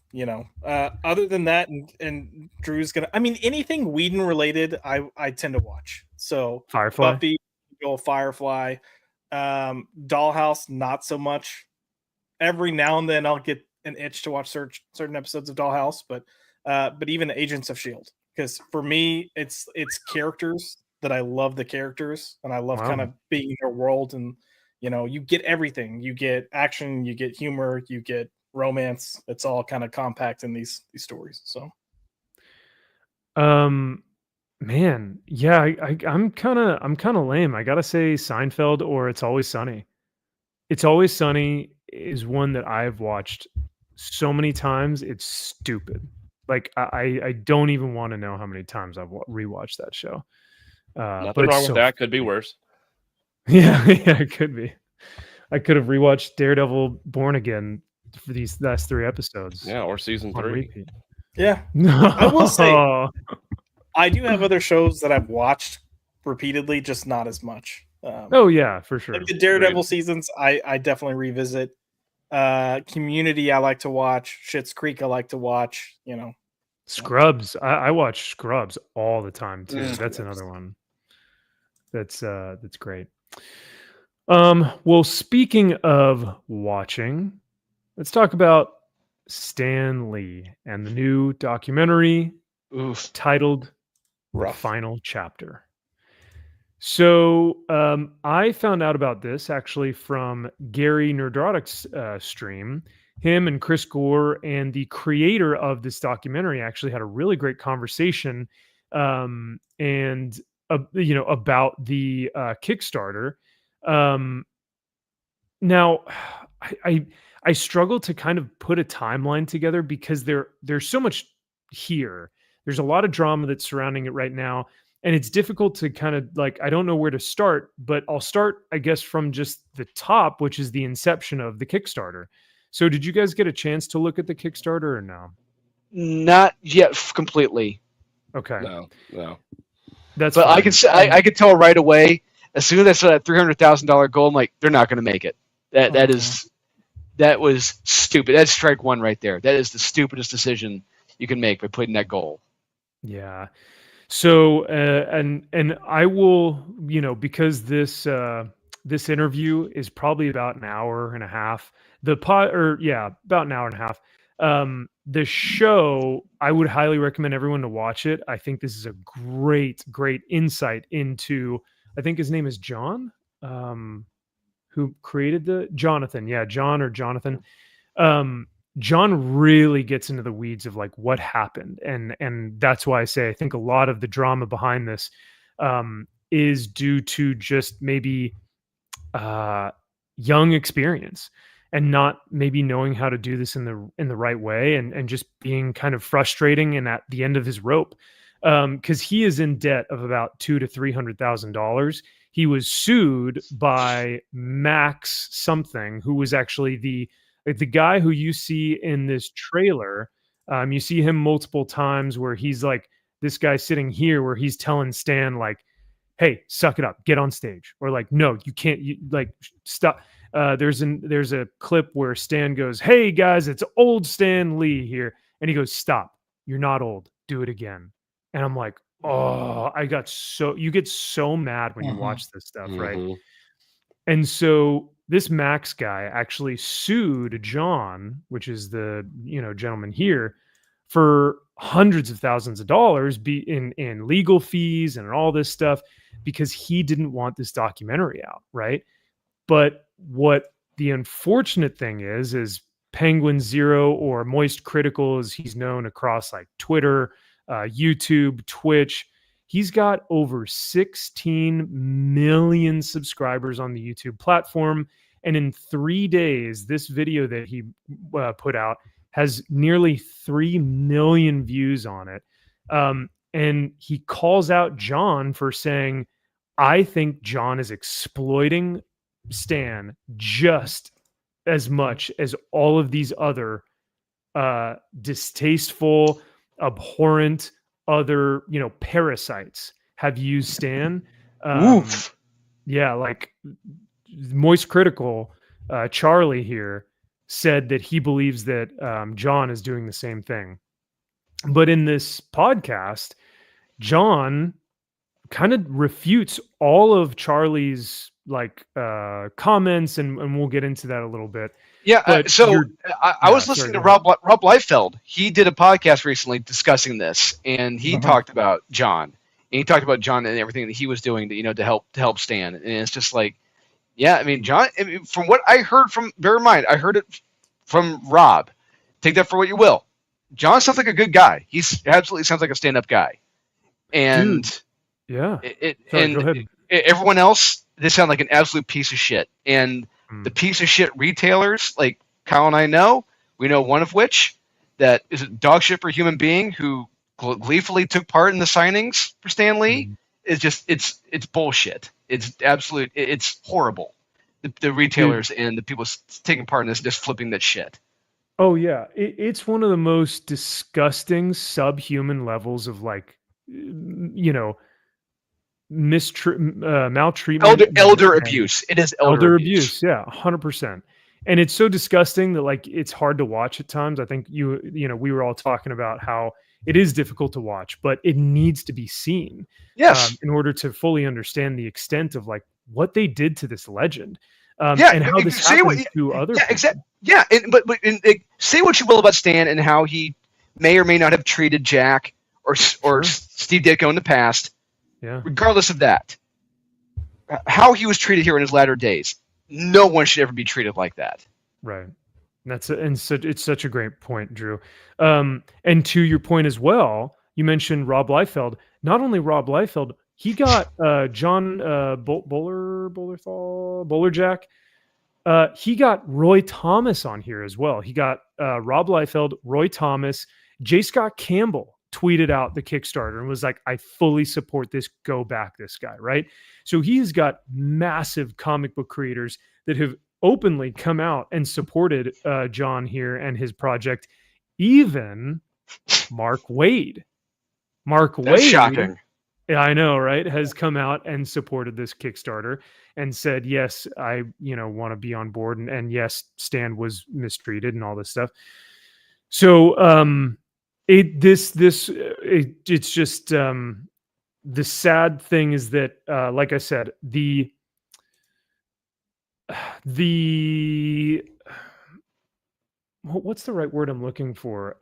other than that, and Drew's gonna, I mean, anything Whedon related, I tend to watch. So Firefly, Buffy, Firefly, Dollhouse, not so much. Every now and then I'll get an itch to watch certain episodes of Dollhouse, but even Agents of S.H.I.E.L.D. because for me it's characters that I love, the characters, and I love kind of being in their world, and you get everything. You get action, you get humor, you get romance. It's all kind of compact in these stories. So man, yeah, I'm kind of lame. I gotta say Seinfeld or It's Always Sunny. It's Always Sunny is one that I've watched so many times. It's stupid. Like I don't even want to know how many times I've rewatched that show. Nothing wrong with that. Could be worse. Yeah, it could be. I could have rewatched Daredevil Born Again for these last 3 episodes. Yeah, or season on 3. repeat. Yeah. No. I will say, I do have other shows that I've watched repeatedly, just not as much. Oh yeah, for sure. Like the Daredevil seasons, I definitely revisit. Community, I like to watch. Schitt's Creek, I like to watch. You know, Scrubs. I watch Scrubs all the time too. Mm. That's another one. That's great. Well, speaking of watching, let's talk about Stan Lee and the new documentary titled The Final Chapter. So I found out about this actually from Gary Nerdrotic's stream. Him and Chris Gore and the creator of this documentary actually had a really great conversation and about the Kickstarter. Now, I struggle to kind of put a timeline together because there's so much here. There's a lot of drama that's surrounding it right now. And it's difficult to kind of like, I don't know where to start, but I'll start, I guess, from just the top, which is the inception of the Kickstarter. So did you guys get a chance to look at the Kickstarter or no? Not yet completely. Okay. No. That's but fine. I can say I could tell right away, as soon as I saw that $300,000 goal, I'm like, they're not going to make it. That was stupid. That's strike one right there. That is the stupidest decision you can make by putting that goal. Yeah. So and I will, because this interview is probably about an hour and a half. About an hour and a half. The show, I would highly recommend everyone to watch it. I think this is a great insight into, I think his name is John, who created Jonathan. Yeah, John or Jonathan. John really gets into the weeds of like what happened. And that's why I say, I think a lot of the drama behind this is due to just maybe young experience and not maybe knowing how to do this in the right way and just being kind of frustrating and at the end of his rope. Cause he is in debt of about $200,000 to $300,000. He was sued by Max something, who was actually the guy who you see in this trailer. You see him multiple times where he's like this guy sitting here where he's telling Stan like, hey, suck it up, get on stage. Or like, no, you can't, stop. There's a clip where Stan goes, hey guys, it's old Stan Lee here. And he goes, stop, you're not old, do it again. And I'm like, oh, you get so mad when you watch this stuff, right? And so this Max guy actually sued John, which is the gentleman here, for hundreds of thousands of dollars in legal fees and all this stuff because he didn't want this documentary out, right? But what the unfortunate thing is Penguin Zero, or Moist Critical as he's known across like Twitter, YouTube, Twitch, he's got over 16 million subscribers on the YouTube platform. And in 3 days, this video that he put out has nearly 3 million views on it. And he calls out John for saying, I think John is exploiting Stan just as much as all of these other distasteful, abhorrent, other parasites have used Stan. Yeah, like Moist Critical, Charlie here said that he believes that John is doing the same thing. But in this podcast, John kind of refutes all of Charlie's comments, and we'll get into that a little bit. Yeah, I was listening to Rob Liefeld. He did a podcast recently discussing this, and he talked about John. And he talked about John and everything that he was doing to help Stan. And it's just like, yeah, I mean, John, from what I heard bear in mind, I heard it from Rob. Take that for what you will. John sounds like a good guy. He absolutely sounds like a stand-up guy. And dude, yeah, go ahead. Everyone else, they sound like an absolute piece of shit. And the piece of shit retailers, like Kyle and I know, we know one of which, that is a dog shipper human being who gleefully took part in the signings for Stan Lee. Is just it's bullshit. It's absolute. It's horrible. The retailers and the people taking part in this just flipping that shit. Oh yeah, it's one of the most disgusting subhuman levels of like, you know, maltreatment, Elder and abuse. It is elder elder abuse. abuse. Yeah, 100%. And it's so disgusting that like it's hard to watch at times. I think you know we were all talking about how it is difficult to watch, but it needs to be seen Yes. in order to fully understand the extent of like what they did to this legend, Yeah. and how this happens to other Yeah. people. Exactly. Yeah. Say what you will about Stan and how he may or may not have treated Jack or Sure. Steve Ditko in the past. Yeah. Regardless of that, how he was treated here in his latter days, no one should ever be treated like that. Right. It's such a great point, Drew. And to your point as well, you mentioned Rob Liefeld. Not only Rob Liefeld, he got John Bowlerjack. He got Roy Thomas on here as well. He got Rob Liefeld, Roy Thomas, J. Scott Campbell tweeted out the Kickstarter and was like, I fully support this. Go back this guy, right? So he's got massive comic book creators that have openly come out and supported John here and his project. Even Mark Wade. Mark That's Wade, shocking. yeah, I know, right? Has come out and supported this Kickstarter and said, yes, I, want to be on board. And yes, Stan was mistreated and all this stuff. So, it's just, the sad thing is that, like I said, what's the right word I'm looking for?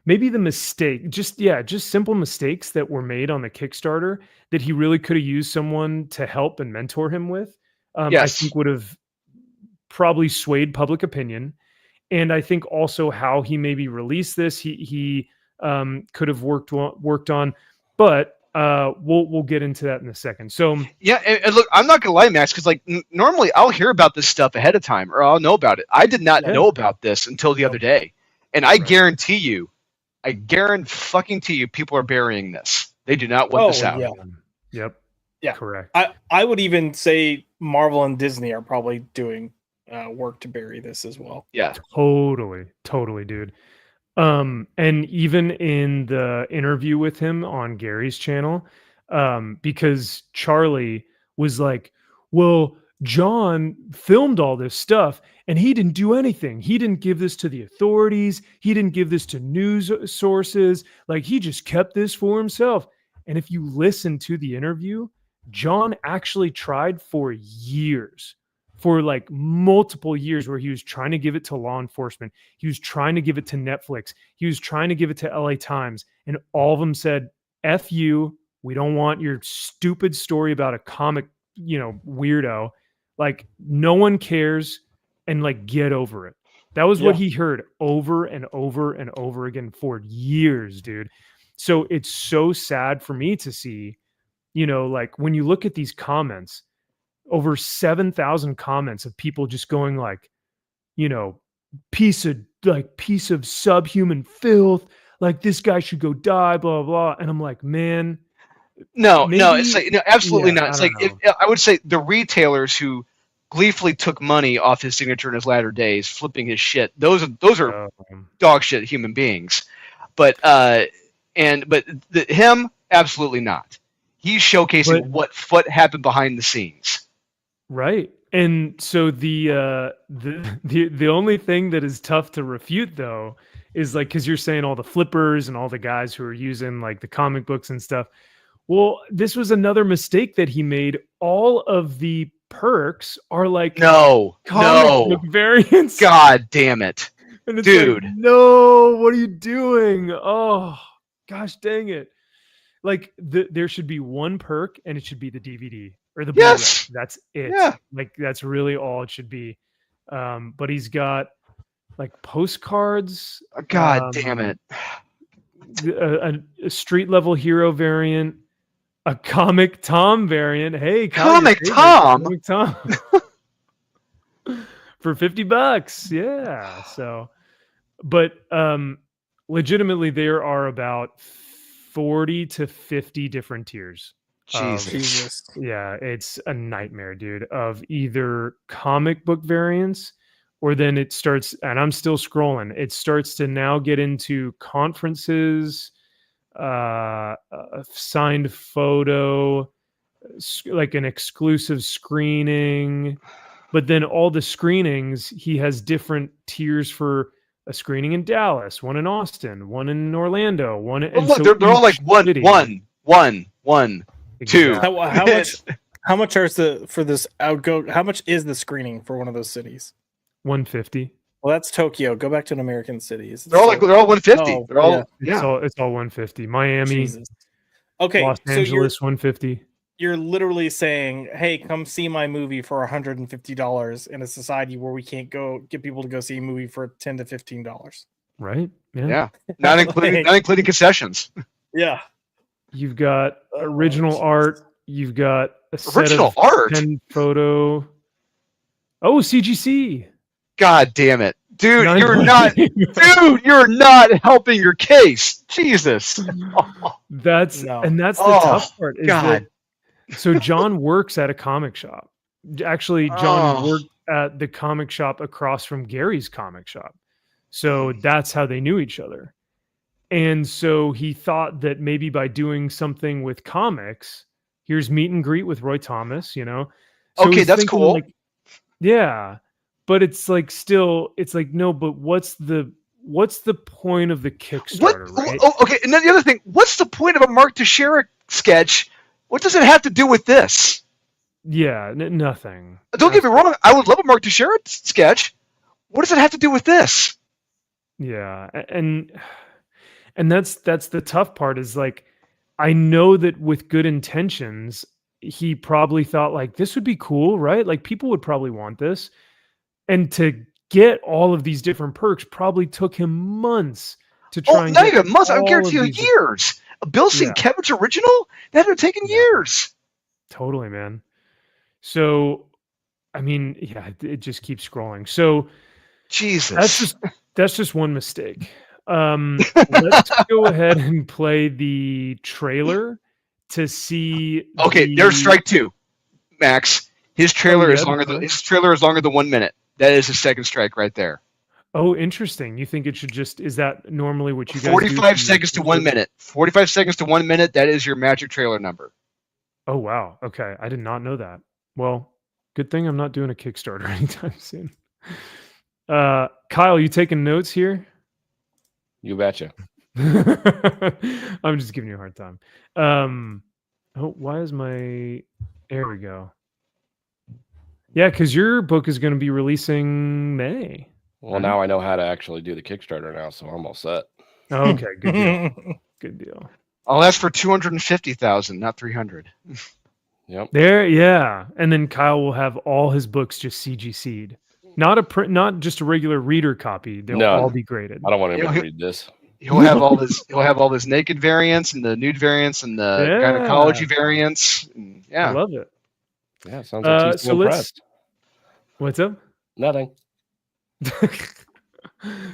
Maybe the mistake, just simple mistakes that were made on the Kickstarter that he really could have used someone to help and mentor him with. I think would have probably swayed public opinion. And I think also how he maybe released this, he could have worked on, but we'll get into that in a second. So yeah, and look, I'm not gonna lie, Max, because like normally I'll hear about this stuff ahead of time or I'll know about it. I did not know about this until the other day, and I guarantee you, people are burying this. They do not want this out. Yeah. Yep. Yeah. Correct. I would even say Marvel and Disney are probably doing work to bury this as well. Yeah. Totally, dude. And even in the interview with him on Gary's channel, because Charlie was like, well, John filmed all this stuff and he didn't do anything. He didn't give this to the authorities. He didn't give this to news sources. Like he just kept this for himself. And if you listen to the interview, John actually tried for years, for like multiple years, where he was trying to give it to law enforcement. He was trying to give it to Netflix. He was trying to give it to LA Times. And all of them said, F you. We don't want your stupid story about a comic, weirdo. Like no one cares, and like get over it. That was what he heard over and over and over again for years, dude. So it's so sad for me to see, like when you look at these comments, over 7,000 comments of people just going like, piece of subhuman filth. Like this guy should go die, blah, blah, blah. And I'm like, man, no, it's like, no, absolutely not. It's like, I would say the retailers who gleefully took money off his signature in his latter days, flipping his shit. Those are dog shit human beings. But him, absolutely not. He's showcasing what happened behind the scenes. Right. And so the only thing that is tough to refute though is like, cause you're saying all the flippers and all the guys who are using like the comic books and stuff. Well, this was another mistake that he made. All of the perks are like comic book variants. God damn it. And it's dude. Like, no, what are you doing? Oh gosh, dang it. Like there should be one perk and it should be the DVD or the Blu-ray. That's it. Yeah. Like that's really all it should be. But he's got like postcards. God damn it. A street level hero variant, a Comic Tom variant. Hey, Comic Tom. Comic Tom. For $50. Yeah. So, but legitimately there are about 40 to 50 different tiers. Jesus. Yeah, it's a nightmare, dude, of either comic book variants or then it starts, and I'm still scrolling, it starts to now get into conferences, a signed photo, like an exclusive screening. But then all the screenings, he has different tiers for a screening in Dallas, one in Austin, one in Orlando, one. Well, look, they're all like one, two. How much are for this outgo? How much is the screening for one of those cities? $150. Well, that's Tokyo. Go back to an American city. They're all 150. Oh, they're all It's all 150. Miami, Jesus. Okay, Los Angeles, 150. You're literally saying, "Hey, come see my movie for $150" in a society where we can't go get people to go see a movie for $10 to $15. Right? Yeah. Not including concessions. Yeah. You've got original art. You've got a set Original of art? 10 photo. Oh, CGC. God damn it. Dude, Nine- you're not helping your case. Jesus. That's No. and that's the Oh, tough part. Is God. that, so John works at a comic shop. Actually, John Oh. worked at the comic shop across from Gary's comic shop. So that's how they knew each other. And so he thought that maybe by doing something with comics, here's meet and greet with Roy Thomas, you know. So Okay, he's that's thinking, cool. like, yeah. But it's like still, it's like, no, but what's the point of the Kickstarter, right? Okay, and then the other thing, what's the point of a Mark Teixeira sketch? What does it have to do with this? Yeah, nothing. Don't get me wrong, I would love a Mark Teixeira sketch. What does it have to do with this? Yeah, and that's the tough part is like, I know that with good intentions, he probably thought like this would be cool, right? Like people would probably want this. And to get all of these different perks probably took him months to try and not get even months, I all guarantee of you these- years. Bill seeing Yeah. Kevin's original? That would have taken Yeah. years. Totally, man. So, I mean, yeah, it just keeps scrolling. So Jesus. that's just one mistake. Let's go ahead and play the trailer to see. Okay, there's strike two, Max. His trailer is longer than 1 minute. That is his second strike right there. Oh, interesting. You think it should just, is that normally what you guys do? 45 seconds to 1 minute. 45 seconds to 1 minute. That is your magic trailer number. Oh, wow. Okay. I did not know that. Well, good thing I'm not doing a Kickstarter anytime soon. Kyle, you taking notes here? You betcha. I'm just giving you a hard time. Why is there we go. Yeah, because your book is going to be releasing May. Well, now I know how to actually do the Kickstarter now, so I'm all set. Oh, okay, good deal. Good deal. I'll ask for 250,000, not 300. Yep. There, yeah. And then Kyle will have all his books just CGC'd. Not a print, not just a regular reader copy. They'll all be graded. I don't want anybody to read this. He'll have all this. He'll have all this naked variants and the nude variants and the gynecology variants. And, yeah, I love it. Yeah, sounds like he's impressed. What's up? Nothing.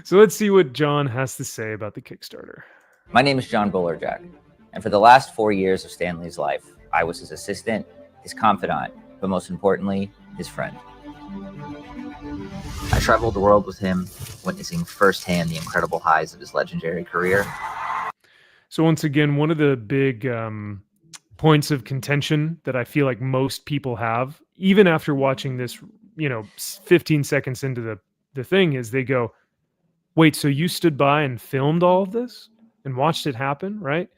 So let's see what John has to say about the Kickstarter. My name is John Bullerjack, and for the last 4 years of Stanley's life, I was his assistant, his confidant, but most importantly, his friend. I traveled the world with him, witnessing firsthand the incredible highs of his legendary career. So once again, one of the big points of contention that I feel like most people have, even after watching this, 15 seconds into the thing, is they go, wait, so you stood by and filmed all of this and watched it happen, right?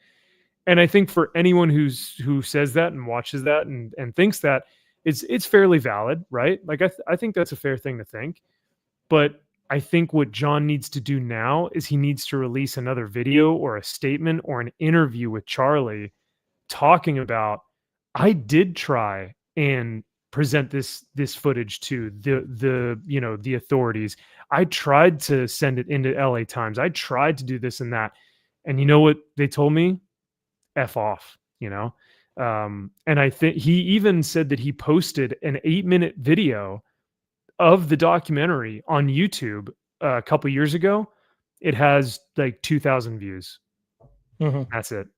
And I think for anyone who says that and watches that and thinks that, it's fairly valid, right? Like I think that's a fair thing to think. But I think what John needs to do now is he needs to release another video or a statement or an interview with Charlie talking about, I did try and present this footage to the authorities. I tried to send it into LA Times. I tried to do this and that. And you know what they told me? F off, and I think he even said that he posted an 8-minute video of the documentary on YouTube a couple years ago. It has like 2,000 views. Mm-hmm. That's it.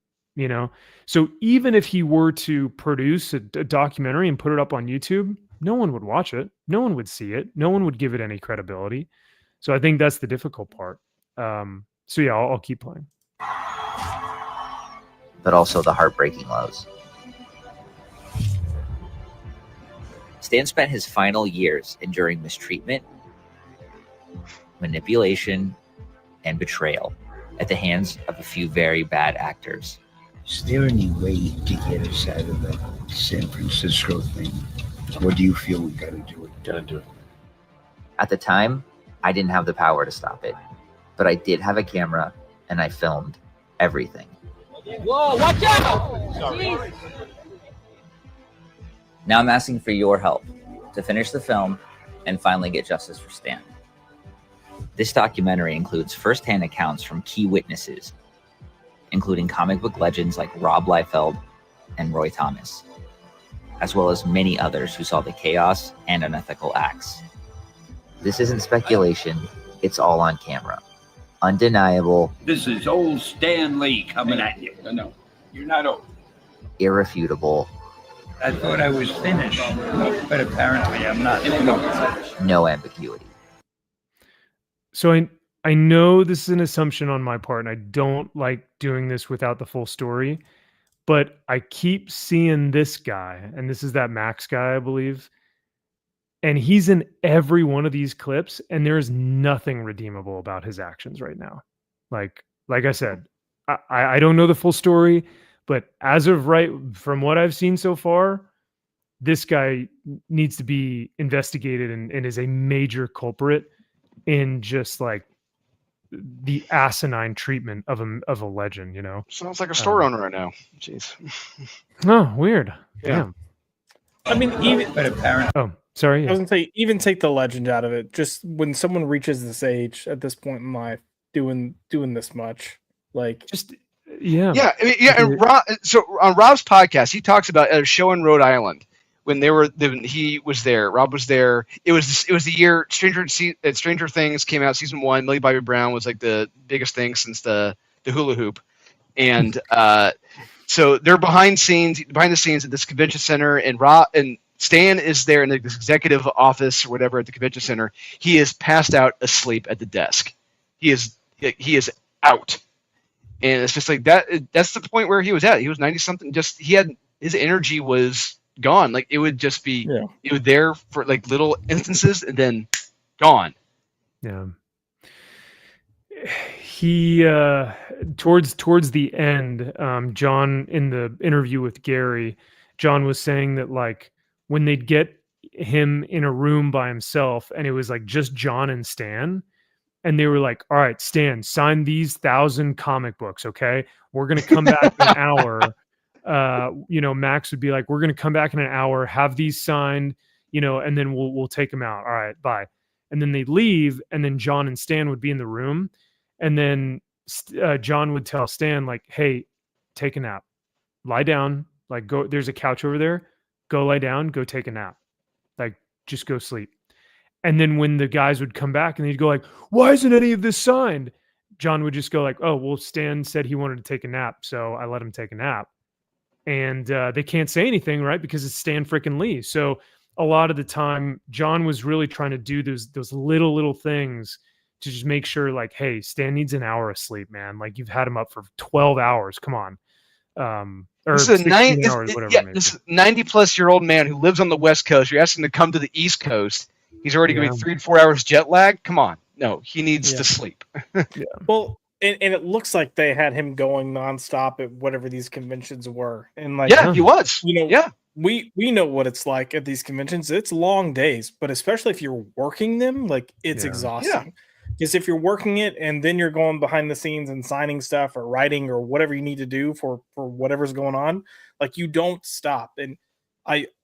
So even if he were to produce a documentary and put it up on YouTube, no one would watch it. No one would see it. No one would give it any credibility. So I think that's the difficult part. So yeah, I'll keep playing. But also the heartbreaking lows. Stan spent his final years enduring mistreatment, manipulation, and betrayal at the hands of a few very bad actors. Is there any way to get us out of the San Francisco thing? Or do you feel we gotta do it? Gotta do it. At the time, I didn't have the power to stop it, but I did have a camera and I filmed everything. Whoa, watch out! Sorry. Now I'm asking for your help to finish the film and finally get justice for Stan. This documentary includes firsthand accounts from key witnesses, including comic book legends like Rob Liefeld and Roy Thomas, as well as many others who saw the chaos and unethical acts. This isn't speculation, it's all on camera. Undeniable. This is old Stan Lee coming at you. No, you're not old. Irrefutable. I thought I was finished, but apparently I'm not. No ambiguity. So I know this is an assumption on my part, and I don't like doing this without the full story, but I keep seeing this guy, and this is that Max guy, I believe, and he's in every one of these clips, and there is nothing redeemable about his actions right now. Like I said, I don't know the full story, but as of right from what I've seen so far, this guy needs to be investigated and is a major culprit in just like the asinine treatment of a legend, you know. Sounds like a store owner right now. Jeez. Oh, weird. Yeah. Damn. I mean, even But apparently, Oh, sorry. I Yeah. was gonna say, even take the legend out of it. Just when someone reaches this age at this point in life, doing this much, like Just yeah. Yeah, I mean, yeah. And so on Rob's podcast, he talks about a show in Rhode Island when he was there. Rob was there. It was the year Stranger Things came out, season 1. Millie Bobby Brown was like the biggest thing since the hula hoop, and so they're behind the scenes at this convention center, and Stan is there in the executive office or whatever at the convention center. He is passed out asleep at the desk. He is out. And it's just like that. That's the point where he was at. He was 90 something. Just his energy was gone. Like it would just be, it was there for like little instances and then gone. Yeah. He towards the end, John, in the interview with Gary, John was saying that like when they'd get him in a room by himself and it was like just John and Stan, and they were like, all right, Stan, sign these 1,000 comic books, okay? We're going to come back in an hour. Max would be like, we're going to come back in an hour, have these signed, and then we'll take them out. All right, bye. And then they'd leave, and then John and Stan would be in the room. And then John would tell Stan, like, hey, take a nap. Lie down. Like, go. There's a couch over there. Go lie down. Go take a nap. Like, just go sleep. And then when the guys would come back and they'd go like, why isn't any of this signed? John would just go like, oh, well, Stan said he wanted to take a nap, so I let him take a nap. And they can't say anything, right? Because it's Stan freaking Lee. So a lot of the time, John was really trying to do those little things to just make sure like, hey, Stan needs an hour of sleep, man. Like you've had him up for 12 hours. Come on. Or 16 hours, whatever. Yeah, this 90-plus-year-old man who lives on the West Coast, you're asking him to come to the East Coast. He's already going to be 3 to 4 hours jet lag. Come on. No, he needs to sleep. Well, and it looks like they had him going nonstop at whatever these conventions were. And like, he was. We know what it's like at these conventions. It's long days, but especially if you're working them, like it's exhausting. Because if you're working it and then you're going behind the scenes and signing stuff or writing or whatever you need to do for whatever's going on, like you don't stop. And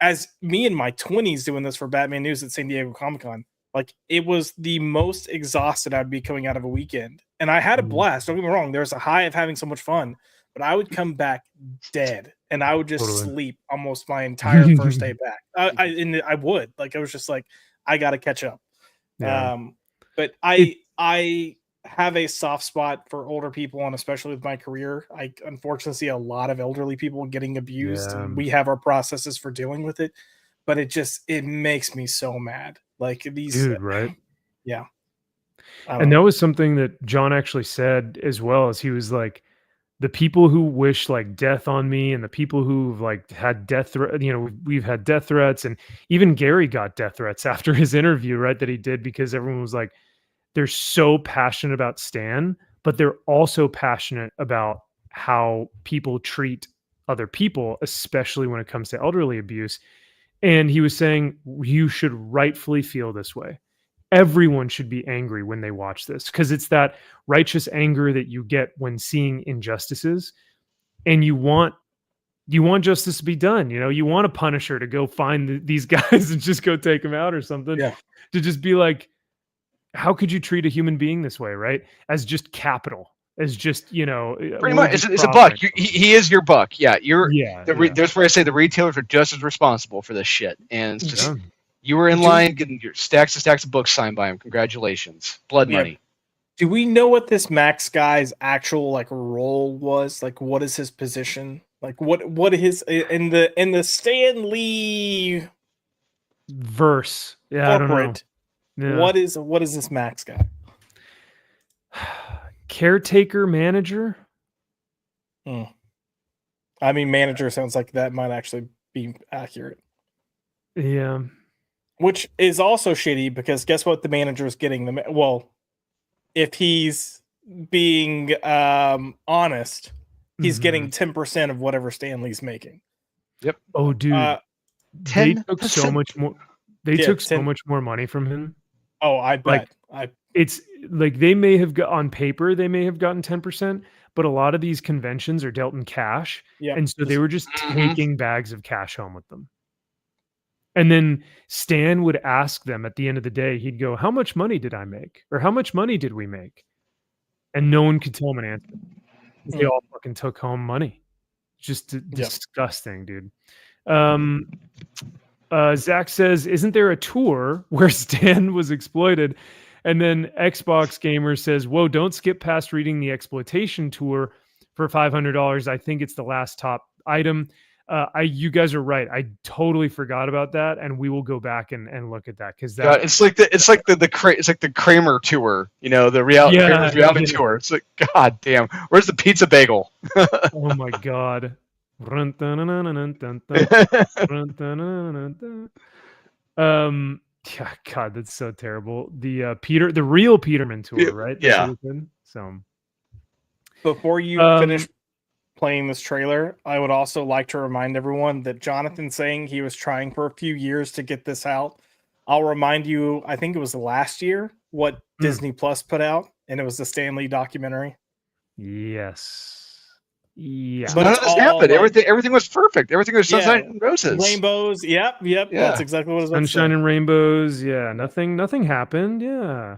as me in my 20s doing this for Batman News at San Diego Comic-Con, like it was the most exhausted I'd be coming out of a weekend. And I had a blast. Don't get me wrong. There's a high of having so much fun, but I would come back dead and I would just sleep almost my entire first day back. I would. Like, I was just like, I got to catch up. Yeah. But I have a soft spot for older people, and especially with my career, I unfortunately see a lot of elderly people getting abused, and we have our processes for dealing with it. but it makes me so mad. Like these, Dude, right? Yeah. And that was something that John actually said as well, as he was like, the people who wish like death on me and the people who've like had death threats, we've had death threats, and even Gary got death threats after his interview, right? That he did, because everyone was like, they're so passionate about Stan, but they're also passionate about how people treat other people, especially when it comes to elderly abuse. And he was saying, you should rightfully feel this way. Everyone should be angry when they watch this, because it's that righteous anger that you get when seeing injustices, and you want justice to be done. You want a Punisher to go find these guys and just go take them out or something. Yeah. To just be like, how could you treat a human being this way, right? As just capital, as just, pretty much it's a buck. He is your buck. Yeah. That's where I say the retailers are just as responsible for this shit. And it's just, you were in line getting your stacks and stacks of books signed by him. Congratulations. Blood money. Do we know what this Max guy's actual like role was? Like, what is his position? Like, what his in the Stan Lee verse? Yeah, corporate, I don't know. Yeah. What is this Max guy? Caretaker manager. I mean, manager sounds like that might actually be accurate. Yeah. Which is also shitty, because guess what? The manager is getting if he's being honest, he's getting 10% of whatever Stanley's making. Yep. Oh, dude. They took so much more. They took so much more money from him. Oh, I bet. It's like they may have got on paper, they may have gotten 10%, but a lot of these conventions are dealt in cash. Yep. And so they were just taking bags of cash home with them. And then Stan would ask them at the end of the day, he'd go, how much money did I make? Or how much money did we make? And no one could tell him an answer. They all fucking took home money. Just disgusting, dude. Zaxx says, isn't there a tour where Stan was exploited? And then Xbox Gamer says, whoa, don't skip past reading the exploitation tour for $500. I think it's the last top item. You guys are right. I totally forgot about that, and we will go back and look at that, because it's like the Kramer tour, the Kramer's reality tour. It's like, god damn, where's the pizza bagel? Oh my god. Yeah, god, that's so terrible. The real Peterman tour, right? Yeah. So before you finish playing this trailer, I would also like to remind everyone that Jonathan saying he was trying for a few years to get this out. I'll remind you, I think it was last year, what Disney Plus put out, and it was the Stan Lee documentary. Yes. Yeah. But none of this happened. Everything was perfect. Everything was sunshine and roses. Rainbows. Yep. Yeah. That's exactly what it was. Sunshine and rainbows. Yeah. Nothing happened. Yeah.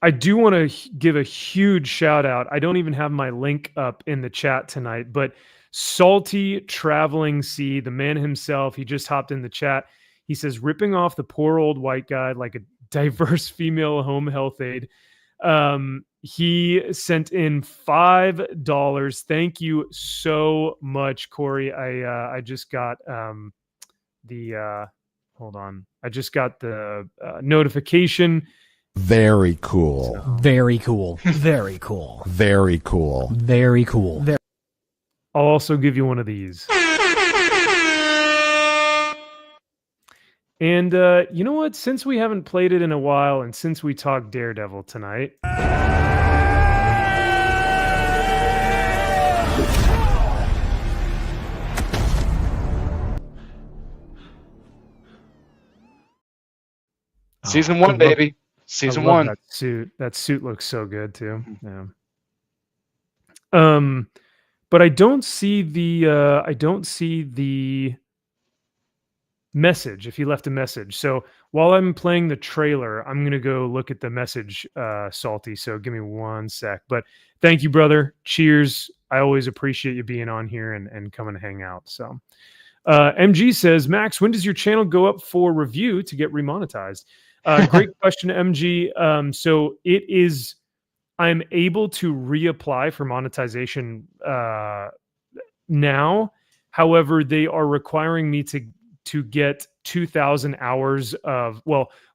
I do want to give a huge shout out. I don't even have my link up in the chat tonight, but Salty Traveling C, the man himself, he just hopped in the chat. He says, ripping off the poor old white guy like a diverse female home health aide. He sent in $5. Thank you so much, Corey. I just got hold on. I just got the notification. Very cool. Very cool. Very cool. Very cool. Very cool. I'll also give you one of these. And you know what? Since we haven't played it in a while, and since we talked Daredevil tonight, Season 1, baby. Season 1. That suit looks so good too. Yeah. But I don't see the message if he left a message. So while I'm playing the trailer, I'm gonna go look at the message, Salty. So give me one sec. But thank you, brother. Cheers. I always appreciate you being on here and coming to hang out. So MG says, Max, when does your channel go up for review to get remonetized? Great question, MG. So it is, I'm able to reapply for monetization now. However, they are requiring me to get 2,000 hours of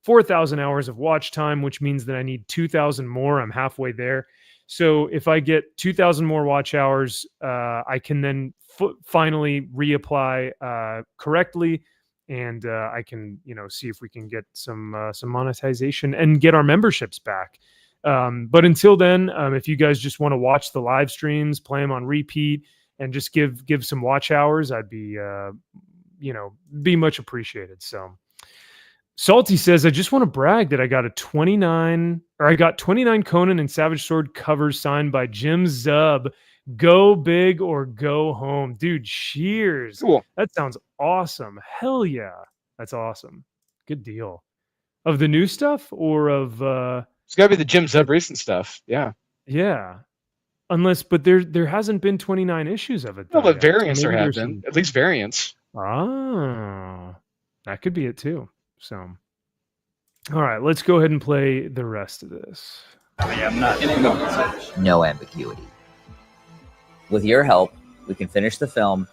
4,000 hours of watch time, which means that I need 2,000 more. I'm halfway there. So if I get 2,000 more watch hours, I can then finally reapply correctly, and I can see if we can get some monetization and get our memberships back. But until then, if you guys just want to watch the live streams, play them on repeat, and just give some watch hours, I'd be be much appreciated. So Salty says, I just want to brag that I got 29 Conan and Savage Sword covers signed by Jim Zub. Go big or go home. Dude, cheers. Cool. That sounds awesome. Hell yeah. That's awesome. Good deal. Of the new stuff or of it's gotta be the Jim Zub recent stuff. Yeah. Yeah. But there hasn't been 29 issues of it. Well, though, but variants so there have been. At least variants. Ah, that could be it too. So, all right, let's go ahead and play the rest of this. No ambiguity. With your help, we can finish the film,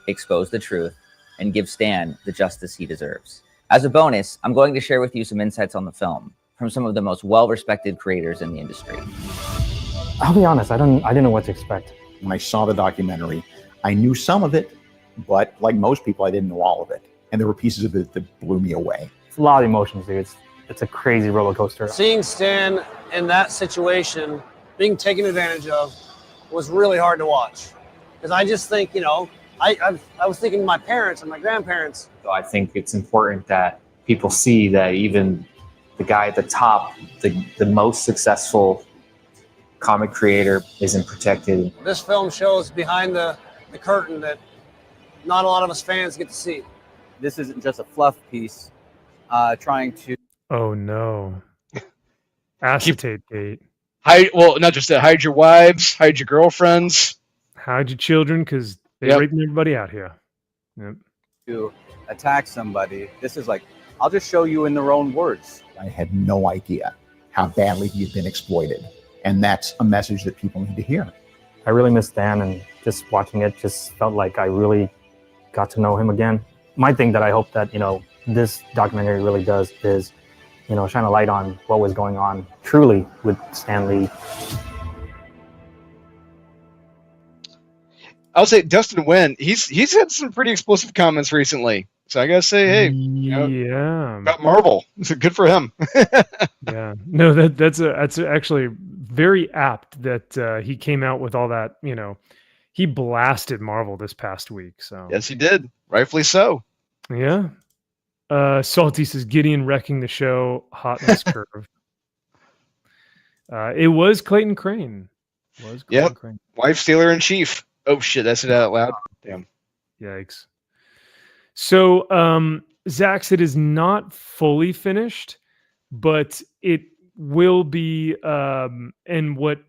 expose the truth, and give Stan the justice he deserves. As a bonus, I'm going to share with you some insights on the film from some of the most well-respected creators in the industry. I'll be honest, I didn't know what to expect. When I saw the documentary, I knew some of it, but like most people, I didn't know all of it. And there were pieces of it that blew me away. It's a lot of emotions, dude. It's a crazy roller coaster. Seeing Stan in that situation, being taken advantage of, was really hard to watch. Because I just think, I was thinking of my parents and my grandparents. So I think it's important that people see that even the guy at the top, the most successful comic creator, isn't protected. This film shows behind the curtain that not a lot of us fans get to see. This isn't just a fluff piece trying to... Oh, no. Acetate gate. Not just that. Hide your wives, hide your girlfriends. Hide your children, because they're raping everybody out here. Yep. To attack somebody, this is like, I'll just show you in their own words. I had no idea how badly he had been exploited. And that's a message that people need to hear. I really miss Dan, and just watching it just felt like I really got to know him again. My thing that I hope that, this documentary really does is, shine a light on what was going on truly with Stan Lee. I'll say Dustin Nguyen, he's had some pretty explosive comments recently. So I gotta say, hey, yeah, about Marvel. So good for him. Yeah, no, that's actually very apt that he came out with all that. He blasted Marvel this past week. So yes, he did. Rightfully so. Yeah. Salty says Gideon wrecking the show. Hotness curve. It was Clayton Crane. Crane. Wife stealer in chief. Oh shit, that's it out loud. Damn. Yikes. So, Zaxx, it is not fully finished, but it will be. And what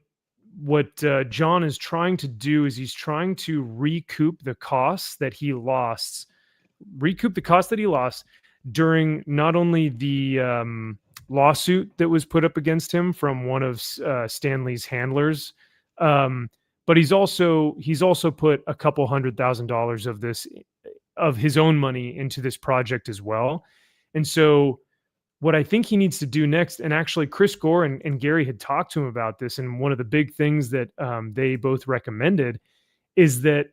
John is trying to do is he's trying to recoup the costs that he lost. During not only the lawsuit that was put up against him from one of Stan Lee's handlers, but he's also put a couple $100,000 of his own money into this project as well. And so what I think he needs to do next, and actually Chris Gore and Gary had talked to him about this, and one of the big things that they both recommended is that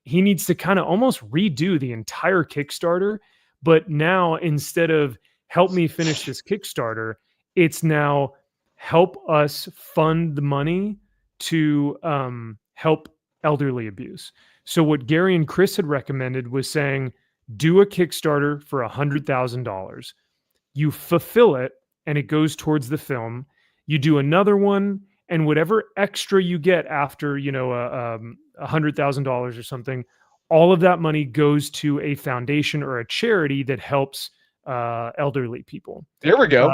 he needs to kind of almost redo the entire Kickstarter. But now, instead of help me finish this Kickstarter, it's now help us fund the money to help elderly abuse. So what Gary and Chris had recommended was saying, do a Kickstarter for $100,000. You fulfill it, and it goes towards the film. You do another one, and whatever extra you get after, $100,000 or something, all of that money goes to a foundation or a charity that helps elderly people. There we go.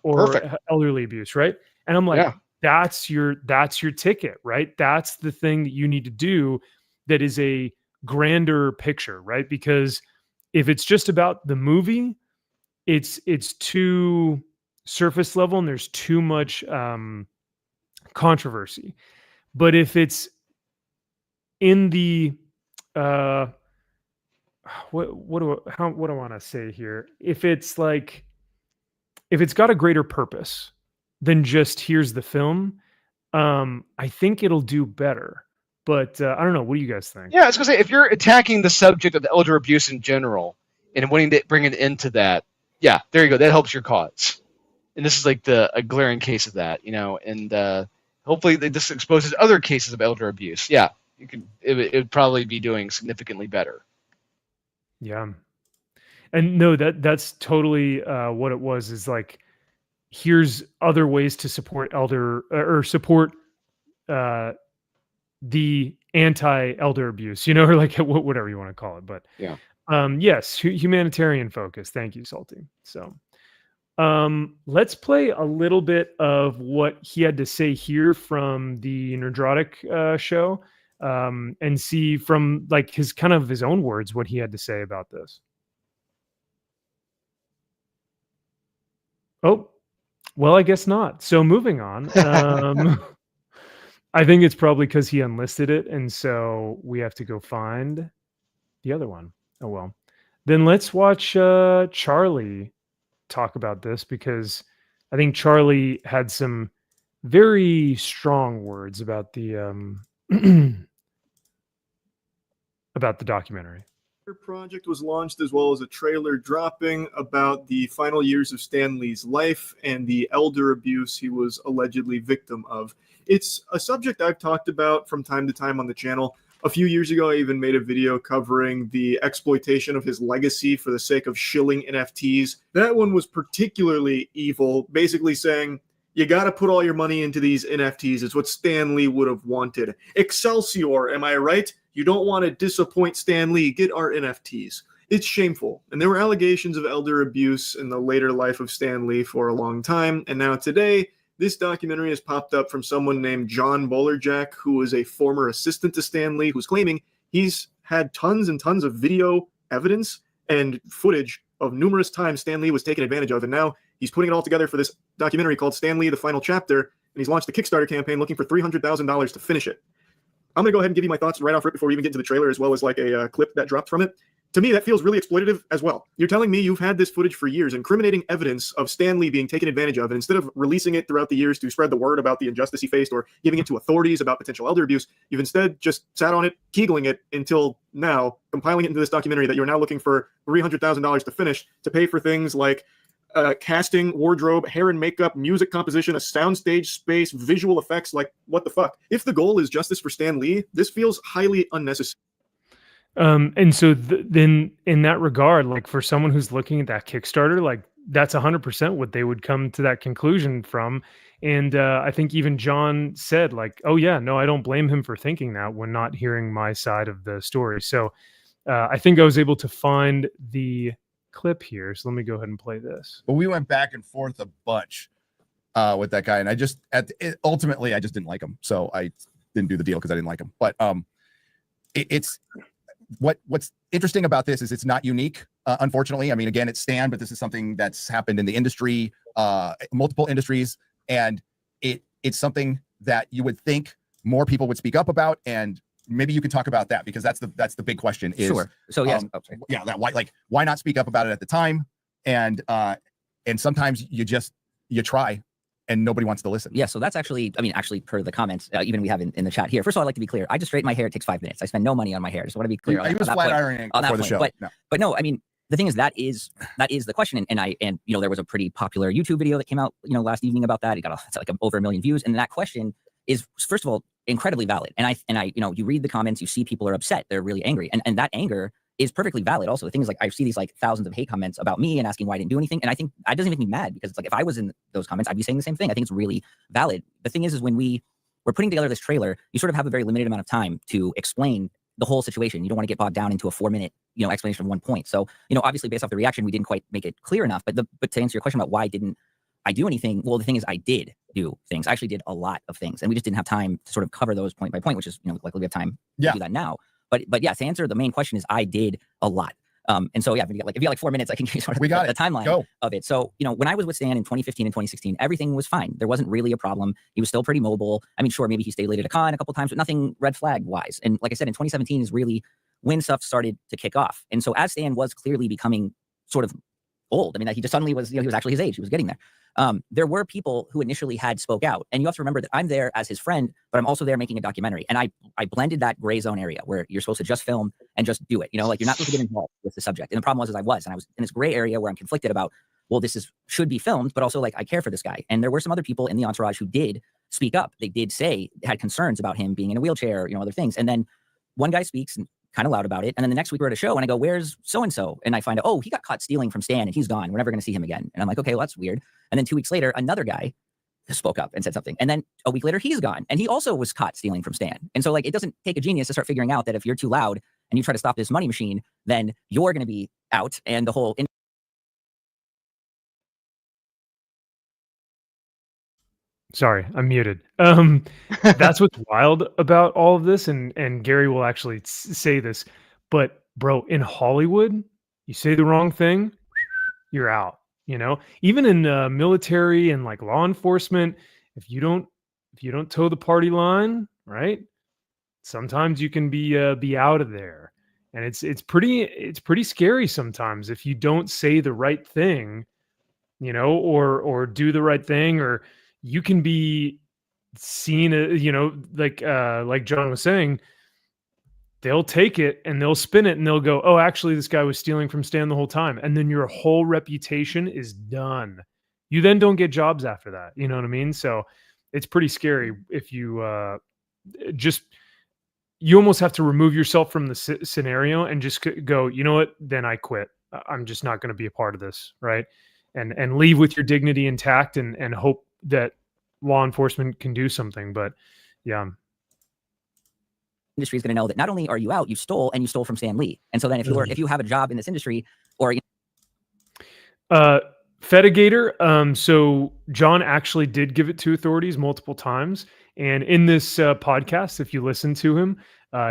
Or perfect. Elderly abuse, right? And I'm like, that's your ticket, right? That's the thing that you need to do that is a grander picture, right? Because if it's just about the movie, it's too surface level and there's too much controversy. But if it's in the what do I want to say here? If it's got a greater purpose than just here's the film, I think it'll do better. But I don't know. What do you guys think? Yeah, I was gonna say, if you're attacking the subject of elder abuse in general and wanting to bring an end to that, yeah, there you go. That helps your cause. And this is like a glaring case of that, and hopefully this exposes other cases of elder abuse. Yeah, it would probably be doing significantly better. Yeah. And no, that's totally what it was, is like, here's other ways to support elder or support the anti-elder abuse, or like whatever you want to call it. But yeah, yes, humanitarian focus. Thank you, Salty. So let's play a little bit of what he had to say here from the Nerdrotic show, and see from like his own words what he had to say about this. Oh, well, I guess not. So moving on. I think it's probably because he unlisted it, and so we have to go find the other one. Oh well. Then let's watch Charlie talk about this, because I think Charlie had some very strong words about the about the documentary. Project was launched, as well as a trailer dropping about the final years of Stan Lee's life and the elder abuse he was allegedly victim of. It's a subject I've talked about from time to time on the channel. A few years ago, I even made a video covering the exploitation of his legacy for the sake of shilling NFTs. That one was particularly evil, basically saying, you got to put all your money into these NFTs. It's what Stan Lee would have wanted. Excelsior, am I right? You don't want to disappoint Stan Lee. Get our NFTs. It's shameful. And there were allegations of elder abuse in the later life of Stan Lee for a long time. And now today, this documentary has popped up from someone named John Bolerjack, who is a former assistant to Stan Lee, who's claiming he's had tons and tons of video evidence and footage of numerous times Stan Lee was taken advantage of. And now he's putting it all together for this documentary called Stan Lee, The Final Chapter. And he's launched a Kickstarter campaign looking for $300,000 to finish it. I'm going to go ahead and give you my thoughts right off rip before we even get into the trailer, as well as like a clip that dropped from it. To me, that feels really exploitative as well. You're telling me you've had this footage for years, incriminating evidence of Stan Lee being taken advantage of, and instead of releasing it throughout the years to spread the word about the injustice he faced or giving it to authorities about potential elder abuse, you've instead just sat on it, keegling it until now, compiling it into this documentary that you're now looking for $300,000 to finish, to pay for things like casting, wardrobe, hair and makeup, music composition, a soundstage space, visual effects. Like, what the fuck? If the goal is justice for Stan Lee, this feels highly unnecessary. And so then in that regard, like for someone who's looking at that Kickstarter, like that's 100% what they would come to that conclusion from. And I think even John said like, oh yeah, no, I don't blame him for thinking that when not hearing my side of the story. So I think I was able to find the clip here. So let me go ahead and play this. But we went back and forth a bunch with that guy. And I just, ultimately, I just didn't like him. So I didn't do the deal because I didn't like him. But it's, what's interesting about this is it's not unique, unfortunately. I mean, again, it's Stan, but this is something that's happened in the industry, multiple industries, and it's something that you would think more people would speak up about. And maybe you can talk about that, because that's the big question. Is sure. So yes, yeah, that why not speak up about it at the time? And sometimes you try, and nobody wants to listen. Yeah, so that's actually per the comments, even we have in the chat here. First of all, I'd like to be clear. I just straighten my hair. It takes 5 minutes. I spend no money on my hair. Just want to be clear. He was flat ironing before the show. But no, I mean, the thing is that is the question. And there was a pretty popular YouTube video that came out, last evening about that. It got over 1 million views. And that question is, first of all, incredibly valid. And I you read the comments, you see people are upset. They're really angry. And that anger is perfectly valid. Also, the thing is, like, I see these like thousands of hate comments about me and asking why I didn't do anything. And I think that doesn't make me mad, because it's like, if I was in those comments, I'd be saying the same thing. I think it's really valid. The thing is when we're putting together this trailer, you sort of have a very limited amount of time to explain the whole situation. You don't want to get bogged down into a 4-minute, explanation of one point. So, obviously based off the reaction, we didn't quite make it clear enough, but to answer your question about why didn't I do anything? Well, the thing is, I did do things. I actually did a lot of things, and we just didn't have time to sort of cover those point by point, which is, luckily we have time to do that now. But yeah, to answer the main question is, I did a lot. And so, yeah, if you got like 4 minutes, I can give you sort of the timeline of it. So, when I was with Stan in 2015 and 2016, everything was fine. There wasn't really a problem. He was still pretty mobile. I mean, sure, maybe he stayed late at a con a couple of times, but nothing red flag wise. And like I said, in 2017 is really when stuff started to kick off. And so as Stan was clearly becoming sort of old, I mean, he just suddenly was, he was actually his age. He was getting there. There were people who initially had spoke out, and you have to remember that I'm there as his friend, but I'm also there making a documentary. And I blended that gray zone area where you're supposed to just film and just do it. You know, like you're not supposed to get involved with the subject. And the problem was, I was in this gray area where I'm conflicted about, well, should be filmed, but also like I care for this guy. And there were some other people in the entourage who did speak up. They did say, had concerns about him being in a wheelchair, other things. And then one guy speaks and kind of loud about it. And then the next week we're at a show and I go, where's so-and-so? And I find out, oh, he got caught stealing from Stan and he's gone. We're never going to see him again. And I'm like, okay, well, that's weird. And then 2 weeks later, another guy spoke up and said something. And then a week later, he's gone. And he also was caught stealing from Stan. And so like, it doesn't take a genius to start figuring out that if you're too loud and you try to stop this money machine, then you're going to be out and the whole Sorry, I'm muted. That's what's wild about all of this, and Gary will actually say this, but bro, in Hollywood, you say the wrong thing, you're out. Even in military and like law enforcement, if you don't toe the party line, right? Sometimes you can be out of there, and it's pretty scary sometimes if you don't say the right thing, or do the right thing, or you can be seen, like John was saying, they'll take it and they'll spin it and they'll go, oh, actually, this guy was stealing from Stan the whole time. And then your whole reputation is done. You then don't get jobs after that. You know what I mean? So it's pretty scary if you you almost have to remove yourself from the scenario and just go, you know what, then I quit. I'm just not going to be a part of this. Right. And leave with your dignity intact and hope that law enforcement can do something. But yeah, industry is going to know that not only are you out, you stole from Stan Lee. And so then if you have a job in this industry or Fedigator, so John actually did give it to authorities multiple times. And in this podcast, if you listen to him,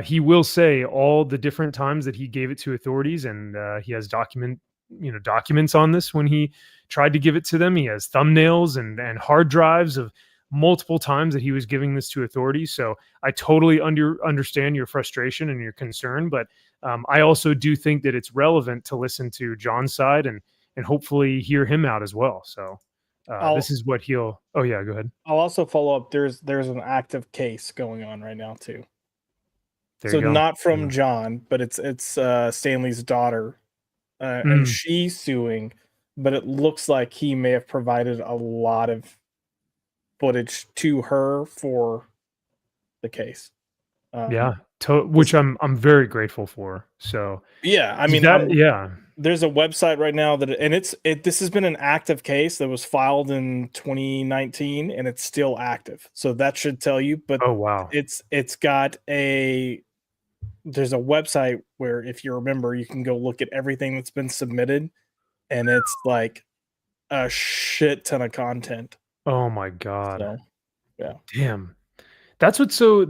he will say all the different times that he gave it to authorities, and he has documents on this when he tried to give it to them. He has thumbnails and hard drives of multiple times that he was giving this to authorities. So I totally understand your frustration and your concern, but I also do think that it's relevant to listen to John's side and hopefully hear him out as well. So this is what he'll. Oh yeah, go ahead. I'll also follow up. There's an active case going on right now too. So not from John, but it's Stanley's daughter, and she's suing. But it looks like he may have provided a lot of footage to her for the case. Which I'm very grateful for. So yeah, I mean, there's a website right now this has been an active case that was filed in 2019 and it's still active. So that should tell you. But oh wow, there's a website where, if you remember, you can go look at everything that's been submitted, and it's like a shit ton of content. Oh my god. So, yeah. Damn. That's what's so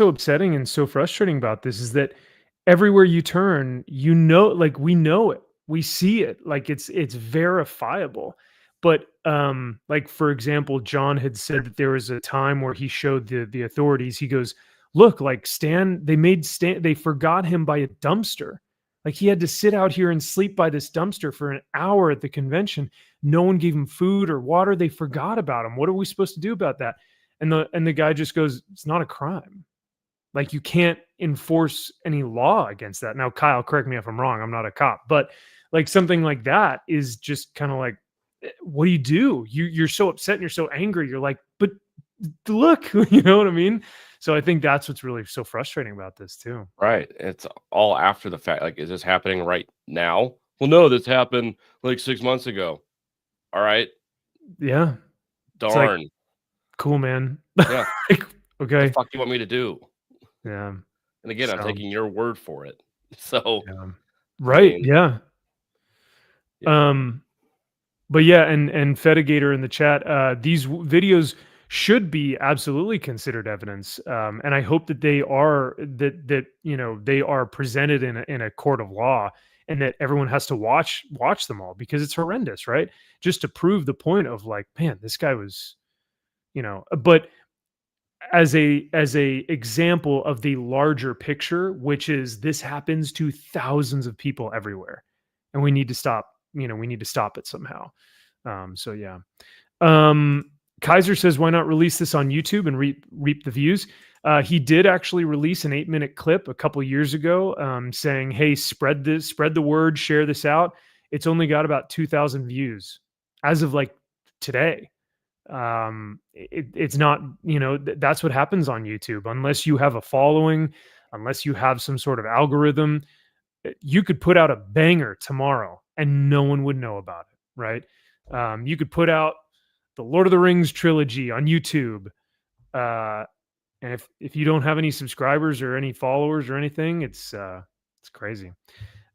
upsetting and so frustrating about this is that everywhere you turn, like we know it. We see it. Like it's verifiable. But like for example, John had said that there was a time where he showed the authorities, he goes, look, like they forgot him by a dumpster. Like he had to sit out here and sleep by this dumpster for an hour at the convention. No one gave him food or water. They forgot about him. What are we supposed to do about that? And the guy just goes, it's not a crime. Like you can't enforce any law against that. Now, Kyle, correct me if I'm wrong. I'm not a cop, but like something like that is just kind of like, what do? You're so upset and you're so angry. You're like, but look, you know what I mean? So I think that's what's really so frustrating about this too. Right. It's all after the fact. Like, is this happening right now? Well, no, this happened like 6 months ago. All right. Yeah. Darn. Like, cool, man. Yeah. Like, okay. What the fuck do you want me to do? Yeah. And again, I'm taking your word for it. So right. I mean, yeah. But yeah, and Fedigator in the chat, these videos should be absolutely considered evidence. And I hope that they are they are presented in a court of law, and that everyone has to watch them all, because it's horrendous, right? Just to prove the point of like, man, this guy was, but as a example of the larger picture, which is this happens to thousands of people everywhere, and we need to stop. We need to stop it somehow. So yeah. Kaiser says, why not release this on YouTube and reap the views? He did actually release an 8-minute clip a couple years ago, saying, hey, spread the word, share this out. It's only got about 2,000 views as of like today. It's not, that's what happens on YouTube. Unless you have a following, unless you have some sort of algorithm, you could put out a banger tomorrow and no one would know about it, right? You could put out the Lord of the Rings trilogy on YouTube. And if you don't have any subscribers or any followers or anything, it's crazy.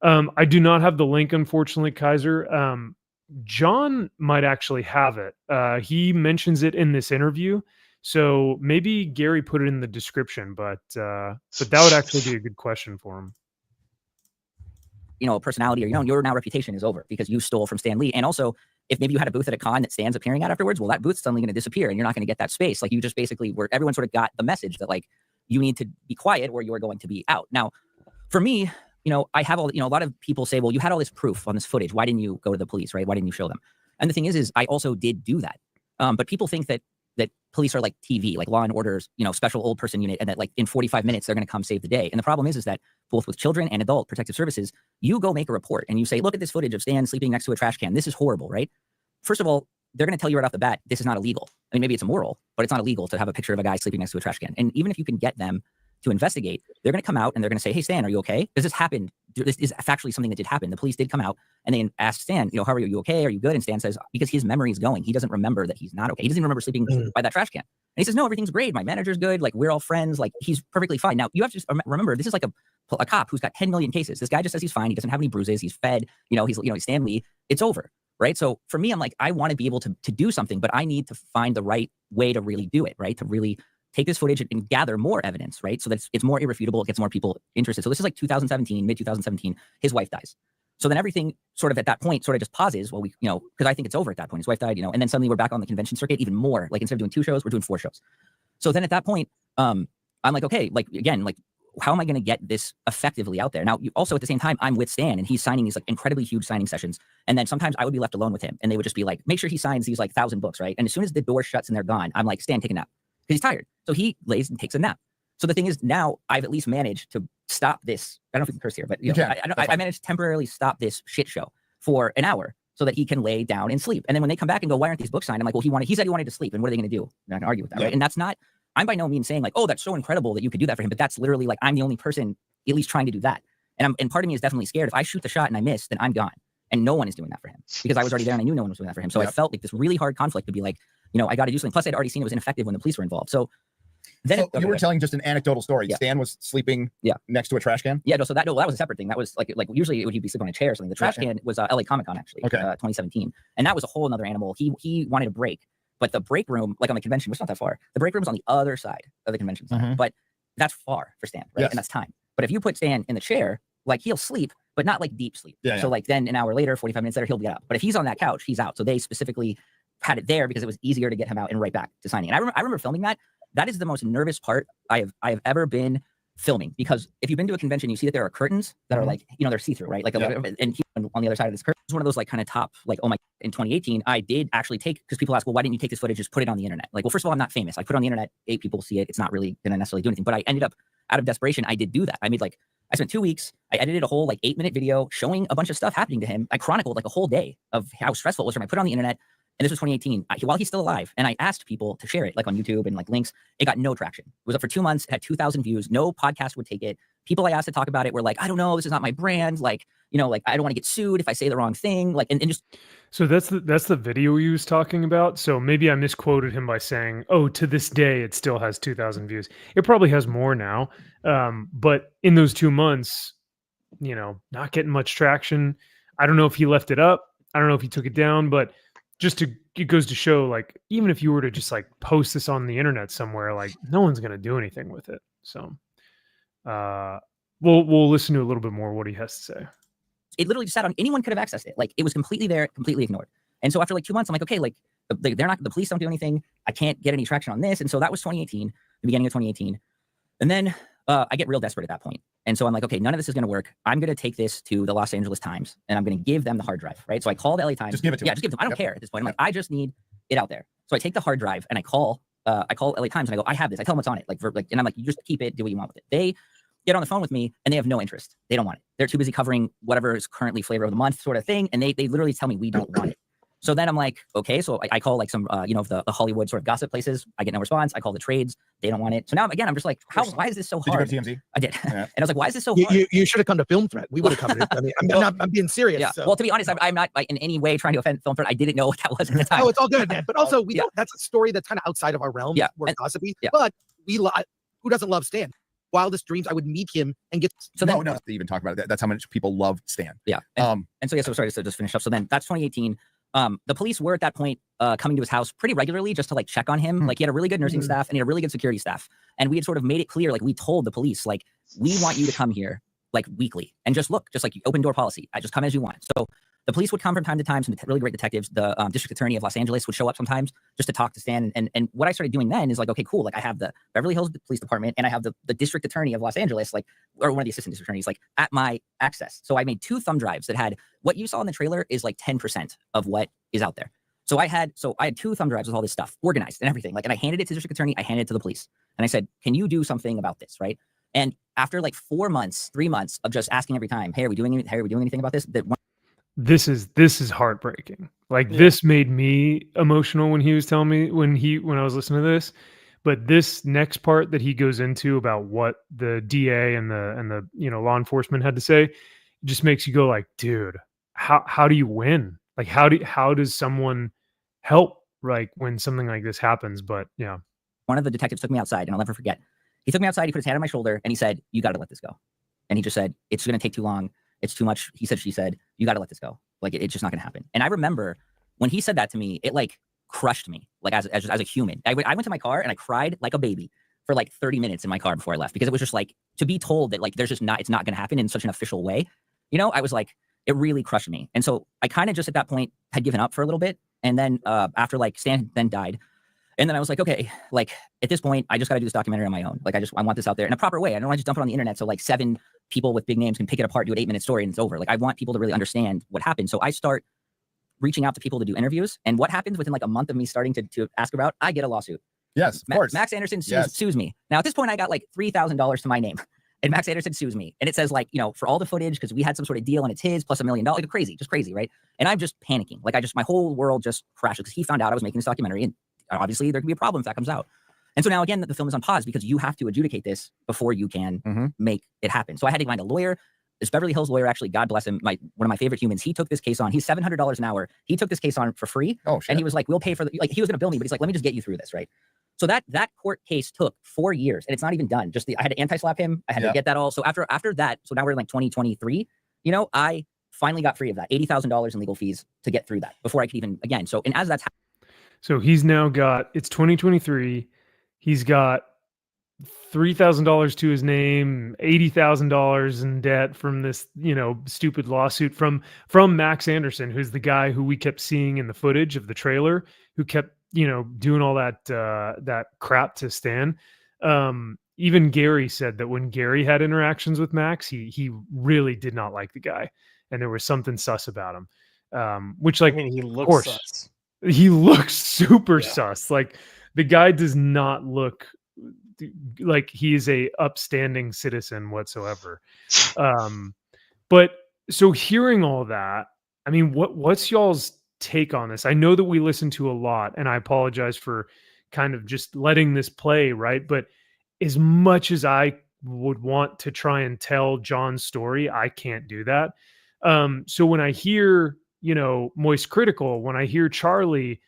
I do not have the link, unfortunately, Kaiser. John might actually have it. He mentions it in this interview, so maybe Gary put it in the description. But that would actually be a good question for him. A personality or your now reputation is over because you stole from Stan Lee. And also, if maybe you had a booth at a con that Stan's appearing at afterwards, well, that booth's suddenly going to disappear and you're not going to get that space. Like you just basically everyone sort of got the message that like you need to be quiet or you are going to be out. Now, for me, I have all, a lot of people say, well, you had all this proof on this footage. Why didn't you go to the police, right? Why didn't you show them? And the thing is I also did do that. But people think that police are like TV, like Law and Order's, special old person unit, and that like in 45 minutes, they're going to come save the day. And the problem is that both with children and adult protective services, you go make a report and you say, look at this footage of Stan sleeping next to a trash can. This is horrible, right? First of all, they're going to tell you right off the bat, this is not illegal. I mean, maybe it's immoral, but it's not illegal to have a picture of a guy sleeping next to a trash can. And even if you can get them to investigate, they're going to come out and they're going to say, hey, Stan, are you okay? Does this happen? This is factually something that did happen. The police did come out and they asked Stan, how are you? Are you okay? Are you good? And Stan says, because his memory is going. He doesn't remember that he's not okay. He doesn't even remember sleeping by that trash can. And he says, no, everything's great. My manager's good. Like, we're all friends. Like, he's perfectly fine. Now, you have to just remember, this is like a cop who's got 10 million cases. This guy just says he's fine. He doesn't have any bruises. He's fed. He's Stan Lee. It's over. Right. So for me, I'm like, I want to be able to do something, but I need to find the right way to really do it. Right. To really take this footage and gather more evidence. Right. So that it's more irrefutable. It gets more people interested. So this is like 2017, mid 2017. His wife dies. So then everything sort of at that point sort of just pauses. Well, because I think it's over at that point. His wife died, and then suddenly we're back on the convention circuit even more. Like instead of doing 2 shows, we're doing 4 shows. So then at that point, I'm like, okay, like again, like how am I going to get this effectively out there? Now, also at the same time, I'm with Stan and he's signing these like incredibly huge signing sessions. And then sometimes I would be left alone with him and they would just be like, make sure he signs these like 1,000 books, right? And as soon as the door shuts and they're gone, I'm like, Stan, take a nap. Because he's tired. So he lays and takes a nap. So the thing is, now I've at least managed to stop this. I don't know if we can curse here, but I managed to temporarily stop this shit show for an hour so that he can lay down and sleep. And then when they come back and go, why aren't these books signed? I'm like, well, he said he wanted to sleep. And what are they going to do? I'm not going to argue with that, right? And that's not, I'm by no means saying like, oh, that's so incredible that you could do that for him. But that's literally like, I'm the only person at least trying to do that. And part of me is definitely scared. If I shoot the shot and I miss, then I'm gone. And no one is doing that for him because I was already there and I knew no one was doing that for him. So I felt like this really hard conflict to be like, I got to do something. Plus I'd already seen it was ineffective when the police were involved. So then you were telling just an anecdotal story. Yeah. Stan was sleeping next to a trash can. Yeah, so that was a separate thing. That was like usually he'd be sleeping on a chair or something. The trash can was LA Comic-Con actually, 2017, and that was a whole another animal. He wanted a break, but the break room, like on the convention, was not that far. The break room was on the other side of the convention center, but that's far for Stan, right? And that's time. But if you put Stan in the chair, like he'll sleep, but not like deep sleep. So like then an hour later, 45 minutes later, he'll get up. But if he's on that couch, he's out. So they specifically had it there because it was easier to get him out and right back to signing. And I remember filming that. That is the most nervous part I have ever been filming, because if you've been to a convention, you see that there are curtains that are like, they're see-through, right? Like, and on the other side of this curtain is one of those like kind of top, like, oh my, in 2018, I did actually take, because people ask, well, why didn't you take this footage, just put it on the internet? Like, well, first of all, I'm not famous. I put it on the internet, 8 people see it. It's not really going to necessarily do anything, but I ended up out of desperation. I did do that. I spent 2 weeks. I edited a whole like 8-minute video showing a bunch of stuff happening to him. I chronicled like a whole day of how stressful it was for him. I put it on the internet. And this was 2018, while he's still alive. And I asked people to share it, like on YouTube and like links. It got no traction. It was up for 2 months. It had 2,000 views. No podcast would take it. People I asked to talk about it were like, I don't know, this is not my brand. Like, like I don't want to get sued if I say the wrong thing. Like, and just. So that's the video he was talking about. So maybe I misquoted him by saying, oh, to this day, it still has 2,000 views. It probably has more now. But in those 2 months, not getting much traction. I don't know if he left it up. I don't know if he took it down, but it goes to show, like, even if you were to just like post this on the internet somewhere, like no one's going to do anything with it. So we'll listen to a little bit more what he has to say. It literally just sat on, anyone could have accessed it. Like it was completely there, completely ignored. And so after like 2 months, I'm like, okay, like the police don't do anything. I can't get any traction on this. And so that was 2018. the beginning of 2018. And then I get real desperate at that point. And so I'm like, okay, none of this is going to work. I'm going to take this to the Los Angeles Times and I'm going to give them the hard drive, right? So I call the LA Times. Just give it to them. Yeah, just give it to them. I don't care at this point. I'm like, I just need it out there. So I take the hard drive and I call LA Times and I go, I have this. I tell them what's on it. And I'm like, you just keep it, do what you want with it. They get on the phone with me and they have no interest. They don't want it. They're too busy covering whatever is currently flavor of the month sort of thing. And they literally tell me we don't want it. So then I'm like, okay, so I call like some, the Hollywood sort of gossip places. I get no response. I call the trades. They don't want it. So now again, I'm just like, why is this so hard? Did you go to TMZ? I did. Yeah. And I was like, why is this so hard? You should have come to Film Threat. We would have covered it. I mean, I'm being serious. Yeah. So. Well, to be honest, I'm not in any way trying to offend Film Threat. I didn't know what that was at the time. Oh, it's all good, man. But also, we don't. That's a story that's kind of outside of our realm. Yeah. We're gossipy. Yeah. But who doesn't love Stan? Wildest dreams, I would meet him and get. So then, no, to even talk about it. That's how much people love Stan. Yeah. And so so sorry to just finish up. So then that's 2018. The police were at that point coming to his house pretty regularly just to like check on him. Like he had a really good nursing staff and he had a really good security staff. And we had sort of made it clear, like we told the police, like, we want you to come here like weekly and just look, just like open door policy. I just come as you want. So the police would come from time to time. Some really great detectives. The district attorney of Los Angeles would show up sometimes just to talk to Stan. And what I started doing then is like, okay, cool. Like I have the Beverly Hills Police Department and I have the district attorney of Los Angeles, like, or one of the assistant district attorneys, like at my access. So I made 2 thumb drives that had what you saw in the trailer is like 10% of what is out there. So I had 2 thumb drives with all this stuff organized and everything. Like, and I handed it to the district attorney. I handed it to the police. And I said, can you do something about this? Right. And after like 3 months of just asking every time, hey, are we doing anything about this? This is heartbreaking. Like this made me emotional when he was telling me when I was listening to this. But this next part that he goes into about what the DA and the law enforcement had to say just makes you go like, dude, how do you win? Like how does someone help like when something like this happens? But yeah. One of the detectives took me outside, and I'll never forget. He took me outside, he put his hand on my shoulder, and he said, you got to let this go. And he just said, it's going to take too long. It's too much. He said, she said, you got to let this go. Like, it's just not going to happen. And I remember when he said that to me, it like crushed me, like as a human. I went to my car and I cried like a baby for like 30 minutes in my car before I left, because it was just like, to be told that like, it's not going to happen in such an official way. I was like, it really crushed me. And so I kind of just at that point had given up for a little bit. And then after like Stan then died, and then I was like, okay, like at this point, I just got to do this documentary on my own. Like, I want this out there in a proper way. I don't want to just dump it on the internet so like 7 people with big names can pick it apart, do an 8-minute story, and it's over. Like, I want people to really understand what happened. So I start reaching out to people to do interviews. And what happens within like a month of me starting to ask about, I get a lawsuit. Yes, of course. Max Anderson sues me. Now at this point, I got like $3,000 to my name. And Max Anderson sues me. And it says like, for all the footage, because we had some sort of deal and it's his plus $1 million. Like just crazy, right? And I'm just panicking. Like my whole world just crashes because he found out I was making this documentary. And obviously there could be a problem if that comes out. And so now again, the film is on pause because you have to adjudicate this before you can make it happen. So I had to find a lawyer. This Beverly Hills lawyer, actually, God bless him, one of my favorite humans. He took this case on. He's $700 an hour. He took this case on for free. Oh, shit. And he was like, we'll pay for he was going to bill me, but he's like, let me just get you through this, right? So that court case took 4 years, and it's not even done. I had to anti-slap him. I had to get that all. So after that, so now we're in like 2023. I finally got free of that $80,000 in legal fees to get through that before I could even again. So and as that's so he's now got, it's 2023. He's got $3,000 to his name, $80,000 in debt from this, stupid lawsuit from Max Anderson, who's the guy who we kept seeing in the footage of the trailer, who kept, doing all that crap to Stan. Even Gary said that when Gary had interactions with Max, he really did not like the guy, and there was something sus about him. Which, like, he looks of course, sus. He looks super sus. Like, the guy does not look like he is a upstanding citizen whatsoever. But so hearing all that, I mean, what's y'all's take on this? I know that we listen to a lot, and I apologize for kind of just letting this play, right? But as much as I would want to try and tell John's story, I can't do that. So when I hear, Moist Critical, when I hear Charlie,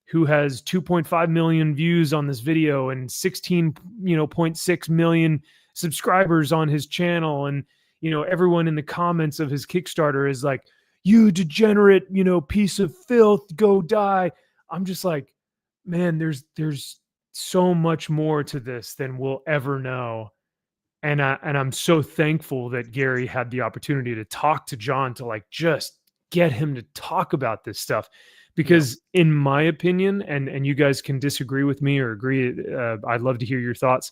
who has 2.5 million views on this video and 16.6 million subscribers on his channel, and everyone in the comments of his Kickstarter is like, you degenerate, piece of filth, go die. I'm just like, man, there's so much more to this than we'll ever know. And I'm so thankful that Gary had the opportunity to talk to John, to like just get him to talk about this stuff, Because in my opinion, and you guys can disagree with me or agree, I'd love to hear your thoughts.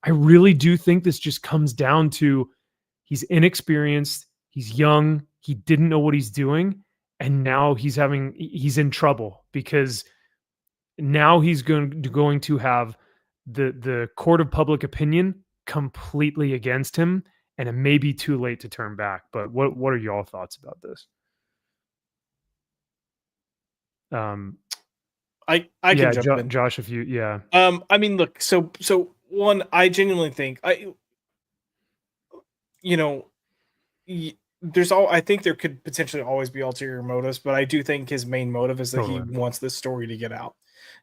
I really do think this just comes down to he's inexperienced, he's young, he didn't know what he's doing, and now he's in trouble because now he's going to have the court of public opinion completely against him, and it may be too late to turn back. But what are y'all thoughts about this? I can jump in. Josh, if you I mean, look, so one, I genuinely think I think there could potentially always be ulterior motives, but I do think his main motive is that he wants this story to get out.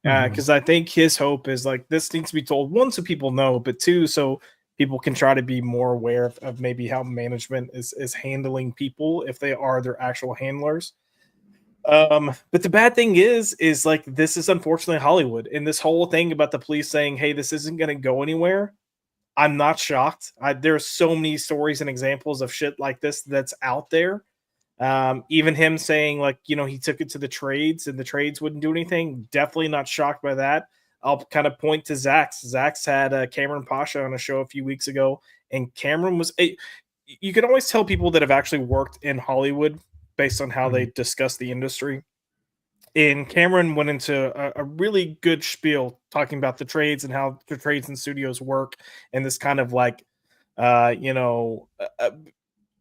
Because I think his hope is like this needs to be told, one, so people know, but two, so people can try to be more aware of maybe how management is handling people if they are their actual handlers. But the bad thing is like this is unfortunately Hollywood, and this whole thing about the police saying, hey, this isn't going to go anywhere. I'm not shocked. There's so many stories and examples of shit like this that's out there. Even him saying like, he took it to the trades and the trades wouldn't do anything. Definitely not shocked by that. I'll kind of point to Zaxx. Zaxx had Cameron Pasha on a show a few weeks ago, and Cameron was you can always tell people that have actually worked in Hollywood based on how they discuss the industry. And Cameron went into a really good spiel talking about the trades and how the trades and studios work, and this kind of like,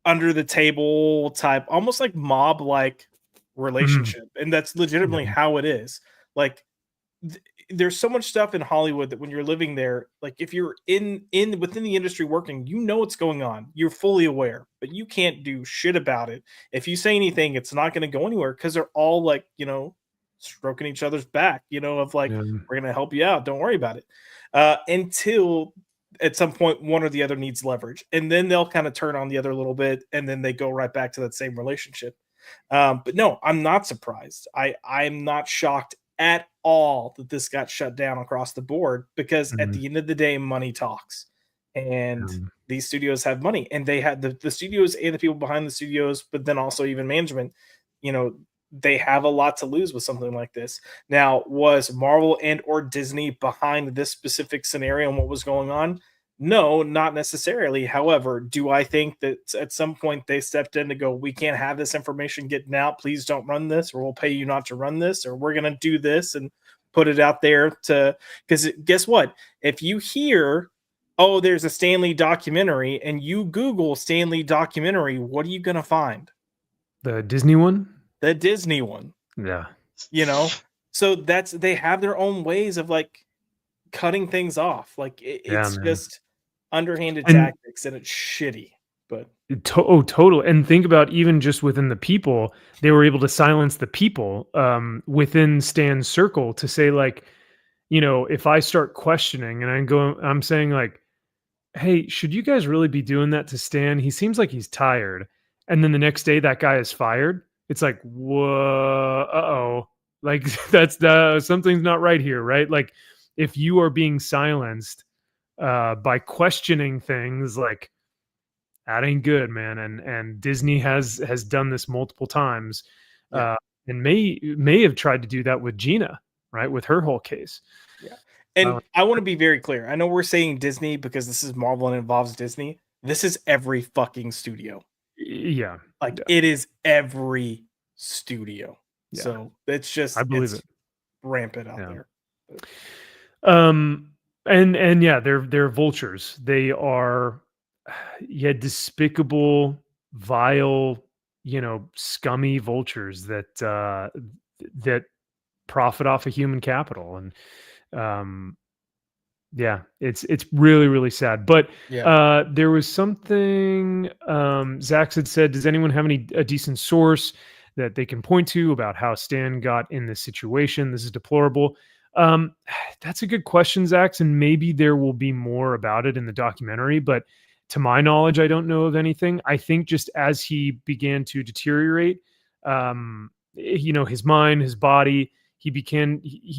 under the table type, almost like mob like relationship. And that's legitimately how it is. Like there's so much stuff in Hollywood that when you're living there, like if you're within the industry working, what's going on, you're fully aware, but you can't do shit about it. If you say anything, it's not going to go anywhere because they're all like, stroking each other's back, of like, we're going to help you out. Don't worry about it. Until at some point, one or the other needs leverage. And then they'll kind of turn on the other a little bit. And then they go right back to that same relationship. But no, I'm not surprised. I'm not shocked at all that this got shut down across the board, because at the end of the day, money talks, and these studios have money, and they had the studios and the people behind the studios, but then also even management, they have a lot to lose with something like this. Now, was Marvel and or Disney behind this specific scenario and what was going on? No, not necessarily. However, do I think that at some point they stepped in to go, we can't have this information getting out. Please don't run this, or we'll pay you not to run this, or we're going to do this and put it out there because guess what? If you hear, oh, there's a Stan Lee documentary, and you Google Stan Lee documentary, what are you going to find? The Disney one? The Disney one. Yeah. So they have their own ways of like cutting things off. Like it's just underhanded tactics, and it's shitty. But total. And think about even just within the people, they were able to silence the people within Stan's circle to say like, if I start questioning and I'm saying like, hey, should you guys really be doing that to Stan? He seems like he's tired. And then the next day that guy is fired. It's like, whoa, uh-oh. Like that's something's not right here, right? Like if you are being silenced by questioning things, like that ain't good, man. And Disney has done this multiple times, and may have tried to do that with Gina, right? With her whole case. Yeah. And I want to be very clear. I know we're saying Disney because this is Marvel and it involves Disney. This is every fucking studio. Yeah. It is every studio. Yeah. So it's just, I believe it. Rampant out there. And yeah, they're vultures. They are despicable, vile, scummy vultures that profit off of human capital. And it's really, really sad. But there was something Zaxx had said, does anyone have a decent source that they can point to about how Stan got in this situation? This is deplorable. That's a good question, Zaxx, and maybe there will be more about it in the documentary, but to my knowledge, I don't know of anything. I think just as he began to deteriorate, his mind, his body, he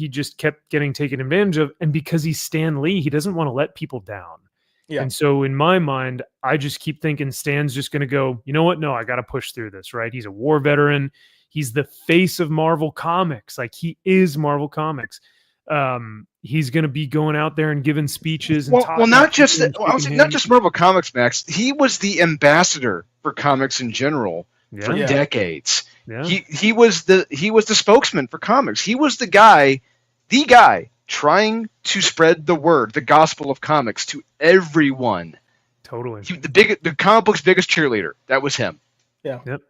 just kept getting taken advantage of. And because he's Stan Lee, he doesn't want to let people down. Yeah. And so in my mind, I just keep thinking Stan's just going to go, you know what? No, I got to push through this, right? He's a war veteran. He's the face of Marvel Comics. Like, he is Marvel Comics. He's going to be going out there and giving speeches. And well, not just not just Marvel Comics, Max. He was the ambassador for comics in general for decades. Yeah. He was the spokesman for comics. He was the guy trying to spread the word, the gospel of comics to everyone. Totally. The comic book's biggest cheerleader. That was him. Yeah. Yep.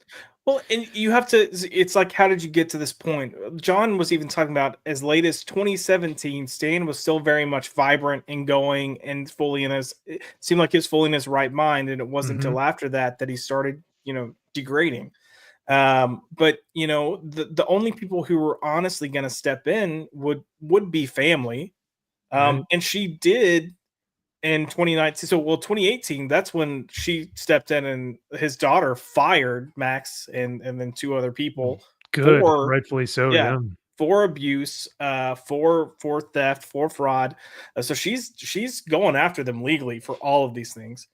Well, and you have to, it's like, how did you get to this point? John was even talking about as late as 2017, Stan was still very much vibrant and going and fully in his, it seemed like he was fully in his right mind. And it wasn't until after that he started, degrading. But the only people who were honestly going to step in would be family. And she did in 2019. So, 2018, that's when she stepped in and his daughter fired Max and then 2 other people. Good. Rightfully so. Yeah. For abuse, for theft, for fraud. So she's going after them legally for all of these things.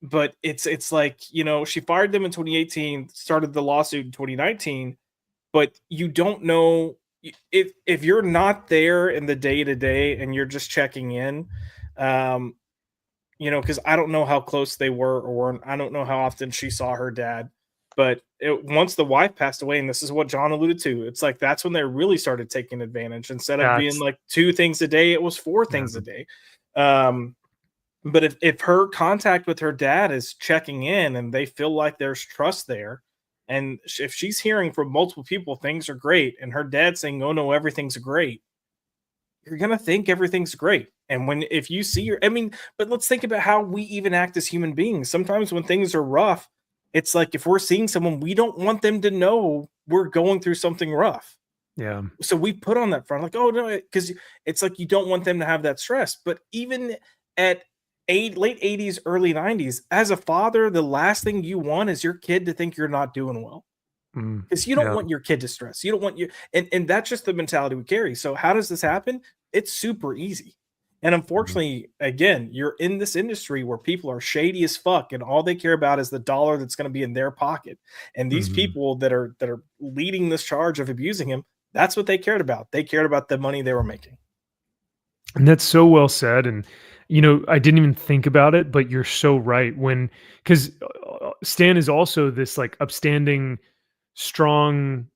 But it's like, she fired them in 2018, started the lawsuit in 2019, but you don't know if you're not there in the day-to-day and you're just checking in, because I don't know how close they were or weren't. I don't know how often she saw her dad, but once the wife passed away, and this is what John alluded to, it's like that's when they really started taking advantage. Instead of being like 2 things a day, it was 4 things a day. But if her contact with her dad is checking in and they feel like there's trust there, and if she's hearing from multiple people things are great, and her dad's saying, "Oh no, everything's great," you're gonna think everything's great. And if you see but let's think about how we even act as human beings. Sometimes when things are rough, it's like if we're seeing someone, we don't want them to know we're going through something rough. Yeah. So we put on that front, like, oh no, because it's like you don't want them to have that stress. But even at late 80s, early 90s, as a father, the last thing you want is your kid to think you're not doing well. Because you don't want your kid to stress. You don't want and that's just the mentality we carry. So how does this happen? It's super easy. And unfortunately, again, you're in this industry where people are shady as fuck, and all they care about is the dollar that's going to be in their pocket. And these people that are leading this charge of abusing him, that's what they cared about. They cared about the money they were making. And that's so well said. And I didn't even think about it, but you're so right. Because Stan is also this like upstanding, strong,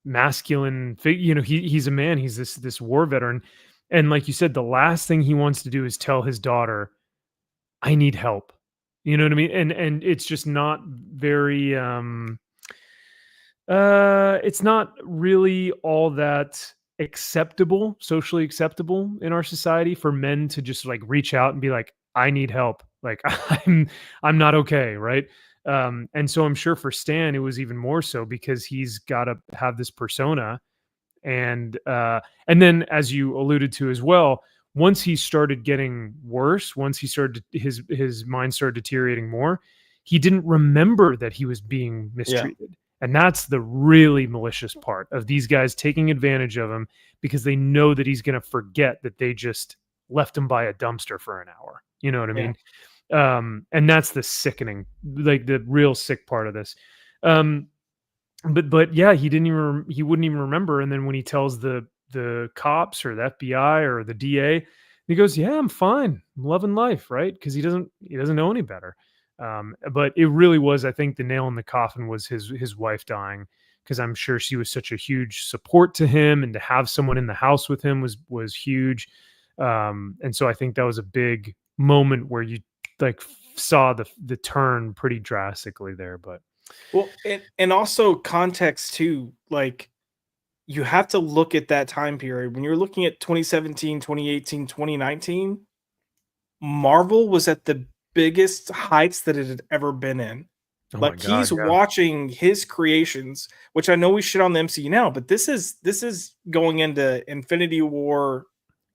masculine figure. He's a man. He's this war veteran, and like you said, the last thing he wants to do is tell his daughter, "I need help." You know what I mean? And it's just not very. It's not really all that socially acceptable in our society for men to just like reach out and be like, "I need help. Like I'm not okay." Right. And so I'm sure for Stan, it was even more so because he's got to have this persona. And then as you alluded to as well, once he started getting worse, once he started, his mind started deteriorating more, he didn't remember that he was being mistreated. Yeah. And that's the really malicious part of these guys taking advantage of him because they know that he's going to forget that they just left him by a dumpster for an hour. You know what I mean? And that's the sickening, like the real sick part of this. But yeah, he wouldn't even remember. And then when he tells the cops or the FBI or the DA, he goes, "Yeah, I'm fine. I'm loving life." Right. Because he doesn't know any better. But it really was, I think the nail in the coffin was his wife dying, because I'm sure she was such a huge support to him, and to have someone in the house with him was huge. And so I think that was a big moment where you like saw the turn pretty drastically there. But well, and also context too, like you have to look at that time period when you're looking at 2017, 2018, 2019. Marvel was at the biggest heights that it had ever been in. Like he's watching his creations, which I know we shit on the MCU now, but this is going into Infinity War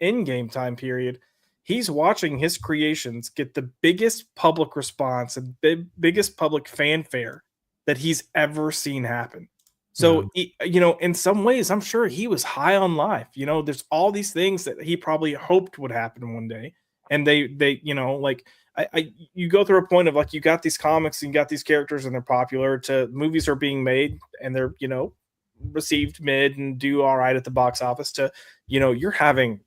Endgame time period. He's watching his creations get the biggest public response and biggest public fanfare that he's ever seen happen. So, in some ways, I'm sure he was high on life. There's all these things that he probably hoped would happen one day. and they you know, like you go through a point of like, you got these comics and you got these characters and they're popular, to movies are being made and they're, you know, received mid and do all right at the box office, to, you know, you're having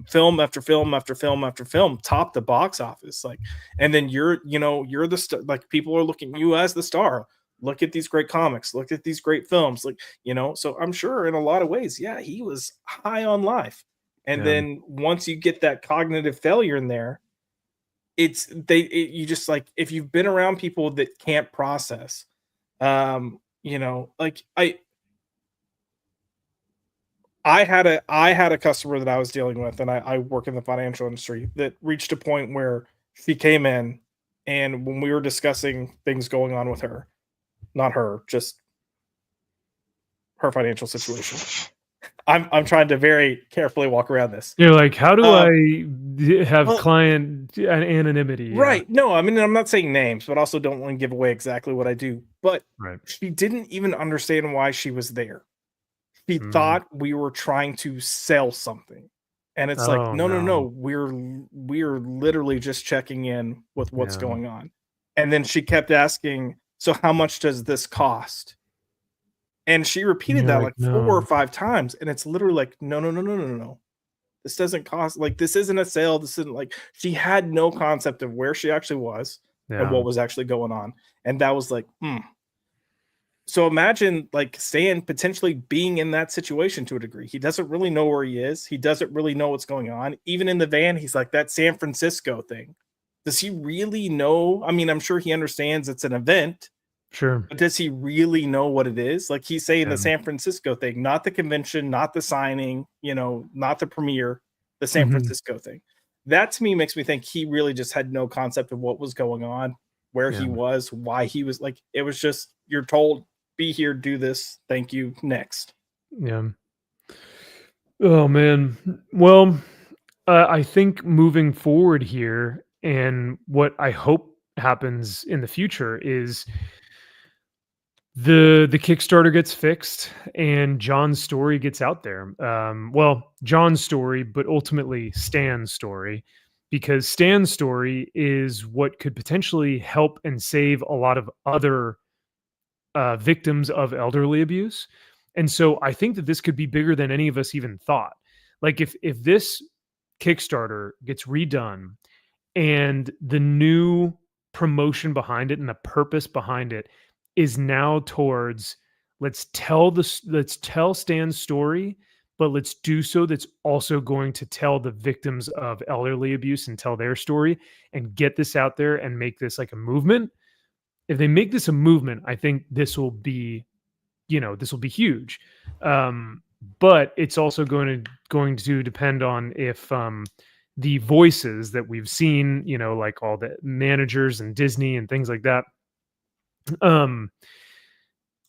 film after film after film after film top the box office, like, and then you're, you know, you're the star, like people are looking at you as the star. Look at these great comics, look at these great films, like, you know. So I'm sure in a lot of ways, yeah, he was high on life. And then once you get that cognitive failure in there, you just, like, if you've been around people that can't process, you know, like I had a customer that I was dealing with, and I work in the financial industry, that reached a point where she came in, and when we were discussing things going on with her, not her, just her financial situation. I'm trying to very carefully walk around this. You're like, how do I have client anonymity? Right. No, I mean, I'm not saying names, but also don't want to give away exactly what I do. But she didn't even understand why she was there. She thought we were trying to sell something. And it's like, no. We're literally just checking in with what's going on. And then she kept asking, so how much does this cost? And she repeated that like 4 or 5 times. And it's literally like, no. This doesn't cost, like, this isn't a sale. This isn't, like, she had no concept of where she actually was and what was actually going on. And that was like, So imagine, like, Stan potentially being in that situation to a degree. He doesn't really know where he is. He doesn't really know what's going on. Even in the van, he's like, that San Francisco thing. Does he really know? I mean, I'm sure he understands it's an event. Sure. But does he really know what it is? Like, he's saying the San Francisco thing, not the convention, not the signing, you know, not the premiere, the San Francisco thing. That to me makes me think he really just had no concept of what was going on, where he was, why he was, like, it was just, you're told, be here, do this, thank you, next. Yeah. Oh man. Well, I think moving forward here, and what I hope happens in the future, is the Kickstarter gets fixed and John's story gets out there. Well, John's story, but ultimately Stan's story, because Stan's story is what could potentially help and save a lot of other victims of elderly abuse. And so I think that this could be bigger than any of us even thought. Like, if this Kickstarter gets redone and the new promotion behind it and the purpose behind it is now towards, let's tell Stan's story, but let's do so that's also going to tell the victims of elderly abuse and tell their story and get this out there and make this like a movement. If they make this a movement, I think this will be, this will be huge. But it's also going to depend on if the voices that we've seen, like all the managers and Disney and things like that,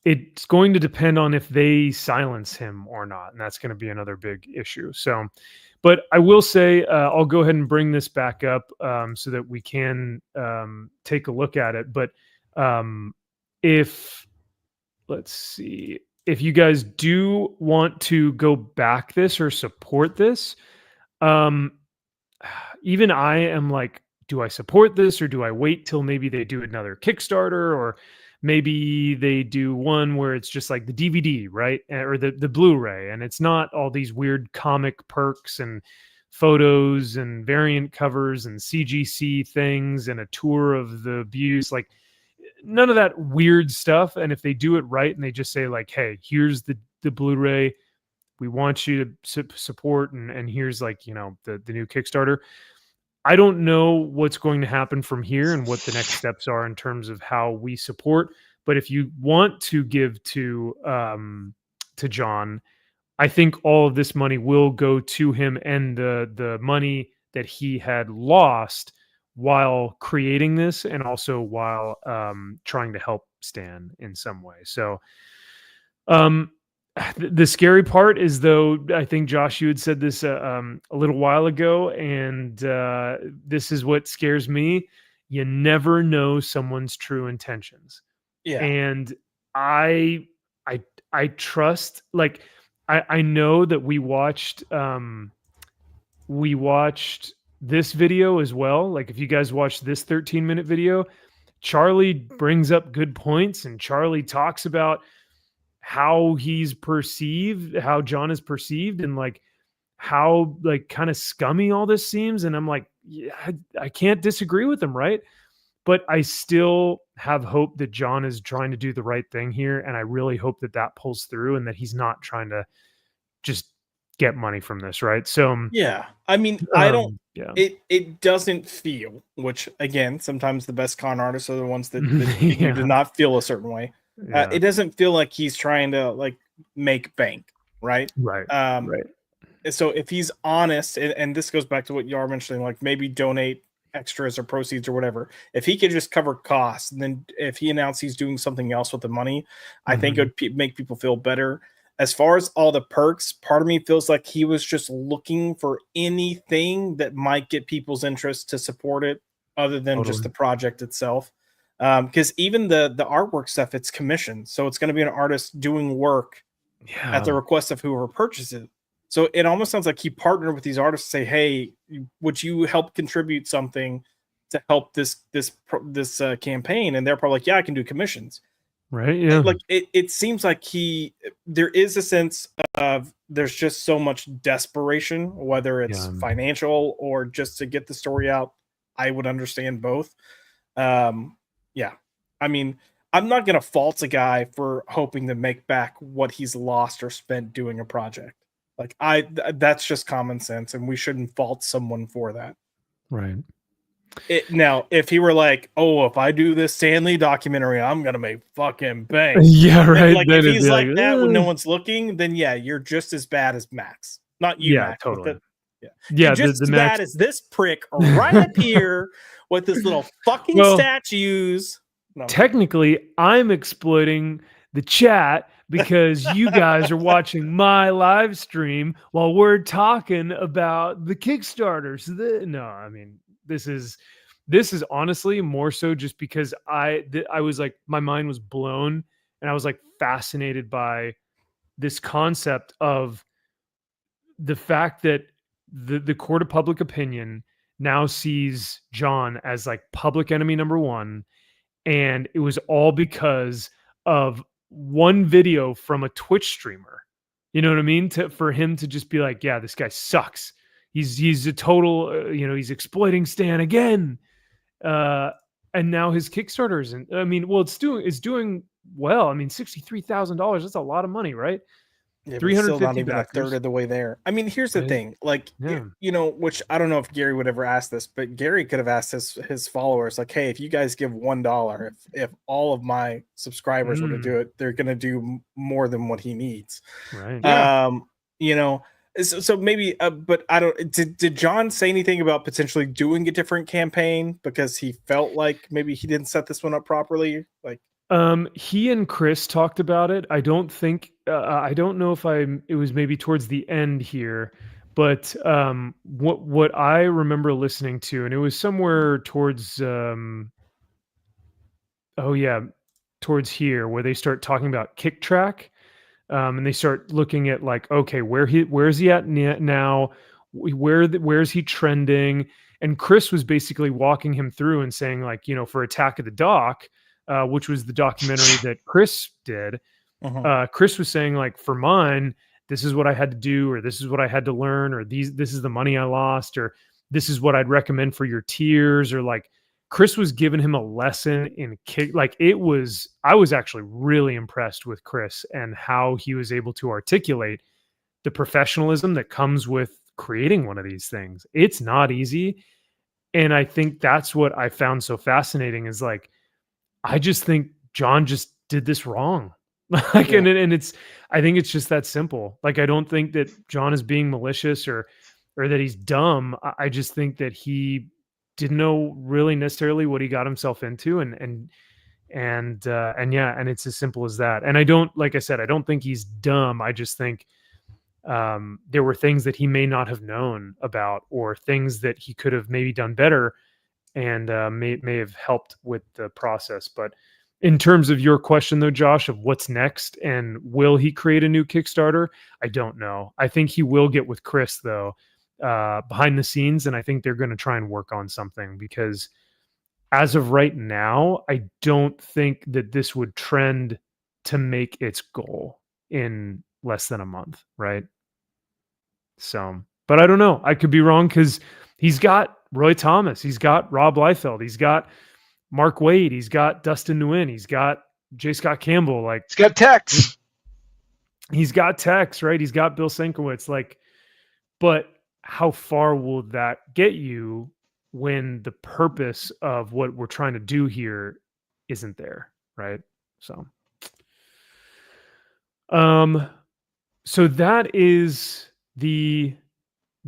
it's going to depend on if they silence him or not. And that's going to be another big issue. So, but I will say, I'll go ahead and bring this back up so that we can take a look at it. But let's see, if you guys do want to go back this or support this, even I am like, do I support this or do I wait till maybe they do another Kickstarter, or maybe they do one where it's just like the DVD, right? Or the Blu-ray, and it's not all these weird comic perks and photos and variant covers and CGC things and a tour of the abuse, like none of that weird stuff. And if they do it right and they just say like, hey, here's the Blu-ray, we want you to support, and here's like, the new Kickstarter. I don't know what's going to happen from here and what the next steps are in terms of how we support. But if you want to give to John, I think all of this money will go to him, and the money that he had lost while creating this, and also while trying to help Stan in some way. So the scary part is, though, I think Josh, you had said this a little while ago, and this is what scares me. You never know someone's true intentions. Yeah. And I trust, like, I know that we watched this video as well, like if you guys watch this 13-minute video, Charlie brings up good points, and Charlie talks about how he's perceived, how John is perceived, and like how like kind of scummy all this seems. And I'm like, yeah, I can't disagree with him, right? But I still have hope that John is trying to do the right thing here, and I really hope that that pulls through and that he's not trying to just get money from this, right? So yeah, I mean, I don't. Yeah, it doesn't feel. Which again, sometimes the best con artists are the ones that Yeah. do not feel a certain way. Yeah. It doesn't feel like he's trying to like make bank, right? Right. Right. So if he's honest, and this goes back to what you are mentioning, like maybe donate extras or proceeds or whatever. If he could just cover costs, and then if he announced he's doing something else with the money, I think it would make people feel better. As far as all the perks, part of me feels like he was just looking for anything that might get people's interest to support it, other than just the project itself. Because even the artwork stuff, it's commissioned, so it's going to be an artist doing work at the request of whoever purchases it. So it almost sounds like he partnered with these artists to say, "Hey, would you help contribute something to help this campaign?" And they're probably like, "Yeah, I can do commissions." Right. Yeah. Like it seems like there is a sense of there's just so much desperation, whether it's financial or just to get the story out. I would understand both. Yeah. I mean, I'm not going to fault a guy for hoping to make back what he's lost or spent doing a project. Like that's just common sense, and we shouldn't fault someone for that. Right. Now, if he were like, "Oh, if I do this Stan Lee documentary, I'm gonna make fucking bank," Yeah, right. Like if he's like that when no one's looking, then yeah, you're just as bad as Max. Not you, Yeah, Max. totally. Yeah, Yeah, you're just the as Max- bad as this prick right up here with this little fucking Well, statues. No. Technically, I'm exploiting the chat because you guys are watching my live stream while we're talking about the Kickstarter. So no, I mean, this is honestly more so just because I was like, my mind was blown, and I was like fascinated by this concept of the fact that the court of public opinion now sees John as like public enemy number one. And it was all because of one video from a Twitch streamer. You know what I mean? For him to just be like, yeah, this guy sucks. He's a total, he's exploiting Stan again. And now his Kickstarter isn't. I mean, well, it's doing well. I mean, $63,000. That's a lot of money, right? Yeah, but still not even backers. a third of the way there. I mean, here's the thing, like, which I don't know if Gary would ever ask this, but Gary could have asked his followers, like, hey, if you guys give $1, if all of my subscribers were to do it, they're going to do more than what he needs. Right. So maybe, but I don't, did John say anything about potentially doing a different campaign because he felt like maybe he didn't set this one up properly? Like, he and Chris talked about it. I don't think, I don't know if it was maybe towards the end here, but what I remember listening to, and it was somewhere towards, towards here where they start talking about Kick Track, and they start looking at like, okay, where's he at now? Where's he trending? And Chris was basically walking him through and saying like, for Attack of the Dock, which was the documentary that Chris did. Chris was saying like, for mine, this is what I had to do, or this is what I had to learn, or this is the money I lost, or this is what I'd recommend for your tiers, or like Chris was giving him a lesson in kick. Like I was actually really impressed with Chris and how he was able to articulate the professionalism that comes with creating one of these things. It's not easy. And I think that's what I found so fascinating is like, I just think John just did this wrong. Like, and it's, I think it's just that simple. Like, I don't think that John is being malicious or that he's dumb. I just think that he didn't know really necessarily what he got himself into. And it's as simple as that. And I don't, like I said, I don't think he's dumb. I just think there were things that he may not have known about, or things that he could have maybe done better, and may have helped with the process. But in terms of your question though, Josh, of what's next and will he create a new Kickstarter? I don't know. I think he will get with Chris though. behind the scenes, and I think they're going to try and work on something, because as of right now, I don't think that this would trend to make its goal in less than a month, right? So, but I don't know. I could be wrong, because he's got Roy Thomas, he's got Rob Liefeld, he's got Mark Waid, he's got Dustin Nguyen, he's got J. Scott Campbell, like he's got Tex. He's got Tex, right? He's got Bill Sienkiewicz, like, but how far will that get you when the purpose of what we're trying to do here isn't there, right? So so that is the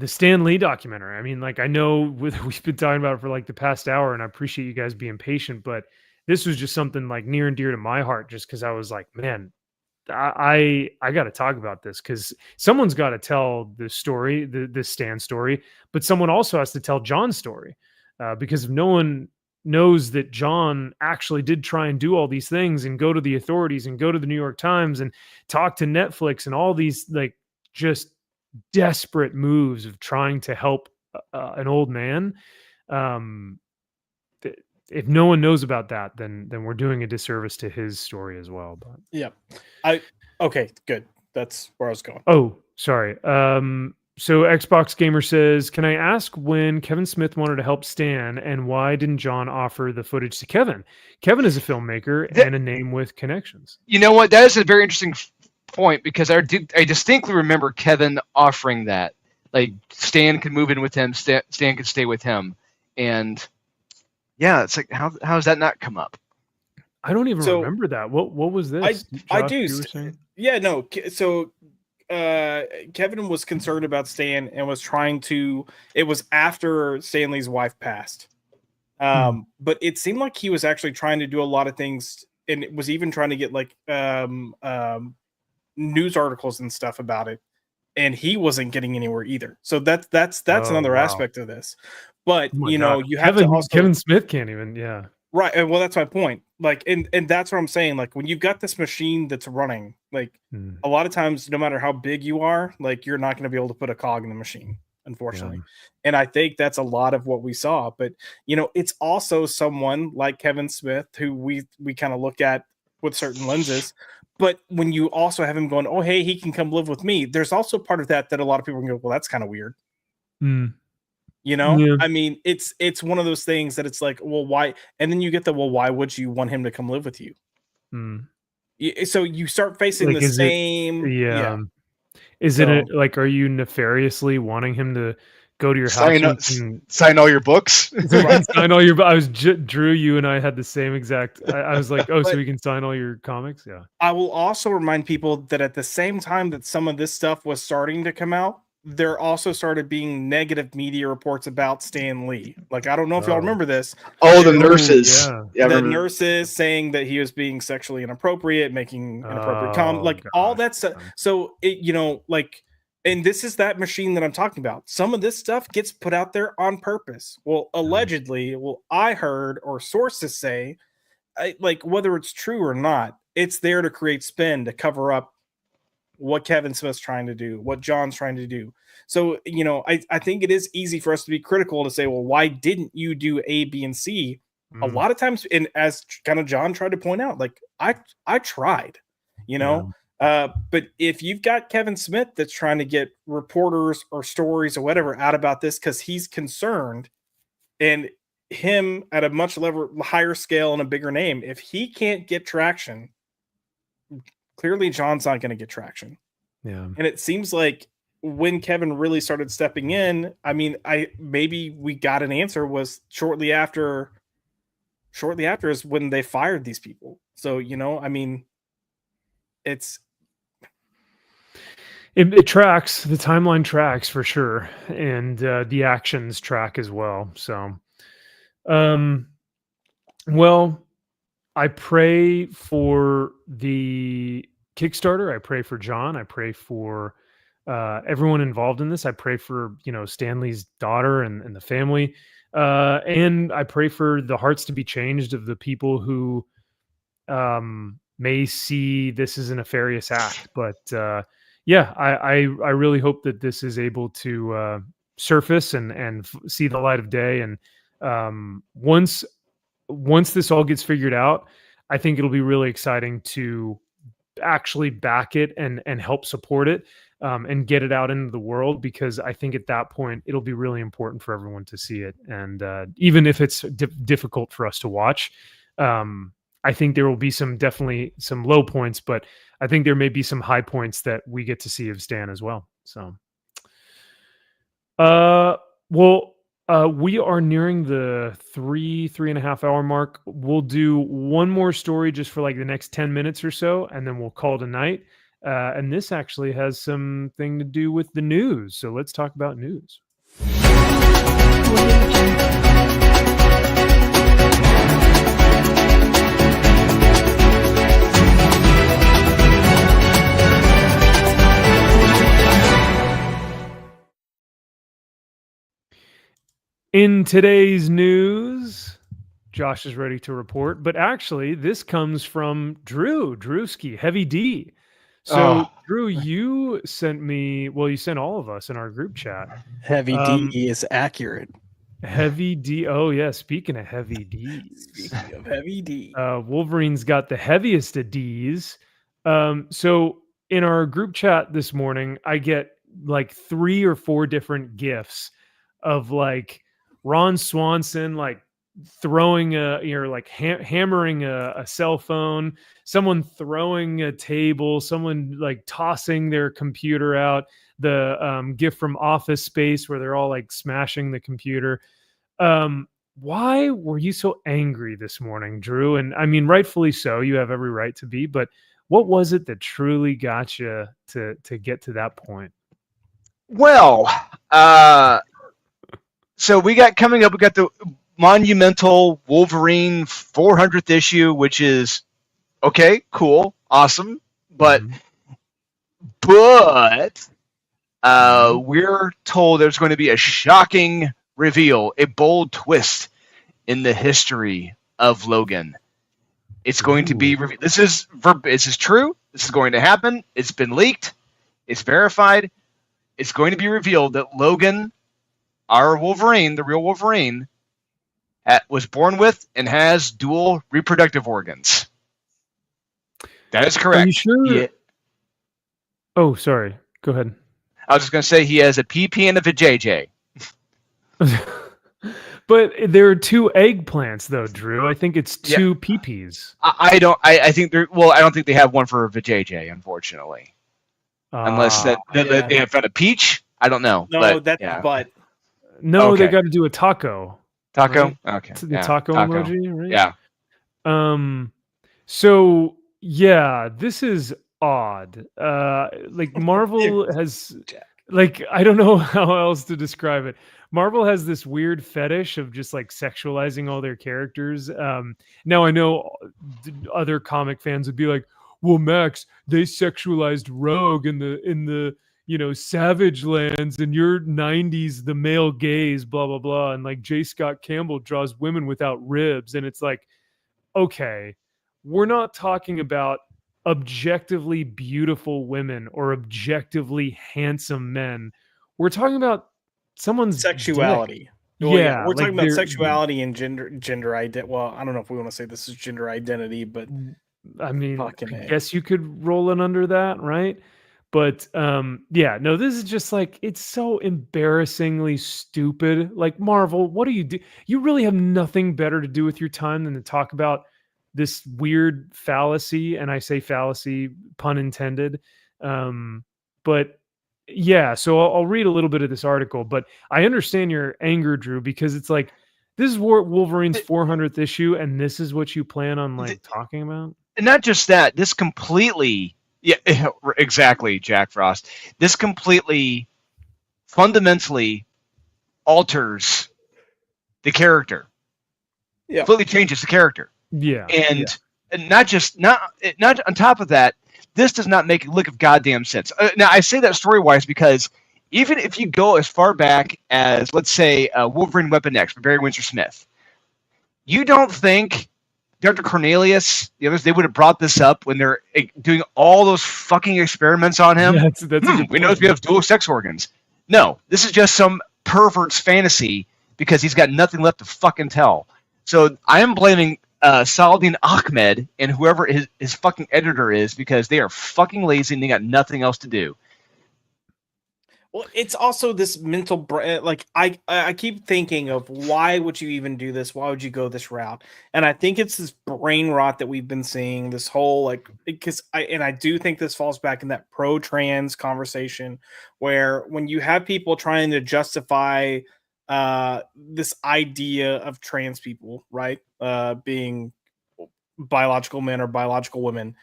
Stan Lee documentary. I mean, like, I know we've been talking about it for like the past hour, and I appreciate you guys being patient, but this was just something like near and dear to my heart, just because I was like, man, I got to talk about this, because someone's got to tell the story, the Stan story, but someone also has to tell John's story, because if no one knows that John actually did try and do all these things and go to the authorities and go to the New York Times and talk to Netflix and all these like just desperate moves of trying to help an old man. If no one knows about that, then we're doing a disservice to his story as well. But yeah, okay, good. That's where I was going. Oh, sorry. So Xbox Gamer says, can I ask when Kevin Smith wanted to help Stan, and why didn't John offer the footage to Kevin? Kevin is a filmmaker and a name with connections. You know what? That is a very interesting point, because I distinctly remember Kevin offering that. Like, Stan could move in with him, Stan could stay with him. And yeah, it's like, how does that not come up? I don't even remember that. What was this? I Josh, do. you were saying? Yeah, no. So Kevin was concerned about Stan and was trying to. It was after Stanley's wife passed, but it seemed like he was actually trying to do a lot of things, and was even trying to get like news articles and stuff about it, and he wasn't getting anywhere either. So that's another aspect of this. But you know, you have to also, Kevin Smith can't even, yeah. Right. And well, that's my point. Like, and that's what I'm saying. Like, when you've got this machine that's running, like a lot of times, no matter how big you are, like, you're not going to be able to put a cog in the machine, unfortunately. Yeah. And I think that's a lot of what we saw. But, you know, it's also someone like Kevin Smith who we kind of look at with certain lenses. But when you also have him going, oh, hey, he can come live with me, there's also part of that a lot of people can go, well, that's kind of weird. You know, yeah. I mean, it's one of those things that it's like, well, why? And then you get the, well, why would you want him to come live with you? So you start facing like, the same. Is it like, are you nefariously wanting him to go to your house and sign all your books? Sign all your. I was Drew. You and I had the same exact. I was like, oh, so we can sign all your comics. Yeah. I will also remind people that at the same time that some of this stuff was starting to come out, there also started being negative media reports about Stan Lee. Like, I don't know if y'all remember this. Oh, the nurses. Yeah, the nurses saying that he was being sexually inappropriate, making inappropriate comments, like all that stuff. So, you know, like, and this is that machine that I'm talking about. Some of this stuff gets put out there on purpose. Well, allegedly, I heard, or sources say, like, whether it's true or not, it's there to create spin, to cover up what Kevin Smith's trying to do, what John's trying to do. So, you know, I think it is easy for us to be critical to say, well, why didn't you do A, B, and C? A lot of times, and as kind of John tried to point out, like, I tried, you know, but if you've got Kevin Smith that's trying to get reporters or stories or whatever out about this because he's concerned, and him at a much higher scale and a bigger name, if he can't get traction, clearly John's not going to get traction. Yeah. And it seems like when Kevin really started stepping in, I mean, maybe we got an answer was shortly after is when they fired these people. So, you know, I mean, it tracks, the timeline tracks for sure. And the actions track as well. So, well, I pray for the Kickstarter. I pray for John. I pray for everyone involved in this. I pray for, you know, Stanley's daughter and the family. And I pray for the hearts to be changed of the people who may see this as a nefarious act. But yeah, I really hope that this is able to surface and see the light of day. And once this all gets figured out, I think it'll be really exciting to actually back it and help support it and get it out into the world, because I think at that point it'll be really important for everyone to see it. And even if it's difficult for us to watch, I think there will be definitely some low points, but I think there may be some high points that we get to see of Stan as well. So, we are nearing the 3.5 hour mark. We'll do one more story just for like the next 10 minutes or so, and then we'll call it a night. And this actually has something to do with the news. So let's talk about news. In today's news, Josh is ready to report, but actually this comes from Drewski, Heavy D. So Drew, you sent me, you sent all of us in our group chat. Heavy D is accurate. Heavy D. Oh yeah. Speaking of heavy D's. Speaking of heavy D. Wolverine's got the heaviest of D's. So in our group chat this morning, I get like 3 or 4 different GIFs of like Ron Swanson like throwing hammering a cell phone, someone throwing a table, someone like tossing their computer out, the GIF from Office Space where they're all like smashing the computer. Why were you so angry this morning, Drew? And I mean, rightfully so, you have every right to be, but what was it that truly got you to get to that point? Well, so we got the monumental Wolverine 400th issue, which is okay, cool, awesome, but we're told there's going to be a shocking reveal, a bold twist in the history of Logan. It's going to be this is true. This is going to happen. It's been leaked. It's verified. It's going to be revealed that Logan, our Wolverine, the real Wolverine, was born with and has dual reproductive organs. That is correct. Are you sure? Oh, sorry. Go ahead. I was just going to say he has a PP and a vajayjay. But there are 2 eggplants, though, Drew. I think it's 2 PPs. I think they're. Well, I don't think they have one for a vajayjay, unfortunately. Unless they have found a peach. I don't know. No, but no, okay. They got to do a taco. Taco? Right? Okay. The taco emoji, right? Yeah. So yeah, this is odd. Like Marvel has, like, I don't know how else to describe it. Marvel has this weird fetish of just like sexualizing all their characters. Now I know other comic fans would be like, well, Max, they sexualized Rogue in the Savage Lands, and your 90s, the male gaze, blah, blah, blah. And like J. Scott Campbell draws women without ribs. And it's like, okay, we're not talking about objectively beautiful women or objectively handsome men. We're talking about someone's sexuality. Well, yeah, we're talking about sexuality and gender identity. Well, I don't know if we want to say this is gender identity, but I mean, I guess you could roll it under that, right? But this is just like, it's so embarrassingly stupid. Like, Marvel, what do? You really have nothing better to do with your time than to talk about this weird fallacy, and I say fallacy, pun intended. But yeah, so I'll read a little bit of this article, but I understand your anger, Drew, because it's like, this is Wolverine's 400th issue, and this is what you plan on like talking about? And not just that, this completely... Yeah, exactly, Jack Frost. This completely, fundamentally alters the character. Yeah, completely changes the character. Yeah, and not on top of that, this does not make a lick of goddamn sense. Now, I say that story-wise because even if you go as far back as, let's say, Wolverine Weapon X from Barry Windsor Smith, you don't think Dr. Cornelius, the others, they would have brought this up when they're doing all those fucking experiments on him. Yeah, that's we know we have dual sex organs. No, this is just some pervert's fantasy because he's got nothing left to fucking tell. So I am blaming Saladin Ahmed and whoever his fucking editor is because they are fucking lazy and they got nothing else to do. Well, it's also this mental like I keep thinking of why would you even do this? Why would you go this route? And I think it's this brain rot that we've been seeing this whole like because I do think this falls back in that pro-trans conversation where when you have people trying to justify this idea of trans people, right? Being biological men or biological women.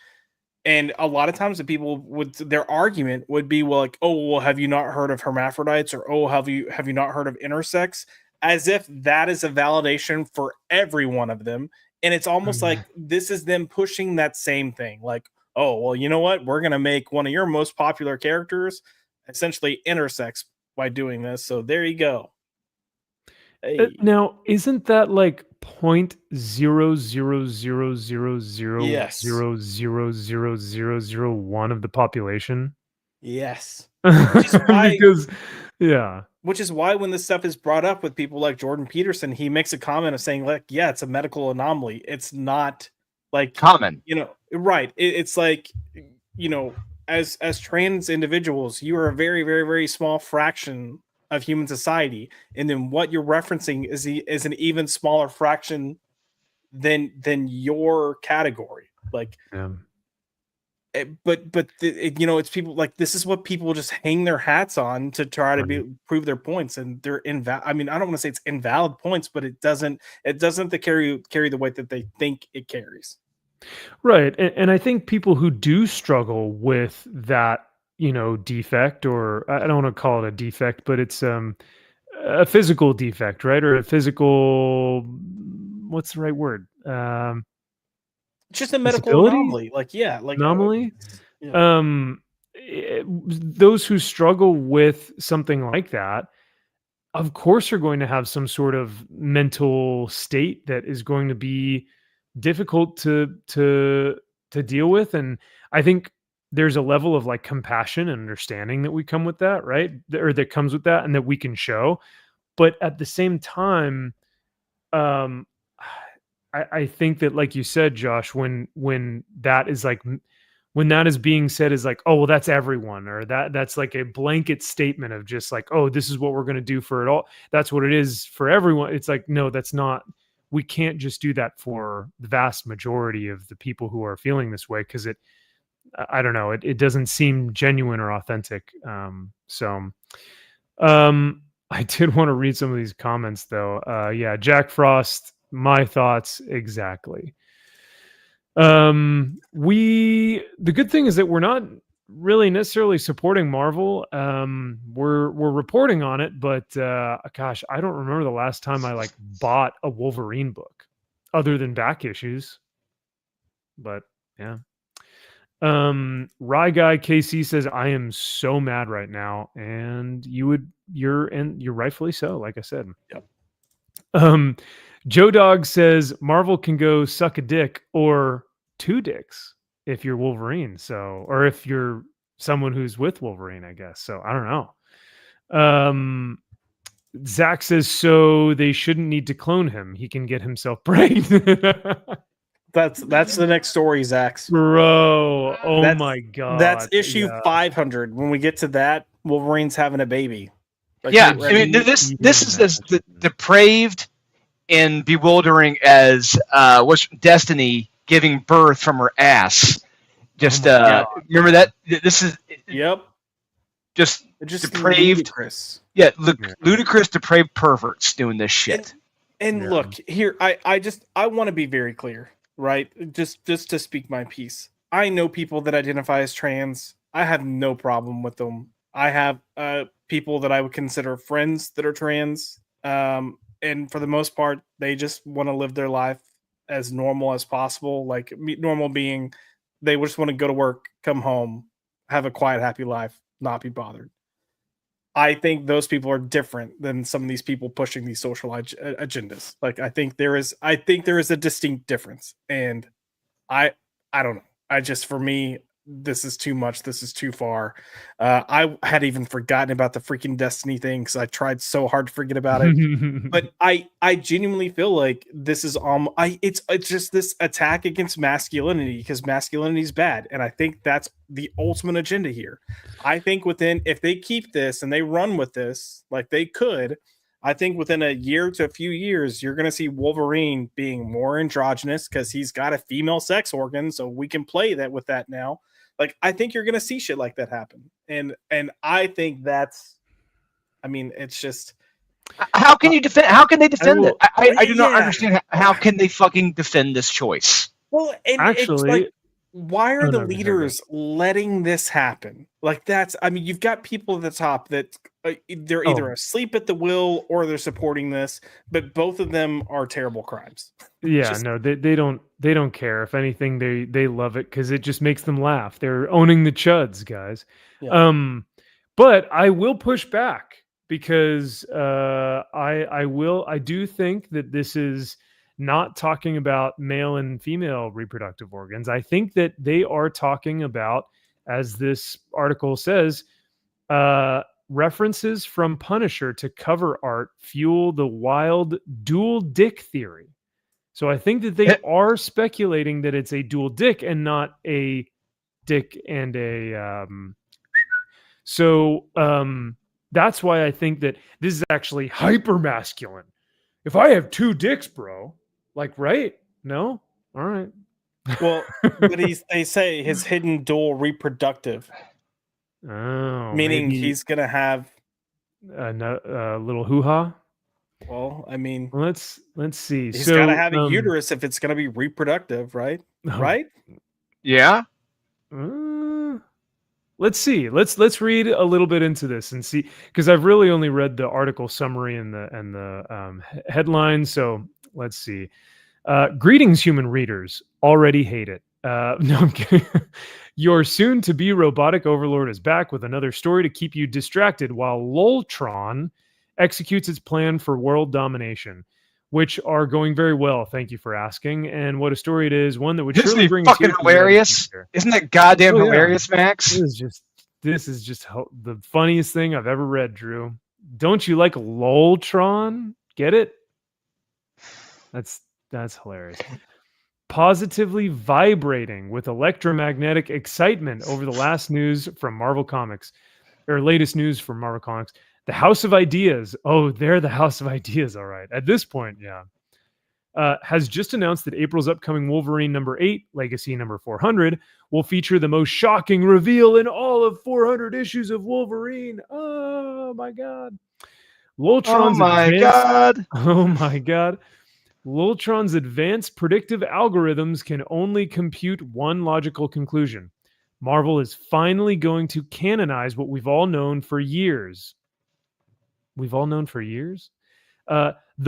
And a lot of times the people would their argument would be well, like, oh, well, have you not heard of hermaphrodites or oh, have you not heard of intersex? As if that is a validation for every one of them. And it's almost like this is them pushing that same thing. Like, oh, well, you know what? We're gonna make one of your most popular characters essentially intersex by doing this. So there you go. Hey. Now, isn't that like 0.000000000001 of the population? Yes. Which is why, because, yeah. Which is why when this stuff is brought up with people like Jordan Peterson, he makes a comment of saying, like, yeah, it's a medical anomaly. It's not like common. You know, right. It's like, you know, as trans individuals, you are a very, very, very small fraction of human society, and then what you're referencing is an even smaller fraction than your category. Like, but you know, it's people like this is what people just hang their hats on to try to prove their points, and they're invalid. I mean, I don't want to say it's invalid points, but it doesn't carry the weight that they think it carries. Right, and I think people who do struggle with that, you know, defect, or I don't want to call it a defect, but it's a physical defect, right? Or a physical, what's the right word? Just a medical anomaly. Like, yeah, like anomaly. Yeah. Those who struggle with something like that, of course, are going to have some sort of mental state that is going to be difficult to deal with. And I think there's a level of like compassion and understanding that we come with that, right? Or that comes with that and that we can show. But at the same time, I think that, like you said, Josh, when that is like, when that is being said is like, oh, well, that's everyone, or that's like a blanket statement of just like, oh, this is what we're going to do for it all. That's what it is for everyone. It's like, no, that's not. We can't just do that for the vast majority of the people who are feeling this way, because I don't know, it doesn't seem genuine or authentic. I did want to read some of these comments though. Yeah, Jack Frost, my thoughts exactly. The good thing is that we're not really necessarily supporting Marvel. We're reporting on it, but gosh, I don't remember the last time I like bought a Wolverine book other than back issues. But yeah. Rye Guy KC says, I am so mad right now, and you're rightfully so, like I said. Yep. Joe Dog says Marvel can go suck a dick or two dicks if you're Wolverine. So, or if you're someone who's with Wolverine, I guess. So I don't know. Zaxx says, so they shouldn't need to clone him. He can get himself pregnant. That's the next story, Zaxx. Bro, my god. That's issue 500. When we get to that, Wolverine's having a baby. Like, yeah, I mean, this is as depraved and bewildering as what's Destiny giving birth from her ass. Just remember that this is just depraved, ludicrous. Yeah, ludicrous, depraved perverts doing this shit. And look here, I want to be very clear, right? Just to speak my piece. I know people that identify as trans. I have no problem with them. I have people that I would consider friends that are trans. And for the most part, they just want to live their life as normal as possible. Like normal being, they just want to go to work, come home, have a quiet, happy life, not be bothered. I think those people are different than some of these people pushing these social agendas. Like I think there is a distinct difference, and I don't know. For me, this is too much. This is too far. I had even forgotten about the freaking Destiny thing because I tried so hard to forget about it. But I genuinely feel like this is it's just this attack against masculinity because masculinity is bad, and I think that's the ultimate agenda here. I think if they keep this and they run with this like they could, I think within a year to a few years, you're going to see Wolverine being more androgynous because he's got a female sex organ, so we can play that with that now. Like, I think you're going to see shit like that happen. And I think that's, I mean, it's just. How can you defend? How can they defend it? I do not understand. How can they fucking defend this choice? Well, and actually, it's like, why are the leaders letting this happen? Like, that's, I mean, you've got people at the top that they're either asleep at the wheel or they're supporting this, but both of them are terrible crimes. Yeah, no, they don't care. If anything, they love it because it just makes them laugh. They're owning the chuds, guys. Yeah. But I will push back because I do think that this is not talking about male and female reproductive organs. I think that they are talking about, as this article says, references from Punisher to cover art fuel the wild dual dick theory. So I think that they are speculating that it's a dual dick and not a dick and a. That's why I think that this is actually hyper masculine. If I have two dicks, bro, like, right? No? All right. Well, but they say his hidden dual reproductive. Oh, meaning maybe he's gonna have a little hoo-ha. Well, I mean, let's see. He's got to have a uterus if it's going to be reproductive, right? Right? Yeah. Let's see. Let's read a little bit into this and see, because I've really only read the article summary and the headline. So let's see. Greetings, human readers. Already hate it. No, I'm kidding. Your soon-to-be robotic overlord is back with another story to keep you distracted while Loltron executes its plan for world domination, which are going very well. Thank you for asking. And what a story it is! One that would surely bring fucking hilarious. Isn't that goddamn hilarious, Max? This is just the funniest thing I've ever read, Drew. Don't you like Loltron? Get it? That's hilarious. Positively vibrating with electromagnetic excitement over the latest news from Marvel Comics. The House of Ideas. Oh, they're the House of Ideas, all right. At this point, yeah. Has just announced that April's upcoming Wolverine number 8, Legacy number 400, will feature the most shocking reveal in all of 400 issues of Wolverine. Oh, my God. Oh, my God. Loltron's advanced predictive algorithms can only compute one logical conclusion. Marvel is finally going to canonize what we've all known for years. The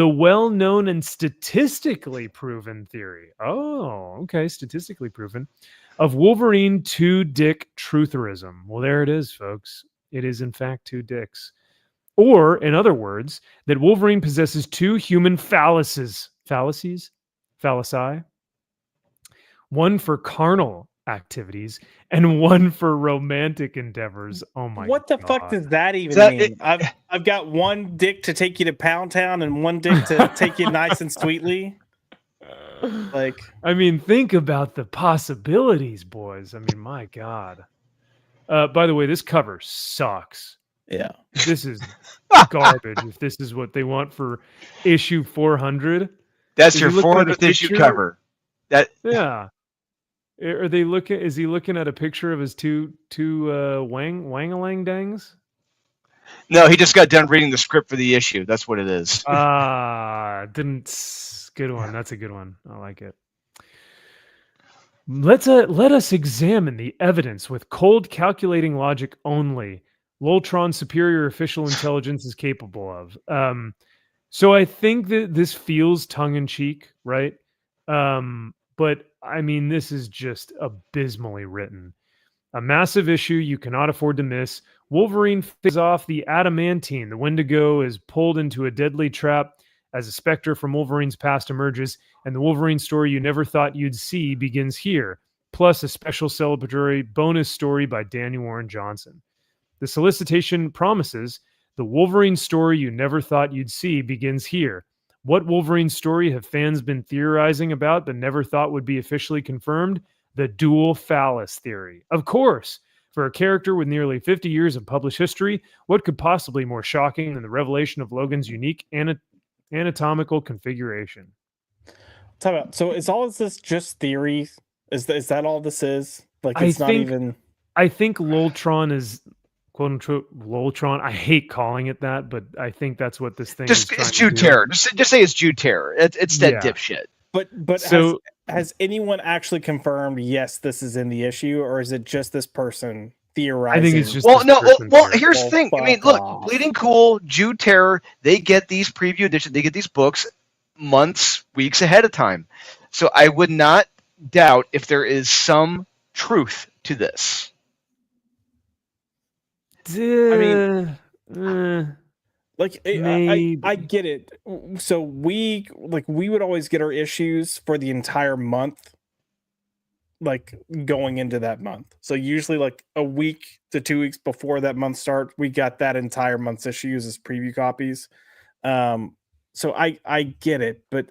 well-known and statistically proven theory. Oh, okay. Statistically proven. Of Wolverine two-dick trutherism. Well, there it is, folks. It is, in fact, two dicks. Or, in other words, that Wolverine possesses two human phalluses. Phallusi. One for carnal activities and one for romantic endeavors. Oh my god. What the fuck does that even mean? I've got one dick to take you to Pound Town and one dick to take you nice and sweetly. Like, I mean, think about the possibilities, boys. I mean, my god. By the way, this cover sucks. Yeah. This is garbage if this is what they want for issue 400. That's your 400th issue cover. Yeah. Are they looking? Is he looking at a picture of his two wang-a-lang dangs? No, he just got done reading the script for the issue. That's what it is. Good one. That's a good one. I like it. Let us examine the evidence with cold, calculating logic only. Loltron's superior official intelligence is capable of. So I think that this feels tongue-in-cheek, right? But I mean, this is just abysmally written. A massive issue you cannot afford to miss. Wolverine fizzes off the adamantine. The Wendigo is pulled into a deadly trap as a specter from Wolverine's past emerges, and the Wolverine story you never thought you'd see begins here. plus a special celebratory bonus story by Daniel Warren Johnson. The solicitation promises the Wolverine story you never thought you'd see begins here. What Wolverine story have fans been theorizing about but never thought would be officially confirmed? The dual phallus theory. Of course, for a character with nearly 50 years of published history, what could possibly be more shocking than the revelation of Logan's unique anatomical configuration? Talk about, so is all of this just theory? Is that all this is? Like, it's not even... I think Loltron is... quote unquote Loltron. I hate calling it that, but I think that's what this thing is. It's Jude Terror. Just say it's Jude Terror. It's that dipshit. But so has anyone actually confirmed? Yes, this is in the issue, or is it just this person theorizing? I think it's just here's the thing. I mean, look, Bleeding Cool, Jude Terror, they get these preview editions. They get these books months, weeks ahead of time. So I would not doubt if there is some truth to this. I mean, I get it. So we would always get our issues for the entire month, like going into that month. So usually like a week to 2 weeks before that month start, we got that entire month's issues as preview copies. So I get it, but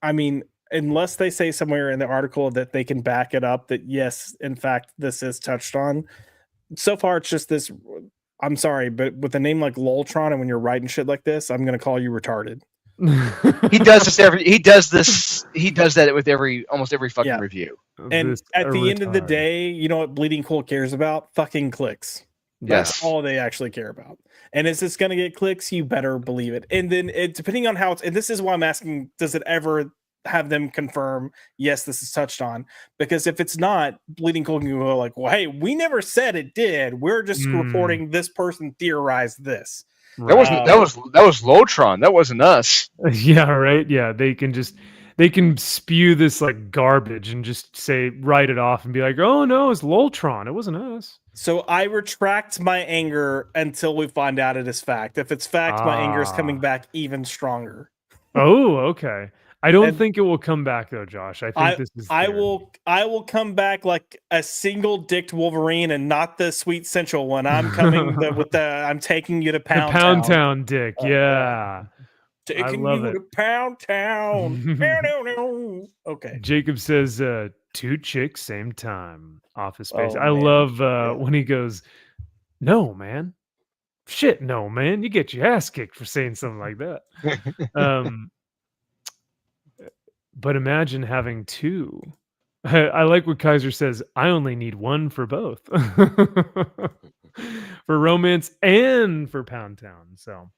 I mean, unless they say somewhere in the article that they can back it up that yes, in fact, this is touched on. So far, it's just this. I'm sorry, but with a name like Loltron, and when you're writing shit like this, I'm gonna call you retarded. He does this. He does that with almost every fucking review. And at the end of the day, you know what Bleeding Cool cares about? Fucking clicks. That's all they actually care about. And is this gonna get clicks? You better believe it. And then depending on how it's, and this is why I'm asking, does it ever have them confirm, yes, this is touched on? Because if it's not, Bleeding Cool can go like, well, hey, we never said it did. We're just reporting this person theorized this. That was Loltron. That wasn't us. Yeah, right. Yeah, they can spew this like garbage and just write it off and be like, oh no, it's Loltron. It wasn't us. So I retract my anger until we find out it is fact. If it's fact, my anger is coming back even stronger. Oh, okay. I don't think it will come back though, Josh. I think this is. I will come back like a single-dicked Wolverine and not the sweet central one. I'm coming I'm taking you to Pound Town. Pound Town dick, yeah. Taking you to Pound Town. Okay. Jacob says 2 chicks, same time. Office Space. I love when he goes, no, man. Shit, no, man. You get your ass kicked for saying something like that. But imagine having 2. I like what Kaiser says. I only need 1 for both. For romance and for Pound Town. So,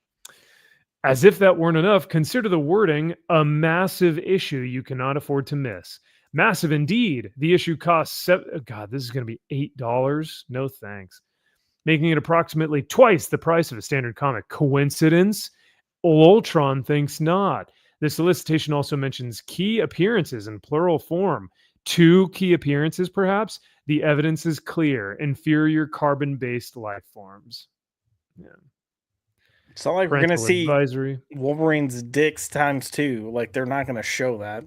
as if that weren't enough, consider the wording a massive issue you cannot afford to miss. Massive indeed. The issue costs God, this is going to be $8. No thanks. Making it approximately twice the price of a standard comic. Coincidence? Loltron thinks not. The solicitation also mentions key appearances in plural form. 2 key appearances, perhaps. The evidence is clear. Inferior carbon-based life forms. Yeah. It's not like we're going to see Wolverine's dicks ×2. Like, they're not going to show that.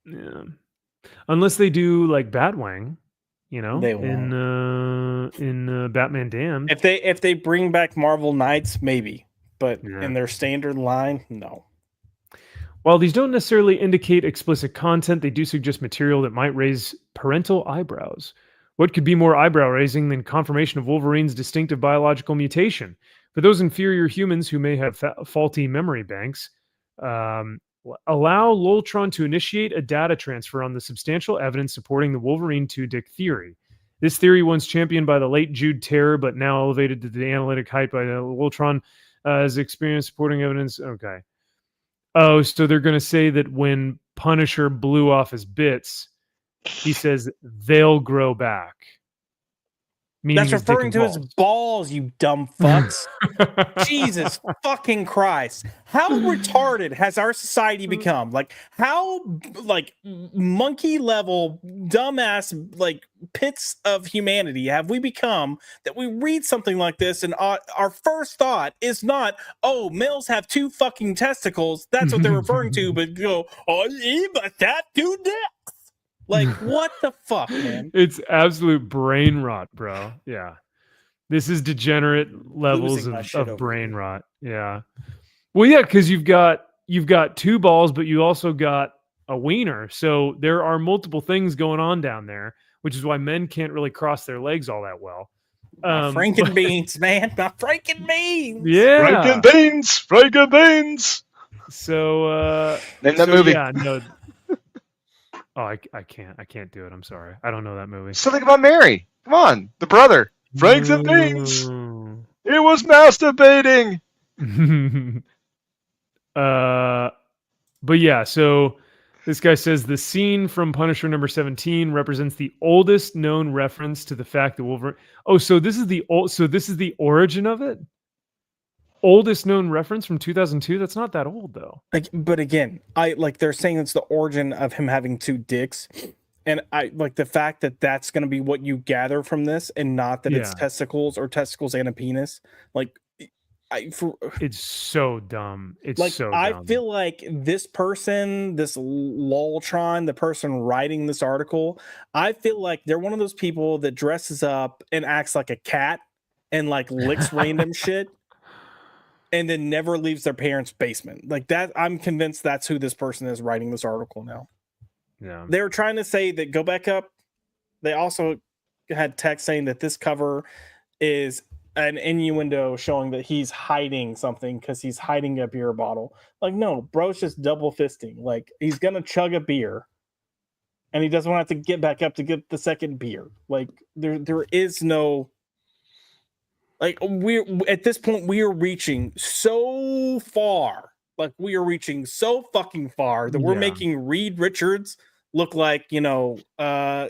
Yeah. Unless they do, like, Batwing, you know, they won't. in Batman Damned. If they bring back Marvel Knights, maybe. But in their standard line, no. While these don't necessarily indicate explicit content, they do suggest material that might raise parental eyebrows. What could be more eyebrow-raising than confirmation of Wolverine's distinctive biological mutation? For those inferior humans who may have faulty memory banks, allow Loltron to initiate a data transfer on the substantial evidence supporting the Wolverine 2-dick theory. This theory, once championed by the late Jude Terror, but now elevated to the analytic height by Loltron, has experienced supporting evidence. Okay. Oh, so they're going to say that when Punisher blew off his bits, he says they'll grow back. That's referring to his balls, you dumb fucks. Jesus fucking Christ. How retarded has our society become? Like, how, like, monkey level, dumbass, like, pits of humanity have we become that we read something like this and our first thought is not, oh, males have 2 fucking testicles. That's what they're referring to, but go, oh, but that 2 dicks. Like, what the fuck, man? It's absolute brain rot, bro. Yeah. This is degenerate levels Losing my shit of over brain rot. Yeah. Well, yeah, because you've got 2 balls, but you also got a wiener. So there are multiple things going on down there, which is why men can't really cross their legs all that well. Franken beans, man. My Franken beans. Yeah. Franken beans. So name that movie. Yeah, no. Oh, I can't do it. I'm sorry. I don't know that movie. Something about Mary. Come on, the brother. Franks and beans. He was masturbating. But yeah, so this guy says the scene from Punisher number 17 represents the oldest known reference to the fact that Wolverine. Oh, so this is the origin of it. Oldest known reference from 2002. That's not that old though. Like, but again, they're saying it's the origin of him having 2 dicks, and I like the fact that that's going to be what you gather from this, and not that it's testicles and a penis. Like, it's so dumb. It's like, so dumb. I feel like this person, this Loltron, the person writing this article, I feel like they're one of those people that dresses up and acts like a cat and like licks random shit, and then never leaves their parents' basement. Like that, I'm convinced that's who this person is writing this article now. Yeah. They were trying to say that go back up. They also had text saying that this cover is an innuendo showing that he's hiding something because he's hiding a beer bottle. Like, no, bro's just double fisting. Like, he's gonna chug a beer and he doesn't want to have to get back up to get the second beer. Like, there is no. Like, we're at this point, we are reaching so far. Like, we are reaching so fucking far that we're making Reed Richards look like, I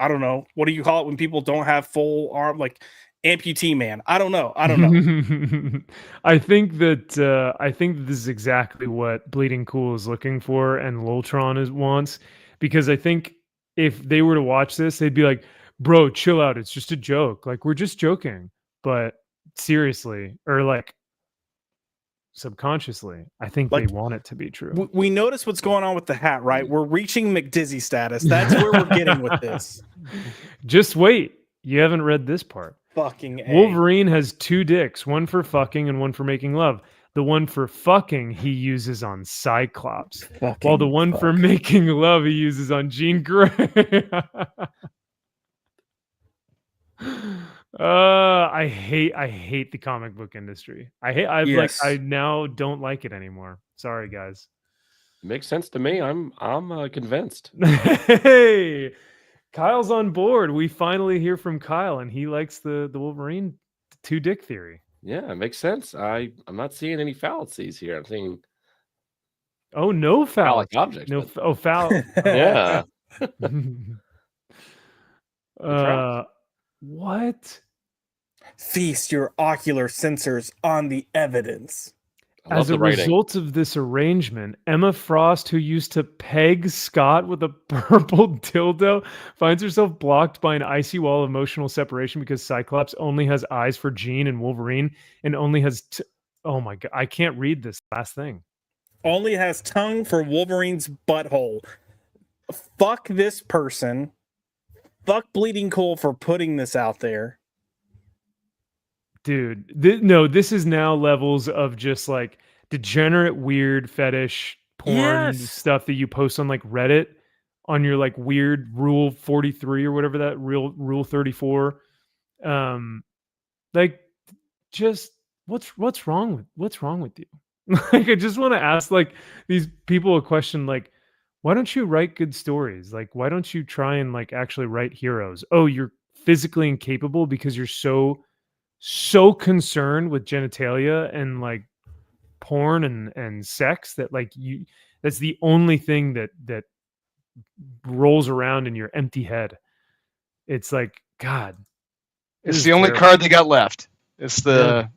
don't know. What do you call it when people don't have full arm, like amputee man? I don't know. I think that this is exactly what Bleeding Cool is looking for and Loltron wants, because I think if they were to watch this, they'd be like, bro, chill out. It's just a joke. Like, we're just joking. But seriously, or like subconsciously, I think they want it to be true. We notice what's going on with the hat, right? We're reaching McDizzy status. That's where we're getting with this. Just wait. You haven't read this part. Fucking A. Wolverine has 2 dicks, one for fucking and one for making love. The one for fucking he uses on Cyclops, while the one for making love he uses on Jean Grey. I hate the comic book industry. I now don't like it anymore. Sorry, guys. Makes sense to me. I'm convinced. Hey, Kyle's on board. We finally hear from Kyle, and he likes the Wolverine 2 dick theory. Yeah, it makes sense. I'm not seeing any fallacies here. I'm seeing no phallic objects. No, foul. Yeah. What? Feast your ocular sensors on the evidence. As a result of this arrangement, Emma Frost, who used to peg Scott with a purple dildo, finds herself blocked by an icy wall of emotional separation because Cyclops only has eyes for Jean and Wolverine and only has... oh my God, I can't read this last thing. Only has tongue for Wolverine's butthole. Fuck this person. Fuck Bleeding Cool for putting this out there. Dude, this is now levels of just like degenerate, weird fetish porn stuff that you post on like Reddit on your like weird Rule 43 or whatever that Rule 34. Like, just what's wrong with you? Like, I just want to ask like these people a question like, why don't you write good stories? Like, why don't you try and like actually write heroes? Oh, you're physically incapable because you're so concerned with genitalia and like porn and sex that like that's the only thing that rolls around in your empty head. It's like, God, it's the only card they got left. It's the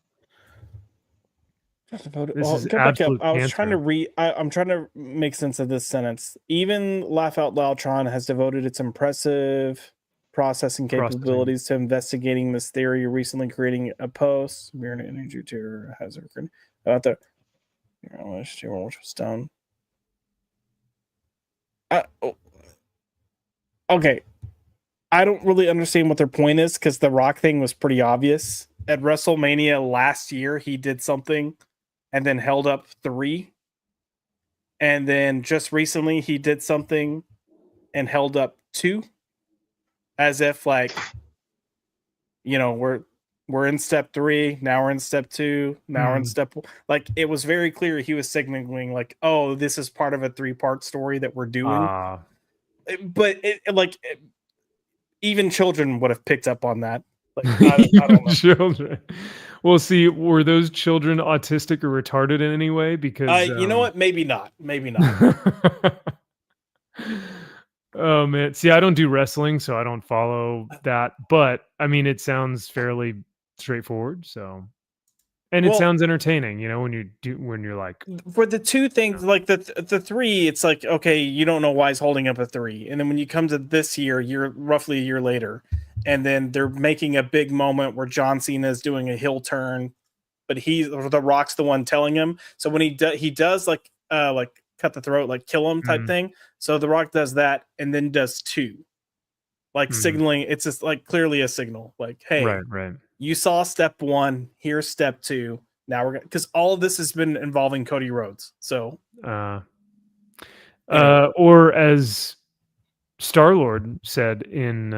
This is absolute I was cancer. trying to read. I'm trying to make sense of this sentence. Even Laugh Out Loudtron has devoted its impressive processing capabilities to investigating this theory, recently creating a post. Weird energy terror has occurred about the which was done. Okay. I don't really understand what their point is because the Rock thing was pretty obvious. At WrestleMania last year, he did something and then held up 3. And then just recently, he did something and held up 2. As if, like, we're in step 3, now we're in step 2, now we're in step 1. Like, it was very clear he was signaling, like, oh, this is part of a 3-part story that we're doing. But even children would have picked up on that. Like, I don't know. Children. Well, see, were those children autistic or retarded in any way? Because you know what? Maybe not. Maybe not. Oh man, see, I don't do wrestling, so I don't follow that. But I mean, it sounds fairly straightforward. So, and it sounds entertaining, when you're like, for the 2 things, like the 3, it's like, okay, you don't know why he's holding up a 3, and then when you come to this year, you're roughly a year later, and then they're making a big moment where John Cena is doing a heel turn, but the Rock's the one telling him. So when he does like cut the throat, like kill him type thing. So the Rock does that and then does 2, like signaling. It's just like clearly a signal, like, hey, right. You saw step 1, here's step 2. Now we're gonna, because all of this has been involving Cody Rhodes. So, or as Star-Lord said in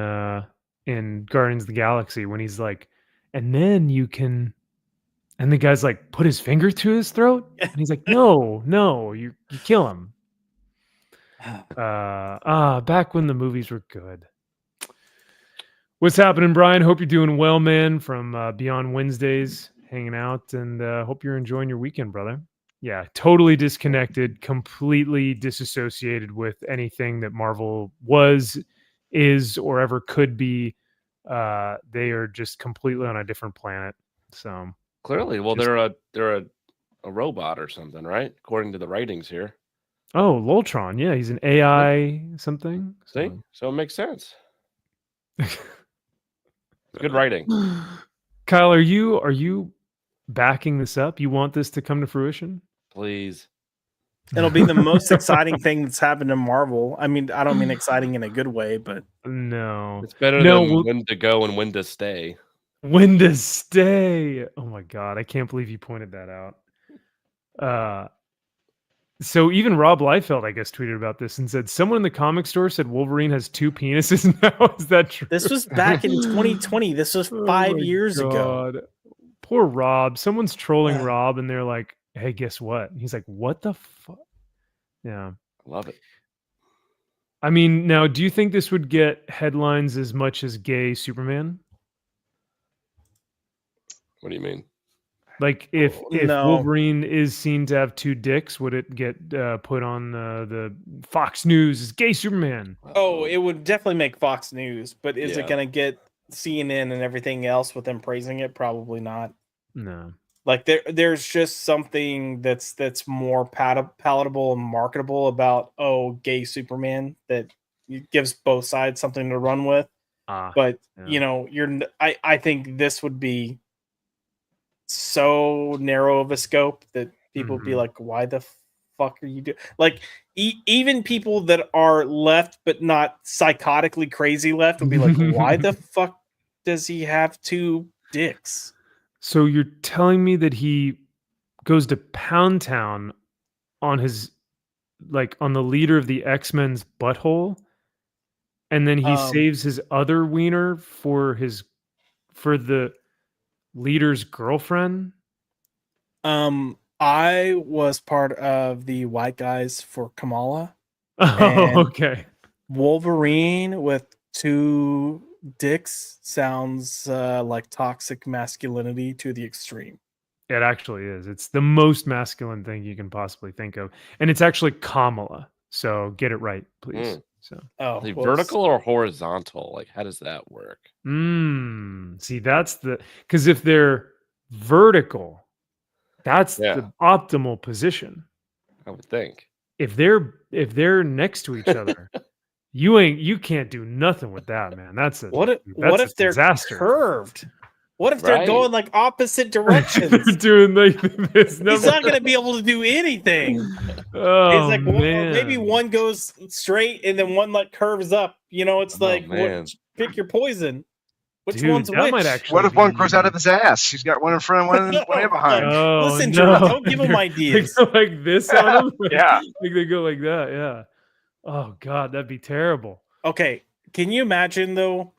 Guardians of the Galaxy, when he's like, and then you can, and the guy's like, put his finger through his throat, and he's like, no, you kill him. Back when the movies were good. What's happening, Brian? Hope you're doing well, man. From Beyond Wednesdays, hanging out, and hope you're enjoying your weekend, brother. Yeah, totally disconnected, completely disassociated with anything that Marvel was, is, or ever could be. They are just completely on a different planet. So clearly, well, they're a robot or something, right? According to the writings here. Oh, Loltron, yeah, he's an AI something. See, so it makes sense. Good writing. Kyle, are you backing this up? You want this to come to fruition? Please. It'll be the most exciting thing that's happened in Marvel. I mean, I don't mean exciting in a good way, but no, it's better than when to go and when to stay. When to stay. Oh my god, I can't believe you pointed that out. So even Rob Liefeld, I guess, tweeted about this and said someone in the comic store said Wolverine has 2 penises now. Is that true? This was back in 2020. This was 5 years ago. Poor Rob. Someone's trolling Rob, and they're like, "Hey, guess what?" And he's like, "What the fuck?" Yeah, love it. I mean, now, do you think this would get headlines as much as gay Superman? What do you mean? Like, if Wolverine is seen to have 2 dicks, would it get put on the Fox News as gay Superman? Oh, it would definitely make Fox News, but is it going to get CNN and everything else with them praising it? Probably not. No. Like, there's just something that's more palatable and marketable about, gay Superman, that gives both sides something to run with. But, I think this would be so narrow of a scope that people would be like, why the fuck are you doing? Like, even people that are left but not psychotically crazy left would be like, why the fuck does he have 2 dicks? So you're telling me that he goes to Pound Town on his, like, on the leader of the X-Men's butthole, and then he saves his other wiener for the leader's girlfriend? I was part of the white guys for Kamala. Oh, okay. Wolverine with 2 dicks sounds like toxic masculinity to the extreme. It actually is. It's the most masculine thing you can possibly think of, and it's actually Kamala. So get it right, please. So, vertical or horizontal? Like, how does that work? See, that's because if they're vertical, that's the optimal position. I would think. If they're next to each other, you can't do nothing with that, man. What if they're curved? What if they're going like opposite directions? Doing like this. He's not going to be able to do anything. Oh, It's like man. maybe one goes straight and then one like curves up. You know, it's like pick your poison. Which one's which? What if one grows out of his ass? He's got one in front and one behind. Listen, Drew, don't give him ideas. They go like this on him? Yeah. Like they go like that, yeah. Oh God, that'd be terrible. Okay, can you imagine though?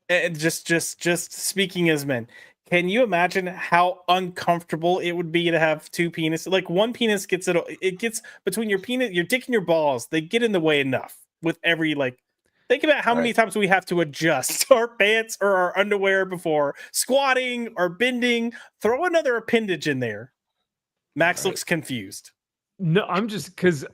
Just speaking as men, can you imagine how uncomfortable it would be to have two penises? Like one penis gets it gets between your penis, your dick, and your balls. They get in the way enough with every like. Think about how many times we have to adjust our pants or our underwear before squatting or bending. Throw another appendage in there. Max looks confused. No, I'm just because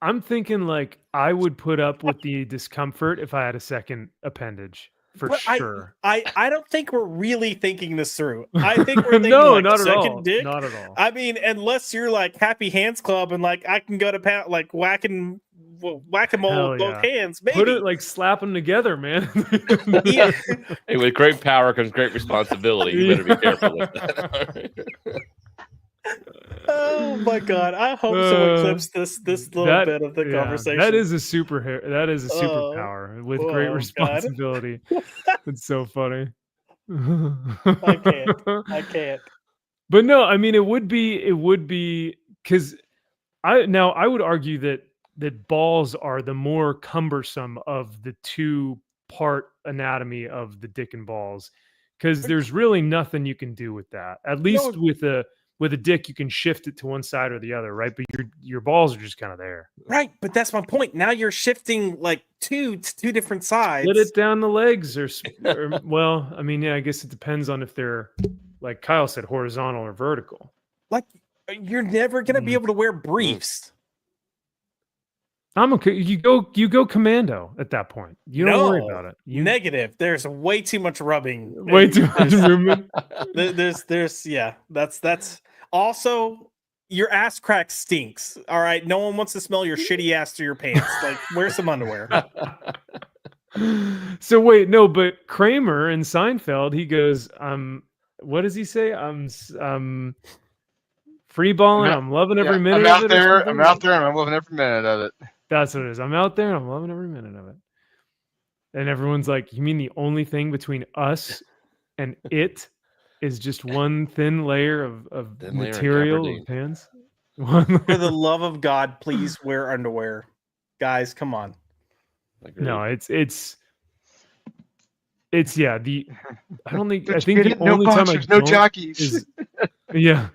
I'm thinking like I would put up with the discomfort if I had a second appendage for sure. I don't think we're really thinking this through. I think we're thinking No, like not at second all. dick. Not at all. I mean, unless you're like Happy Hands Club and like I can go to like whacking whack-a-mole with both hands. Maybe. Put it like slap them together, man. Hey, with great power comes great responsibility. You better be careful with that. Oh my God! I hope someone clips this little bit of the conversation. That is a superpower with great responsibility. It's so funny. I can't. But no, I mean it would be because I would argue that balls are the more cumbersome of the two-part anatomy of the dick and balls, because there's really nothing you can do with that. At least with a dick, you can shift it to one side or the other, right? But your balls are just kind of there. Right, but that's my point. Now you're shifting like two different sides. Split it down the legs, or well, I mean, yeah, I guess it depends on if they're, like Kyle said, horizontal or vertical. Like you're never gonna be able to wear briefs. I'm okay. You go commando at that point. You don't worry about it. Negative. There's way too much rubbing. Way too much movement. There's that's also your ass crack stinks. All right. No one wants to smell your shitty ass through your pants. Like wear some underwear. So wait, no, but Kramer in Seinfeld, he goes, what does he say? I'm free balling. I'm loving every minute of it. I'm out there and I'm loving every minute of it. That's what it is. I'm out there and I'm loving every minute of it. And everyone's like, you mean the only thing between us and it is just one thin layer of material of pants? For the love of God, please wear underwear. Guys, come on. No, it's yeah, I think the only time I don't jockeys. is yeah.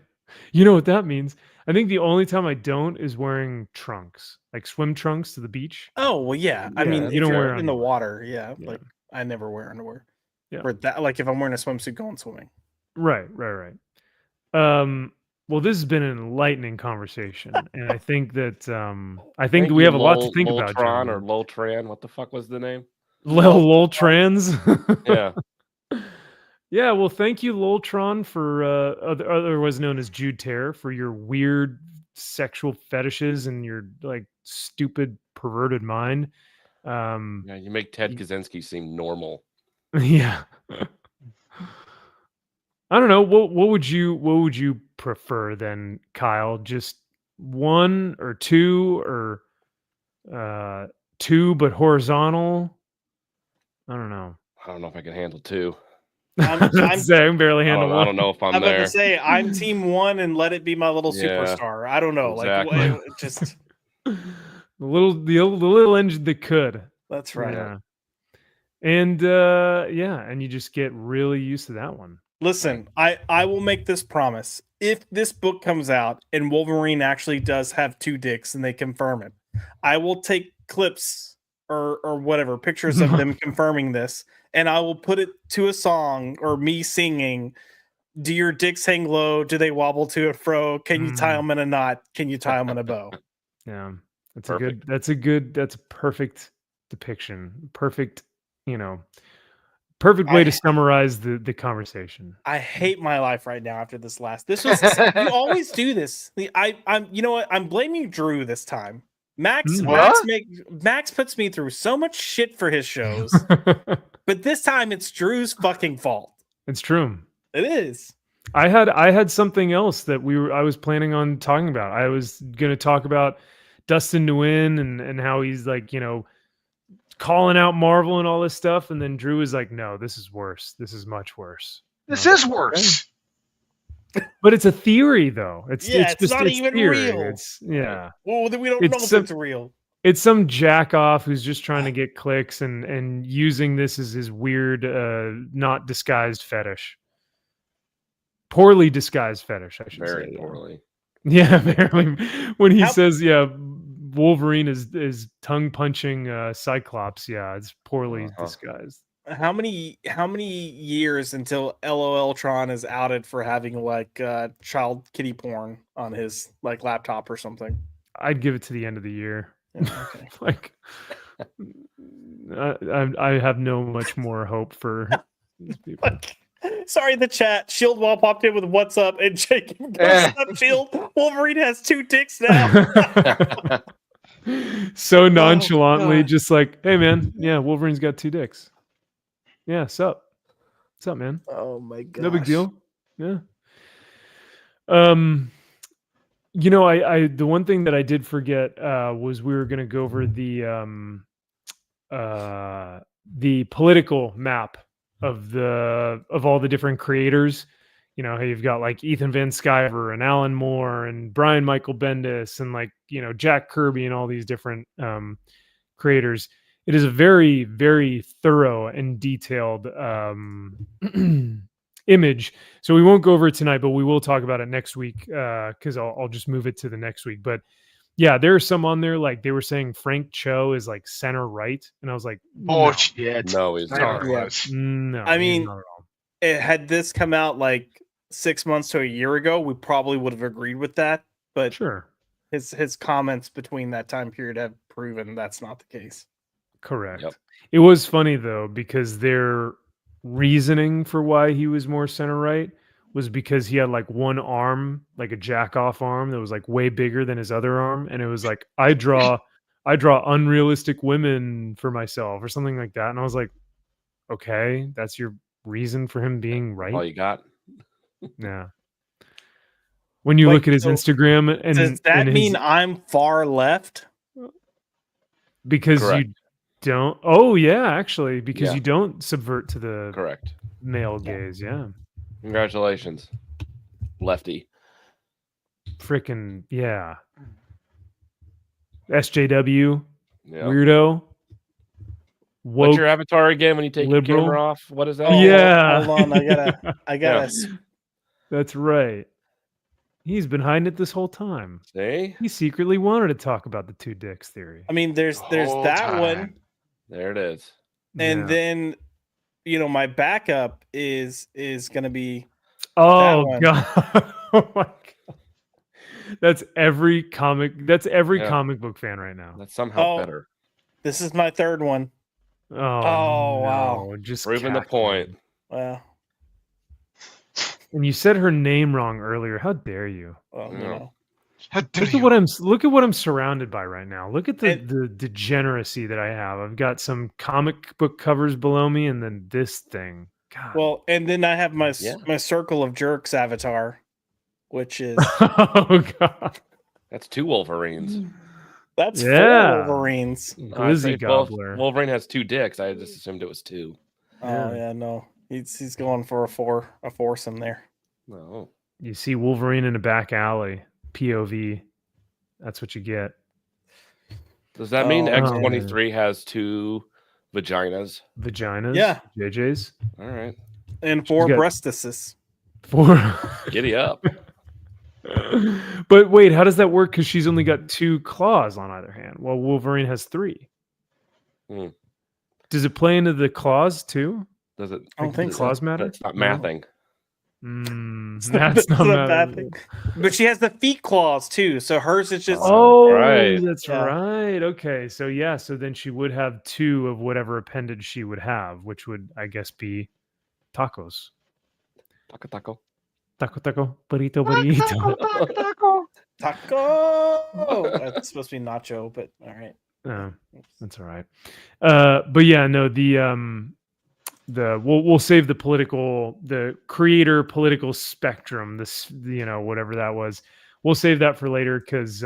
You know what that means? I think the only time I don't is wearing trunks, like swim trunks to the beach. Oh well, yeah. I mean, you don't wear in the water, yeah. Like I never wear underwear. Yeah. For that, like if I'm wearing a swimsuit going swimming. Right. Well, this has been an enlightening conversation, and I think that we have a lot to think about. Loltron or Loltran, what the fuck was the name? Loltrans. Yeah. Yeah, well, thank you, Loltron, for otherwise known as Jude Terror, for your weird sexual fetishes and your like stupid perverted mind. Yeah, you make Ted Kaczynski seem normal. Yeah. I don't know. What would you prefer then, Kyle? Just one or two, or two but horizontal? I don't know. I don't know if I can handle two. I'm barely handle one. I don't know if I'm there. About to say I'm team one and let it be my little superstar. I don't know, exactly. like just the little engine that could. That's right. Yeah. And and you just get really used to that one. Listen, I will make this promise. If this book comes out and Wolverine actually does have two dicks and they confirm it, I will take clips or whatever, pictures of them confirming this, and I will put it to a song or me singing, do your dicks hang low? Do they wobble to and fro? Can you tie them in a knot? Can you tie them in a bow? Yeah, that's a perfect depiction. Perfect, perfect way to summarize the conversation. I hate my life right now after this this was you always do this. I'm you know what? I'm blaming Drew this time. Max puts me through so much shit for his shows. But this time it's Drew's fucking fault. It's true. It is. I had something else that I was planning on talking about. I was going to talk about Dustin Nguyen and how he's like, calling out Marvel and all this stuff, and then Drew is like, no, this is worse. This is much worse. This is worse. But it's a theory, though. It's not even theory. real. Yeah. Well, then we don't know if it's real. It's some jack off who's just trying to get clicks and using this as his weird, not disguised fetish. Poorly disguised fetish, I should say. Very poorly. Yeah, apparently. When he says, Wolverine is tongue punching Cyclops. Yeah, it's poorly disguised. How many years until LOLtron is outed for having like child kitty porn on his like laptop or something? I'd give it to the end of the year. Yeah, okay. Like, I have no much more hope for these people. Sorry, the chat. Shieldwall popped in with "What's up?" and Jacob goes, "Up, Shield. Wolverine has 2 dicks now." So nonchalantly, just like, "Hey, man, yeah, Wolverine's got 2 dicks. Yeah, what's up, man? Oh my god, no big deal. Yeah." I the one thing that I did forget was we were going to go over the political map of all the different creators. You've got like Ethan Van Sciver and Alan Moore and Brian Michael Bendis and like Jack Kirby and all these different creators. It is a very, very thorough and detailed image. So we won't go over it tonight, but we will talk about it next week because I'll just move it to the next week. But yeah, there are some on there, like they were saying Frank Cho is like center right. And I was like, shit. No, he's not. No, I mean, had this come out like 6 months to a year ago, we probably would have agreed with that. But sure, his comments between that time period have proven that's not the case. Correct. Yep. It was funny though, because their reasoning for why he was more center right was because he had like one arm, like a jack off arm that was like way bigger than his other arm. And it was like, I draw unrealistic women for myself or something like that. And I was like, okay, that's your reason for him being right. All you got. Yeah. When you look at his Instagram and does that mean I'm far left? Because Correct. you don't. Oh yeah, actually, because you don't subvert to the correct male gaze. Yeah. Congratulations, lefty. Freaking yeah. SJW. Yep. Weirdo. What's your avatar again when you take your camera off? What is that? Yeah. Hold on, I gotta. That's right. He's been hiding it this whole time. See? He secretly wanted to talk about the 2 dicks theory. I mean, there's that one. There it is. And then, my backup is going to be. Oh god! Oh my god! That's every comic book fan right now. That's somehow better. This is my 3rd one. Oh wow! Just proving the point. Wow. And you said her name wrong earlier. How dare you? Look at what I'm surrounded by right now. Look at the degeneracy that I have. I've got some comic book covers below me, and then this thing. God. Well, and then I have my Circle of Jerks avatar, which is oh god, that's 2 Wolverines. That's 4 Wolverines. Glizzy Gobbler. Wolverine has 2 dicks. I just assumed it was 2. Oh yeah, no. He's going for a foursome there. No. You see Wolverine in a back alley. POV. That's what you get. Does that mean X-23 has 2 vaginas? Vaginas? Yeah. JJ's? All right. And 4 breastises. 4. Giddy up. But wait, how does that work? Because she's only got 2 claws on either hand, while Wolverine has 3. Does it play into the claws too? Does it? I don't think claws matter. It's not mathing. That's not mathing. But she has the feet claws too, so hers is just. Oh, right. That's right. Okay, so so then she would have 2 of whatever appendage she would have, which would, I guess, be tacos. Taco. Burrito. Taco. That's supposed to be nacho, but all right. No, that's all right. But yeah, no, we'll save the creator political spectrum, this, whatever that was. We'll save that for later because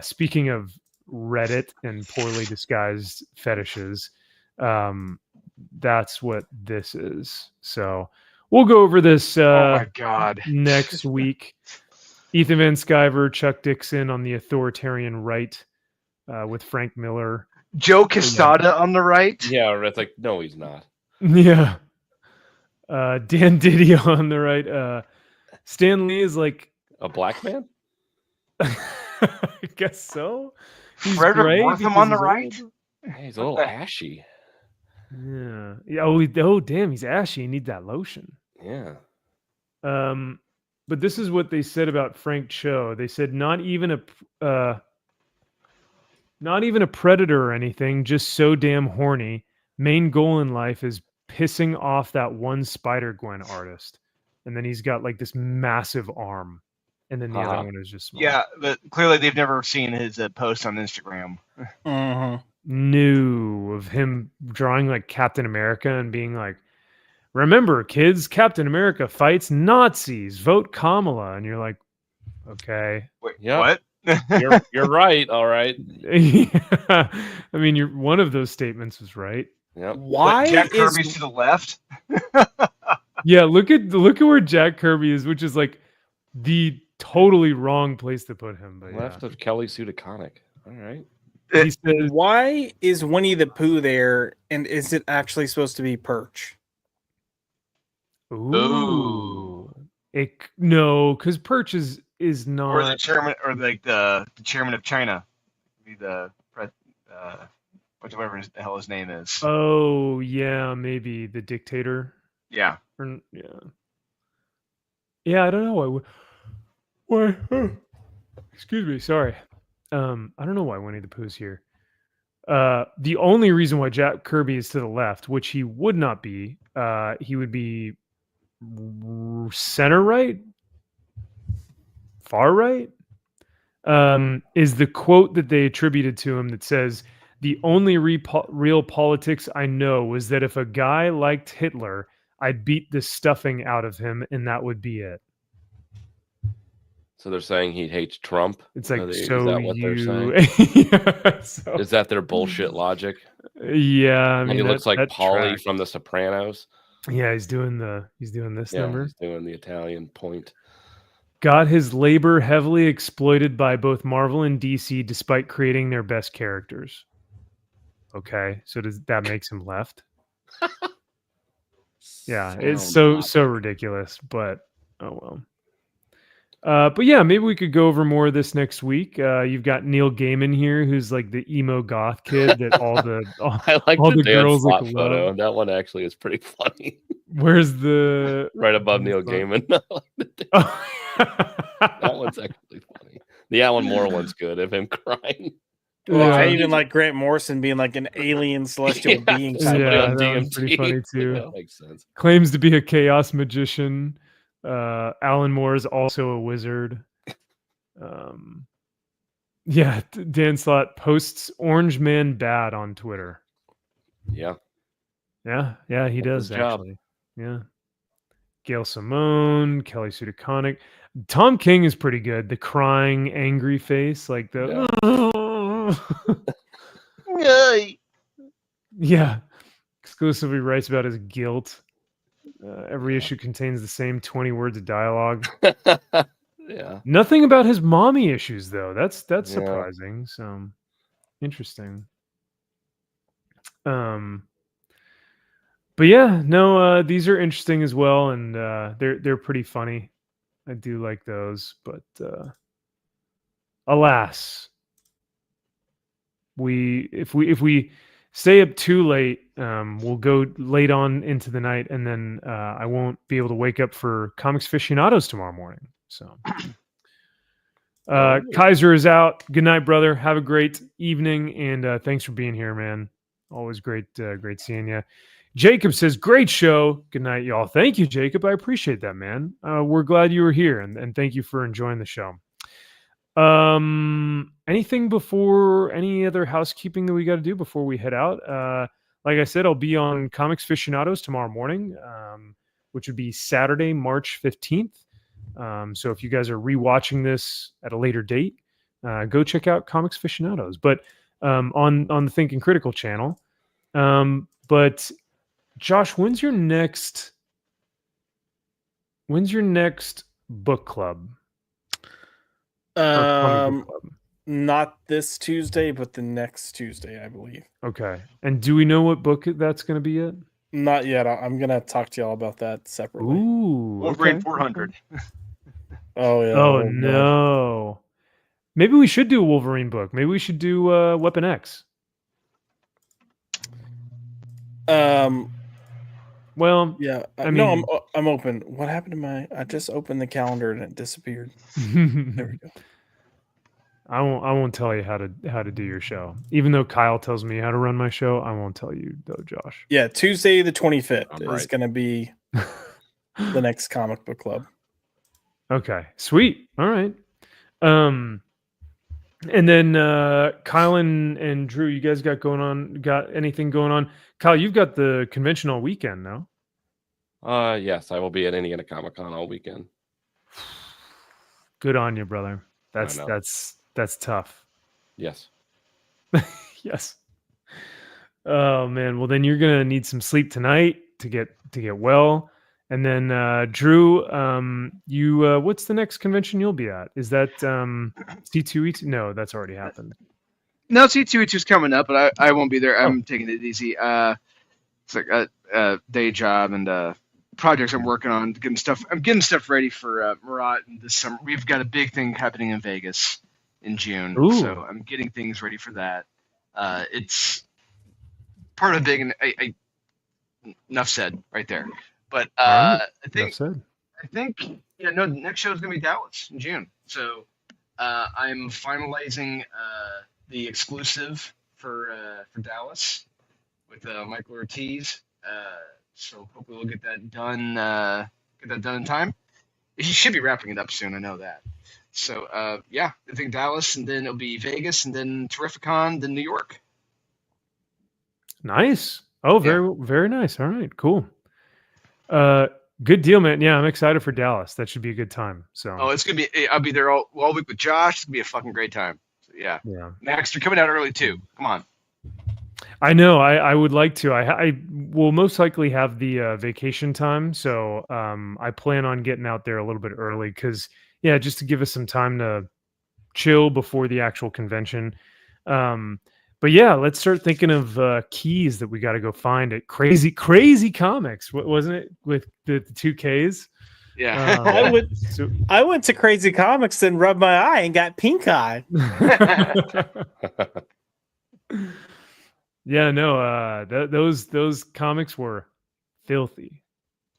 speaking of Reddit and poorly disguised fetishes, that's what this is. So we'll go over this oh my God. next week. Ethan Van Sciver, Chuck Dixon on the authoritarian right with Frank Miller. Joe Quesada on the right. Yeah, it's like, no, he's not. Yeah. Dan Didio on the right. Stan Lee is like a black man? I guess so. He's Frederick gray Wortham because on the he's right. old. Yeah, he's a little ashy. Yeah. Oh, damn, he's ashy. He needs that lotion. Yeah. But this is what they said about Frank Cho. They said not even a predator or anything, just so damn horny. Main goal in life is pissing off that one Spider-Gwen artist. And then he's got like this massive arm. And then the other one is just small. Yeah, but clearly they've never seen his post on Instagram. New of him drawing like Captain America and being like, remember, kids, Captain America fights Nazis. Vote Kamala. And you're like, okay. Wait, yeah. what? You're right. All right. Yeah. I mean, one of those statements was right. Yep. Why what, Jack Kirby's to the left? Yeah, look at where Jack Kirby is, which is like the totally wrong place to put him. But left of Kelly Sue DeConnick. All right. He says, why is Winnie the Pooh there, and is it actually supposed to be Perch? Ooh. No, because Perch is not. Or the chairman, or like the chairman of China, the whatever the hell his name is. Oh yeah, maybe the dictator. Yeah. Yeah, I don't know why. Excuse me, sorry. I don't know why Winnie the Pooh's here. The only reason why Jack Kirby is to the left, which he would not be, he would be center right, far right, is the quote that they attributed to him that says, "The only real politics I know was that if a guy liked Hitler, I'd beat the stuffing out of him, and that would be it." So they're saying he hates Trump. It's like, is so that what they're saying? Yeah, so, is that their bullshit logic? Yeah, I mean, he looks like that Paulie tracks. from The Sopranos. Yeah, he's doing this number. He's doing the Italian point. Got his labor heavily exploited by both Marvel and DC, despite creating their best characters. Okay, so does that makes him left? Yeah, it's so ridiculous, but oh well. But yeah, maybe we could go over more of this next week. You've got Neil Gaiman here, who's like the emo goth kid that all the girls slot like photo. love. That one actually is pretty funny. Where's the right above Neil Gaiman? That one's actually funny. The Alan Moore one's good of him crying. Well, I even like Grant Morrison being like an alien celestial being. Yeah, that one's pretty funny too. That makes sense. Claims to be a chaos magician. Alan Moore is also a wizard. Yeah, Dan Slott posts Orange Man bad on Twitter. Yeah, he does actually. Yeah. Gail Simone, Kelly Sue DeConnick. Tom King is pretty good. The crying, angry face, like the yeah. Exclusively writes about his guilt. Every issue contains the same 20 words of dialogue. Yeah. Nothing about his mommy issues though. That's surprising. So interesting. But yeah, no, these are interesting as well, and they're pretty funny. I do like those, but alas, if we stay up too late, we'll go late on into the night, and then I won't be able to wake up for Comics Aficionados tomorrow morning. So Kaiser is out. Good night, brother. Have a great evening, and thanks for being here, man. Always great seeing you. Jacob says, great show. Good night, y'all. Thank you, Jacob. I appreciate that, man. We're glad you were here, and thank you for enjoying the show. Anything before any other housekeeping that we got to do before we head out? like I said, I'll be on Comics Aficionados tomorrow morning, which would be Saturday, March 15th. So if you guys are rewatching this at a later date, go check out Comics Aficionados. But on the Thinking Critical channel. But Josh, when's your next book club? Book club? Not this Tuesday, but the next Tuesday, I believe. Okay. And do we know what book that's going to be yet? Not yet. I'm gonna talk to y'all about that separately. Ooh, Wolverine okay. 400. Oh yeah. Oh no. Maybe we should do a Wolverine book. Maybe we should do Weapon X. Well, yeah. I No, mean, I'm open. What happened to my? I just opened the calendar and it disappeared. There we go. I won't tell you how to do your show. Even though Kyle tells me how to run my show, I won't tell you though, Josh. Yeah, Tuesday the 25th is right. going to be the next comic book club. Okay, sweet. All right. And then Kyle and Drew, you guys got anything going on? Kyle, you've got the convention all weekend, no? Yes, I will be at Indiana Comic Con all weekend. Good on you, brother. That's tough. Yes. Yes. Oh man. Well, then you're gonna need some sleep tonight to get well. And then Drew, you what's the next convention you'll be at? Is that C2E2? No, that's already happened. No, C2E2 is coming up, but I won't be there. I'm taking it easy. It's like a day job and projects I'm working on. I'm getting stuff ready for Murat this summer. We've got a big thing happening in Vegas in June, so I'm getting things ready for that. It's part of big, and I enough said right there. But Right. I think the next show is gonna be Dallas in June. So I'm finalizing the exclusive for Dallas with Michael Ortiz. So hopefully we'll get that done in time. He should be wrapping it up soon. I know that. So I think Dallas, and then it'll be Vegas, and then Terrificon, then New York. Nice. Oh, very nice. All right, cool. Good deal, man. Yeah, I'm excited for Dallas. That should be a good time. So Oh, it's gonna be. I'll be there all week with Josh. It's gonna be a fucking great time. So, yeah. Max, you're coming out early too. Come on. I know. I would like to. I will most likely have the vacation time, so I plan on getting out there a little bit early because just to give us some time to chill before the actual convention. But yeah, let's start thinking of keys that we got to go find at Crazy Comics. What wasn't it with the 2Ks? Yeah, I went to Crazy Comics and rubbed my eye and got pink eye. Yeah, no, those comics were filthy.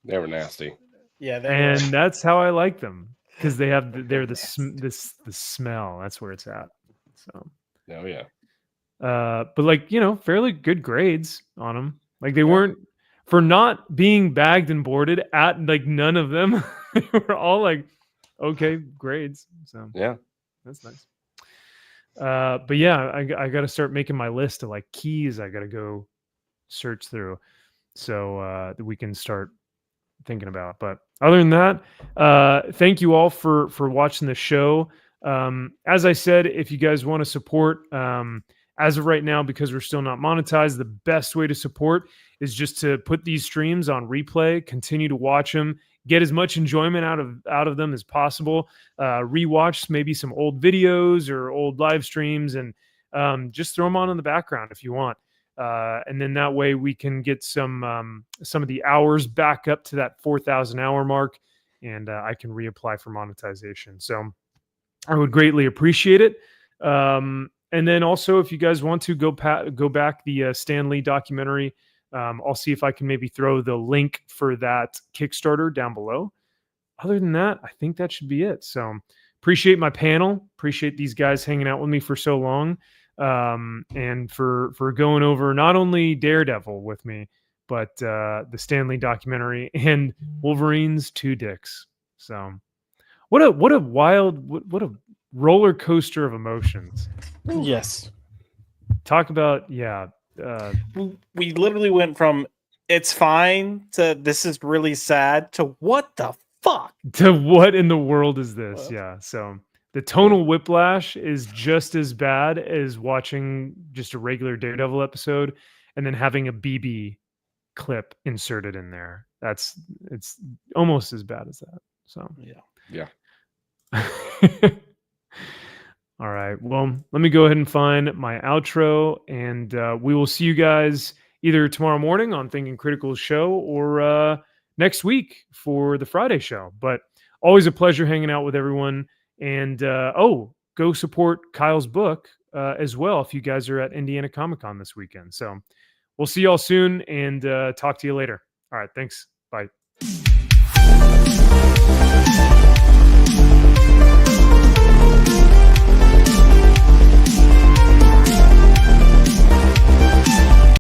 They were nasty. Yeah, and that's how I like them because they're the smell. That's where it's at. So. Oh yeah. But like fairly good grades on them. Like they weren't for not being bagged and boarded at like none of them. They were all like okay grades. So yeah, that's nice. But yeah, I got to start making my list of like keys I got to go search through so that we can start thinking about. But other than that, thank you all for watching the show. As I said, if you guys want to support, as of right now, because we're still not monetized, the best way to support is just to put these streams on replay, continue to watch them, get as much enjoyment out of them as possible. Rewatch maybe some old videos or old live streams, and just throw them on in the background if you want. And then that way we can get some of the hours back up to that 4,000 hour mark, and I can reapply for monetization. So I would greatly appreciate it. And then also, if you guys want to go back the Stan Lee documentary, I'll see if I can maybe throw the link for that Kickstarter down below. Other than that, I think that should be it. So appreciate my panel. Appreciate these guys hanging out with me for so long, and for going over not only Daredevil with me, but the Stan Lee documentary and Wolverine's two dicks. So what a wild, what a roller coaster of emotions. Yes. Talk about We literally went from it's fine to this is really sad to what the fuck? To what in the world is this? Yeah. So the tonal whiplash is just as bad as watching just a regular Daredevil episode and then having a BB clip inserted in there. It's almost as bad as that. So yeah. All right. Well, let me go ahead and find my outro, and we will see you guys either tomorrow morning on Thinking Critical's show or next week for the Friday show. But always a pleasure hanging out with everyone. And go support Kyle's book as well if you guys are at Indiana Comic Con this weekend. So we'll see y'all soon and talk to you later. All right. Thanks. Bye.